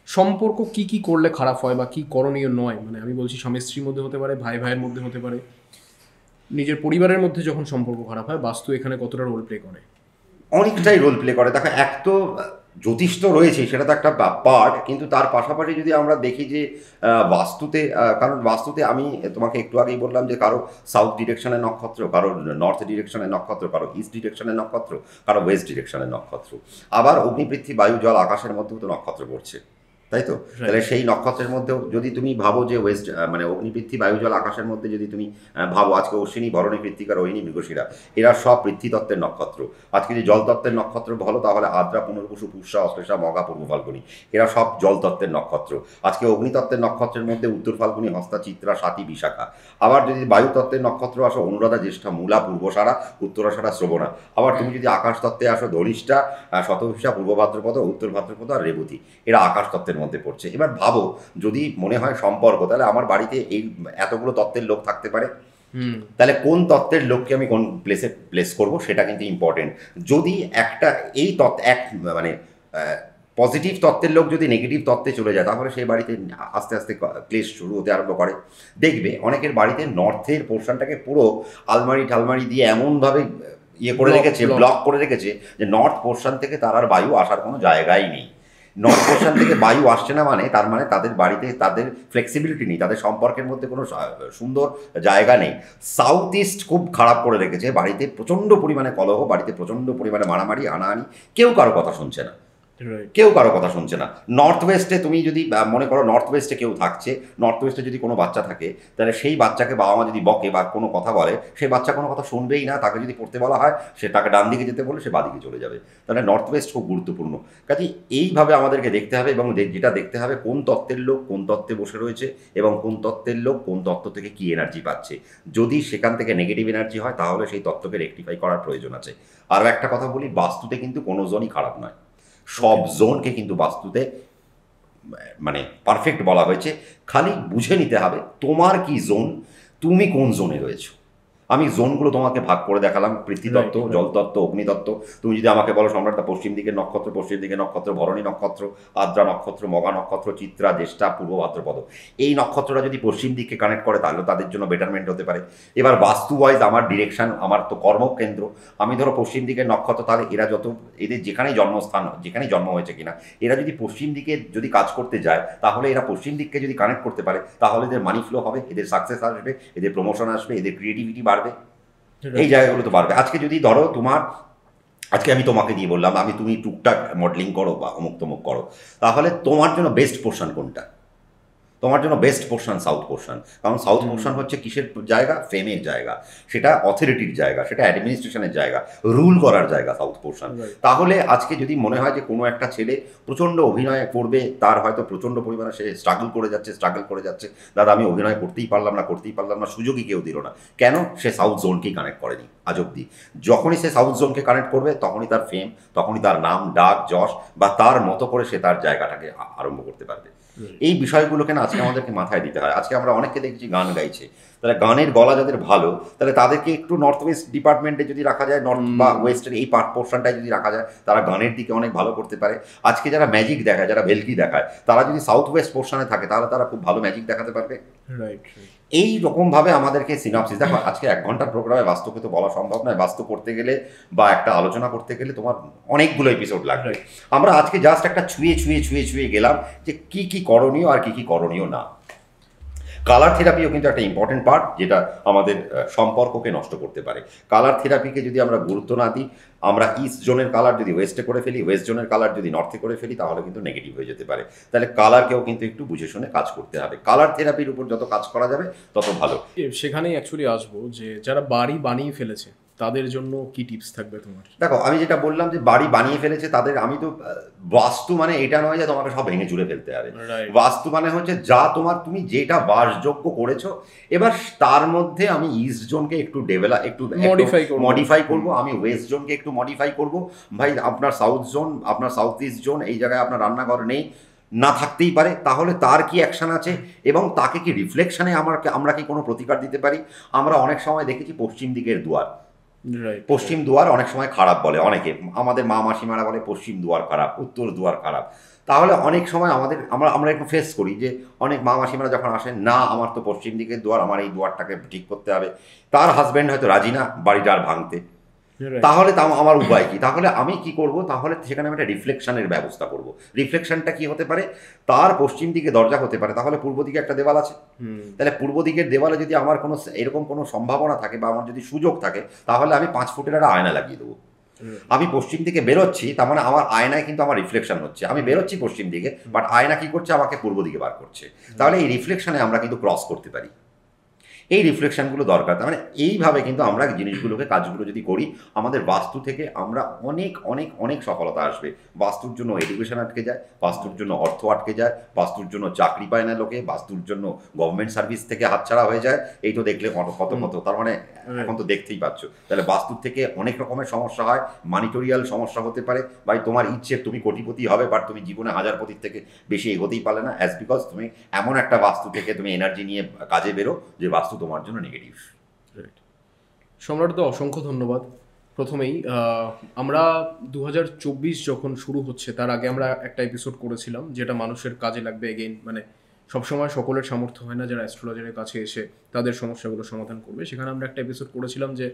সম্পর্ক কি কি করলে খারাপ হয় বা কি করণীয় নয়। মানে আমি বলছি স্বামী স্ত্রীর মধ্যে হতে পারে, ভাই ভাইয়ের মধ্যে হতে পারে, নিজের পরিবারের মধ্যে যখন সম্পর্ক খারাপ হয়, বাস্তু এখানে কতটা রোল প্লে করে? অনেকটাই রোল প্লে করে। দেখো, এক তো জ্যোতিষ তো রয়েছে, সেটা তো একটা পার্ট, কিন্তু তার পাশাপাশি যদি আমরা দেখি যে বাস্তুতে, কারণ বাস্তুতে আমি তোমাকে একটু আগেই বললাম যে কারো সাউথ ডিরেকশনের নক্ষত্র, কারো নর্থ ডিরেকশনের নক্ষত্র, কারো ইস্ট ডিরেকশনের নক্ষত্র, কারো ওয়েস্ট ডিরেকশনের নক্ষত্র, আবার অগ্নি পৃথ্বী বায়ু জল আকাশের মধ্যেও তো নক্ষত্র পড়ছে, তাই তো? তাহলে সেই নক্ষত্রের মধ্যেও যদি তুমি ভাবো যে ওয়েস্ট মানে অগ্নি পৃথ্বী বায়ু জল আকাশের মধ্যে যদি তুমি ভাবো, আজকে অশ্বিনী ভরণী কৃত্তিকা রোহিণী মৃগশিরা এরা সব পৃথ্বীতত্ত্বের নক্ষত্র। আজকে যদি জলতত্ত্বের নক্ষত্র বলো তাহলে আদ্রা পুনর্বসু পুষ্যা অশ্লেষা মগা পূর্ব ফাল্গুনী এরা সব জলতত্ত্বের নক্ষত্র। আজকে অগ্নিতত্ত্বের নক্ষত্রের মধ্যে উত্তর ফাল্গুনী হস্তা চিত্রা স্বাতি বিশাখা। আবার যদি বায়ুতত্ত্বের নক্ষত্র আসো অনুরাধা জ্যেষ্ঠা মূলা পূর্বসারা উত্তরাষাঢ়া শ্রবণা। আবার তুমি যদি আকাশ তত্ত্বে আসো ধনিষ্ঠা শতভিষা পূর্ব ভাদ্রপদ উত্তর ভাদ্রপদ আর রেবতী এরা আকাশ তত্ত্বের মধ্যে পড়ছে। এবার ভাবো যদি মনে হয় সম্পর্ক, তাহলে আমার বাড়িতে এই এতগুলো তত্ত্বের লোক থাকতে পারে, তাহলে কোন তত্ত্বের লোককে আমি কোন প্লেসে প্লেস করব সেটা কিন্তু ইম্পর্টেন্ট। যদি একটা এই তত্ত্ব এক মানে পজিটিভ তত্ত্বের লোক যদি নেগেটিভ তত্ত্বে চলে যায় তাহলে সেই বাড়িতে আস্তে আস্তে ক্লেশ শুরু হতে আরম্ভ করে। দেখবে অনেকের বাড়িতে নর্থের পোর্শনটাকে পুরো আলমারি টালমারি দিয়ে এমনভাবে ইয়ে করে রেখেছে, ব্লক করে রেখেছে যে নর্থ পোর্শন থেকে তার আর বায়ু আসার কোনো জায়গাই নেই। নর্থ পোর্শন থেকে বায়ু আসছে না মানে তার মানে তাদের বাড়িতে তাদের ফ্লেক্সিবিলিটি নেই, তাদের সম্পর্কের মধ্যে কোনো সুন্দর জায়গা নেই। সাউথ ইস্ট খুব খারাপ করে রেখেছে, বাড়িতে প্রচণ্ড পরিমাণে কলহ, বাড়িতে প্রচণ্ড পরিমাণে মারামারি হানাহানি, কেউ কারো কথা শুনছে না, কেউ কারো কথা শুনছে না। নর্থ ওয়েস্টে তুমি যদি মনে করো নর্থ ওয়েস্টে কেউ থাকছে, নর্থ ওয়েস্টে যদি কোনো বাচ্চা থাকে তাহলে সেই বাচ্চাকে বাবা মা যদি বকে বা কোনো কথা বলে সেই বাচ্চা কোনো কথা শুনবেই না। তাকে যদি পড়তে বলা হয় সে তাকে ডান দিকে যেতে বলে সে বাদিকে চলে যাবে। তাহলে নর্থ ওয়েস্ট খুব গুরুত্বপূর্ণ। কাজে এইভাবে আমাদেরকে দেখতে হবে এবং যেটা দেখতে হবে কোন তত্ত্বের লোক কোন তত্ত্বে বসে রয়েছে এবং কোন তত্ত্বের লোক কোন তত্ত্ব থেকে কী এনার্জি পাচ্ছে। যদি সেখান থেকে নেগেটিভ এনার্জি হয় তাহলে সেই তত্ত্বকে রেকটিফাই করার প্রয়োজন আছে। আরও একটা কথা বলি, বাস্তুতে কিন্তু কোনো জনই খারাপ নয়, সব জোনকে কিন্তু বাস্তুতে মানে পারফেক্ট বলা হয়েছে। খালি বুঝে নিতে হবে তোমার কি জোন, তুমি কোন জোনে রয়েছো। আমি জোনগুলো তোমাকে ভাগ করে দেখালাম, পৃথ্বীতত্ত্ব, জলতত্ত্ব, অগ্নিতত্ত্ব। তুমি যদি আমাকে বলো সম্রাটটা পশ্চিম দিকের নক্ষত্র, পশ্চিম দিকের নক্ষত্র ভরণী নক্ষত্র, আদ্রা নক্ষত্র, মগা নক্ষত্র, চিত্রা, জ্যেষ্ঠা, পূর্ব ভাদ্রপদ, এই নক্ষত্রটা যদি পশ্চিম দিকে কানেক্ট করে তাহলে তাদের জন্য বেটারমেন্ট হতে পারে। এবার বাস্তু ওয়াইজ আমার ডিরেকশন, আমার তো কর্মকেন্দ্র, আমি ধরো পশ্চিম দিকের নক্ষত্র, তাহলে এরা যত এদের যেখানেই জন্মস্থান যেখানেই জন্ম হয়েছে কিনা এরা যদি পশ্চিম দিকে যদি কাজ করতে যায় তাহলে এরা পশ্চিম দিককে যদি কানেক্ট করতে পারে তাহলে এদের মানি ফ্লো হবে, এদের সাকসেস আসবে, এদের প্রমোশন আসবে, এদের ক্রিয়েটিভিটি বাড়বে, এই জায়গাগুলো তো পারবে। আজকে যদি ধরো তোমার আজকে আমি তোমাকে দিয়ে বললাম তুমি টুকটাক মডেলিং করো বা অমুক তমুক করো, তাহলে তোমার জন্য বেস্ট পোর্শন কোনটা? তোমার জন্য বেস্ট পোর্শন সাউথ পোর্শন। কারণ সাউথ পোর্শন হচ্ছে কিসের জায়গা? ফেমের জায়গা, সেটা অথরিটির জায়গা, সেটা অ্যাডমিনিস্ট্রেশনের জায়গা, রুল করার জায়গা সাউথ পোর্শন। তাহলে আজকে যদি মনে হয় যে কোনো একটা ছেলে প্রচণ্ড অভিনয় করবে, তার হয়তো প্রচণ্ড পরিমাণে সে স্ট্রাগল করে যাচ্ছে, দাদা আমি অভিনয় করতেই পারলাম না, সুযোগই কেউ দিল না, কেন? সে সাউথ জোনকেই কানেক্ট করেনি আজ অব্দি। যখনই সে সাউথ জোনকে কানেক্ট করবে তখনই তার ফেম, তখনই তার নাম ডাক যশ বা তার মতো করে সে তার জায়গাটাকে আরম্ভ করতে পারবে। এই বিষয়গুলোকে না আজকে আমাদেরকে মাথায় দিতে হয়। আজকে আমরা অনেককে দেখছি গান গাইছে, তাহলে গানের গলা যাদের ভালো তাহলে তাদেরকে একটু নর্থ ওয়েস্ট ডিপার্টমেন্টে যদি রাখা যায়, নর্থ বা ওয়েস্টের এই পোর্শনটায় যদি রাখা যায় তারা গানের দিকে অনেক ভালো করতে পারে। আজকে যারা ম্যাজিক দেখায়, যারা ভেলকি দেখায়, তারা যদি সাউথ ওয়েস্ট পোর্শনে থাকে তাহলে তারা খুব ভালো ম্যাজিক দেখাতে পারবে। এই রকমভাবে আমাদেরকে সিনপসিস দেখো, আজকে 1 ঘন্টার প্রোগ্রামে বাস্তুকে তো বলা সম্ভব নয়। বাস্তু করতে গেলে বা একটা আলোচনা করতে গেলে তোমার অনেকগুলো এপিসোড লাগবে। আমরা আজকে জাস্ট একটা ছুঁয়ে গেলাম যে কি কি করণীয় আর কি কি করণীয় না। কালার থেরাপিও কিন্তু একটা ইম্পর্টেন্ট পার্ট যেটা আমাদের সম্পর্ককে নষ্ট করতে পারে। কালার থেরাপিকে যদি আমরা গুরুত্ব না দিই, আমরা ইস্ট জোনের কালার যদি ওয়েস্টে করে ফেলি, ওয়েস্ট জোনের কালার যদি নর্থে করে ফেলি তাহলে কিন্তু নেগেটিভ হয়ে যেতে পারে। তাহলে কালারকেও কিন্তু একটু বুঝে শুনে কাজ করতে হবে। কালার থেরাপির উপর যত কাজ করা যাবে তত ভালো। সেখানেই অ্যাকচুয়ালি আসবো যে যারা বাড়ি বানিয়ে ফেলেছে তাদের জন্য কি টিপস থাকবে তোমার? দেখো আমি যেটা বললাম যে বাড়ি বানিয়ে ফেলেছে তাদের, আমি তো বাস্তু মানে এটা নয় যে তোমাকে সব ভেঙে চুরে ফেলতে হবে। বাস্তু মানে হচ্ছে যা তুমি যেটা বাসযোগ্য করেছো, এবার তার মধ্যে আমি ইস্ট জোনকে একটু একটু মডিফাই করবো, আমি ওয়েস্ট জোনকে একটু মডিফাই করবো। ভাই আপনার সাউথ জোন, আপনার সাউথ ইস্ট জোন এই জায়গায় আপনার রান্নাঘর নেই, না থাকতেই পারে, তাহলে তার কি অ্যাকশন আছে এবং তাকে কি রিফ্লেকশনে আমরা কি কোনো প্রতিকার দিতে পারি? আমরা অনেক সময় দেখেছি পশ্চিম দিকের দুয়ার, পশ্চিম দুয়ার অনেক সময় খারাপ বলে অনেকে, আমাদের মা মাসিমারা বলে পশ্চিম দুয়ার খারাপ, উত্তর দুয়ার খারাপ। তাহলে অনেক সময় আমরা একটু ফেস করি যে অনেক মা মাসিমারা যখন আসেন, না আমার তো পশ্চিম দিকের দুয়ার, আমার এই দুয়ারটাকে ঠিক করতে হবে। তার হাজব্যান্ড হয়তো রাজি না বাড়িটা আর ভাঙতে, তাহলে তাও আমার উপায় কি? তাহলে আমি কি করব? তাহলে সেখানে আমি একটা রিফ্লেকশনের ব্যবস্থা করব। রিফ্লেকশনটা কি হতে পারে? তার পশ্চিম দিকে দরজা হতে পারে, তাহলে পূর্ব দিকে একটা দেওয়াল আছে। তাহলে পূর্ব দিকের দেওয়ালে যদি আমার কোনো এরকম কোনো সম্ভাবনা থাকে বা আমার যদি সুযোগ থাকে, তাহলে আমি 5 ফুটের একটা আয়না লাগিয়ে দেবো। আমি পশ্চিম দিকে বেরোচ্ছি, তার মানে আমার আয়নায় কিন্তু আমার রিফ্লেকশন হচ্ছে। আমি বেরোচ্ছি পশ্চিম দিকে, বাট আয়না কি করছে? আমাকে পূর্ব দিকে বার করছে। তাহলে এই রিফ্লেকশনে আমরা কিন্তু ক্রস করতে পারি। এই রিফ্লেকশনগুলো দরকার। তার মানে এইভাবে কিন্তু আমরা জিনিসগুলোকে, কাজগুলো যদি করি, আমাদের বাস্তু থেকে আমরা অনেক অনেক অনেক সফলতা আসবে। বাস্তুর জন্য এডুকেশন আটকে যায়, বাস্তুর জন্য অর্থ আটকে যায়, বাস্তুর জন্য চাকরি পায় না লোকে, বাস্তুর জন্য গভর্নমেন্ট সার্ভিস থেকে হাতছাড়া হয়ে যায়। এই তো দেখলে কত কত কত, তার মানে এখন তো দেখতেই পাচ্ছ। তাহলে বাস্তুর থেকে অনেক রকমের সমস্যা হয়। মানিটোরিয়াল সমস্যা হতে পারে, ভাই তোমার ইচ্ছে তুমি কোটিপতি হবে, বাট তুমি জীবনে 1000 কোটির থেকে বেশি এগোতেই পারলে না, অ্যাজ বিকজ তুমি এমন একটা বাস্তু থেকে তুমি এনার্জি নিয়ে কাজে বেরো যে বাস্তু তোমার জন্য নেগেটিভ। সম্রাটদা অসংখ্য ধন্যবাদ। প্রথমেই আমরা 2024 যখন শুরু হচ্ছে তার আগে আমরা একটা এপিসোড করেছিলাম যেটা মানুষের কাজে লাগবে। এগেইন মানে সবসময় সকলের সামর্থ্য হয় না যারা অ্যাস্ট্রোলজারের কাছে এসে তাদের সমস্যাগুলো সমাধান করবে। সেখানে আমরা একটা এপিসোড করেছিলাম যে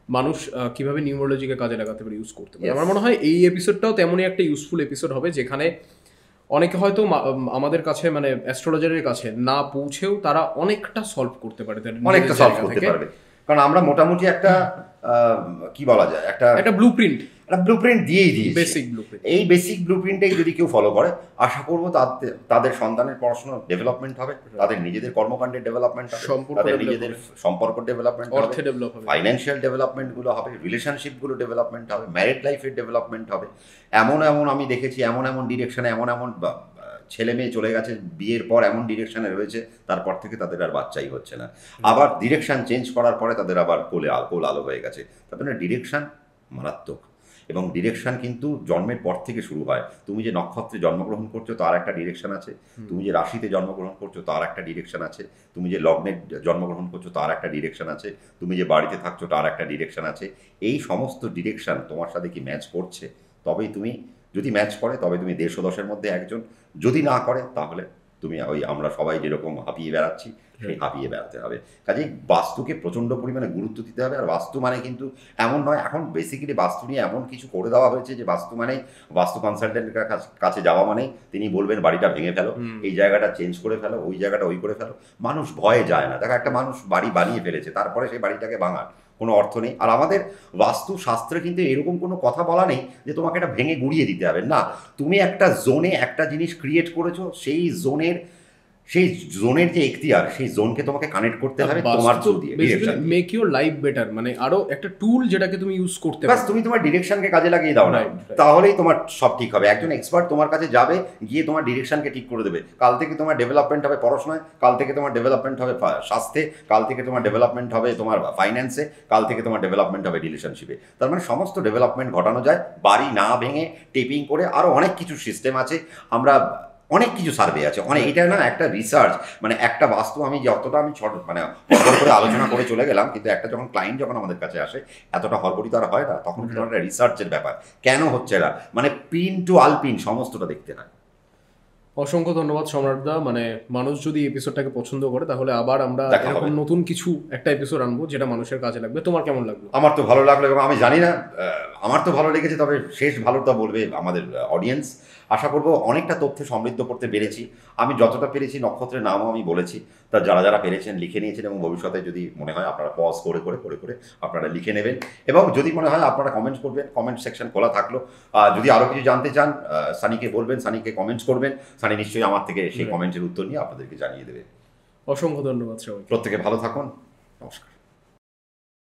মানুষ কিভাবে নিউমোলজিকে কাজে লাগাতে পারে, ইউজ করতে পারে। আমার মনে হয় এই এপিসোডটাও তেমনই একটা ইউজফুল এপিসোড হবে, যেখানে অনেকে হয়তো আমাদের কাছে মানে অ্যাস্ট্রোলজারের কাছে না পৌঁছেও তারা অনেকটা সলভ করতে পারে, অনেকটা সলভ করতে পারবে। কারণ আমরা মোটামুটি একটা কি বলা যায়, একটা ব্লুপ্রিন্ট দিয়েই দিয়েছি, বেসিক ব্লুপ্রিন্ট। এই বেসিক ব্লুপ্রিন্টেই যদি কেউ ফলো করে, আশা করবো তাদের সন্তানের পড়াশোনার ডেভেলপমেন্ট হবে, তাদের নিজেদের কর্মকাণ্ডের ডেভেলপমেন্ট হবে, তাদের নিজেদের সম্পর্ক ডেভেলপমেন্ট হবে, ফাইন্যান্সিয়াল ডেভেলপমেন্টগুলো হবে, রিলেশনশিপগুলো ডেভেলপমেন্ট হবে, ম্যারিড লাইফের ডেভেলপমেন্ট হবে। এমন আমি দেখেছি, এমন ডিরেকশনে এমন ছেলে মেয়ে চলে গেছে বিয়ের পর, এমন ডিরেকশনে রয়েছে, তারপর থেকে তাদের আর বাচ্চাই হচ্ছে না। আবার ডিরেকশন চেঞ্জ করার পরে তাদের আবার কোল আলো হয়ে গেছে। তার মানে ডিরেকশন মারাত্মক। এবং ডিরেকশন কিন্তু জন্মের পর থেকে শুরু হয়। তুমি যে নক্ষত্রে জন্মগ্রহণ করছো তার একটা ডিরেকশন আছে, তুমি যে রাশিতে জন্মগ্রহণ করছো তার একটা ডিরেকশন আছে, তুমি যে লগ্নে জন্মগ্রহণ করছো তার একটা ডিরেকশন আছে, তুমি যে বাড়িতে থাকছো তার একটা ডিরেকশন আছে। এই সমস্ত ডিরেকশন তোমার সাথে কি ম্যাচ করছে, তবেই তুমি, যদি ম্যাচ করে তবে তুমি 150 মধ্যে একজন, যদি না করে তাহলে তুমি ওই আমরা সবাই যেরকম হাঁপিয়ে বেড়াচ্ছি সেই হাঁপিয়ে বেড়াতে হবে। কাজেই বাস্তুকে প্রচণ্ড পরিমাণে গুরুত্ব দিতে হবে। আর বাস্তু মানে কিন্তু এমন নয়, এখন বেসিক্যালি বাস্তু নিয়ে এমন কিছু করে দেওয়া হয়েছে যে বাস্তু মানে, বাস্তু কনসালটেন্টের কাছে যাওয়া মানে তিনি বলবেন বাড়িটা ভেঙে ফেলো, এই জায়গাটা চেঞ্জ করে ফেলো, ওই জায়গাটা ওই করে ফেলো। মানুষ ভয়ে যায় না। দেখো, একটা মানুষ বাড়ি বানিয়ে ফেলেছে, তারপরে সেই বাড়িটাকে ভাঙার কোনো অর্থ নেই। আর আমাদের বাস্তু শাস্ত্রে কিন্তু এরকম কোনো কথা বলা নেই যে তোমাকে এটা ভেঙে গুড়িয়ে দিতে হবে। না, তুমি একটা জোনে একটা জিনিস ক্রিয়েট করেছো, সেই জোনের যে এখতিয়ার, সেই জোনকে তোমাকে কানেক্ট করতে হবে তোমার থ্রু দিয়ে, direction make your life better, মানে আরো একটা টুল যেটাকে তুমি ইউজ করতে পারো। তুমি তোমার ডিরেকশনকে কাজে লাগিয়ে দাও না, তাহলেই তোমার সব ঠিক হবে। একজন এক্সপার্ট তোমার কাছে যাবে, গিয়ে তোমার ডিরেকশনকে ঠিক করে দেবে। কাল থেকে তোমার ডেভেলপমেন্ট হবে পড়াশোনায়, কাল থেকে তোমার ডেভেলপমেন্ট হবে স্বাস্থ্যে, কাল থেকে তোমার ডেভেলপমেন্ট হবে তোমার ফাইন্যান্সে, কাল থেকে তোমার ডেভেলপমেন্ট হবে রিলেশনশিপে। তার মানে সমস্ত ডেভেলপমেন্ট ঘটানো যায় বাড়ি না ভেঙে, টেপিং করে। আরও অনেক কিছু সিস্টেম আছে, আমরা অনেক কিছু সার্ভে আছে, অনেক। এটা না একটা রিসার্চ, মানে একটা বাস্তু আমি যতটা আমি ছোট মানে হরবর করে আলোচনা করে চলে গেলাম, কিন্তু একটা যখন ক্লায়েন্ট যখন আমাদের কাছে আসে, এতটা হরবরিত আর হয় না, তখন কিন্তু একটা রিসার্চের ব্যাপার। কেন হচ্ছে না, মানে পিন টু আলপিন সমস্তটা দেখতে হয়। অসংখ্য ধন্যবাদ সম্রাটদা। মানে মানুষ যদি এপিসোডটাকে পছন্দ করে তাহলে আবার আমরা এরকম নতুন কিছু একটা এপিসোড আনবো যেটা মানুষের কাজে লাগবে। তোমার কেমন লাগলো? আমার তো ভালো লাগলো, এবং আমি জানি না, আমার তো ভালো লেগেছে, তবে শেষ ভালোটা বলবে আমাদের অডিয়েন্স। আশা করবো অনেকটা তথ্য সমৃদ্ধ করতে পেরেছি। আমি যতটা পেরেছি, নক্ষত্রের নামও আমি বলেছি, তা যারা পেরেছেন লিখে নিয়েছেন, এবং ভবিষ্যতে যদি মনে হয় আপনারা পজ করে আপনারা লিখে নেবেন, এবং যদি মনে হয় আপনারা কমেন্টস করবেন, কমেন্ট সেকশন খোলা থাকলো। যদি আরও কিছু জানতে চান সানিকে বলবেন, সানিকে কমেন্টস করবেন, সানি নিশ্চয়ই আমার থেকে সেই কমেন্টের উত্তর নিয়ে আপনাদেরকে জানিয়ে দেবে। অসংখ্য ধন্যবাদ সবাই, প্রত্যেকে ভালো থাকুন, নমস্কার।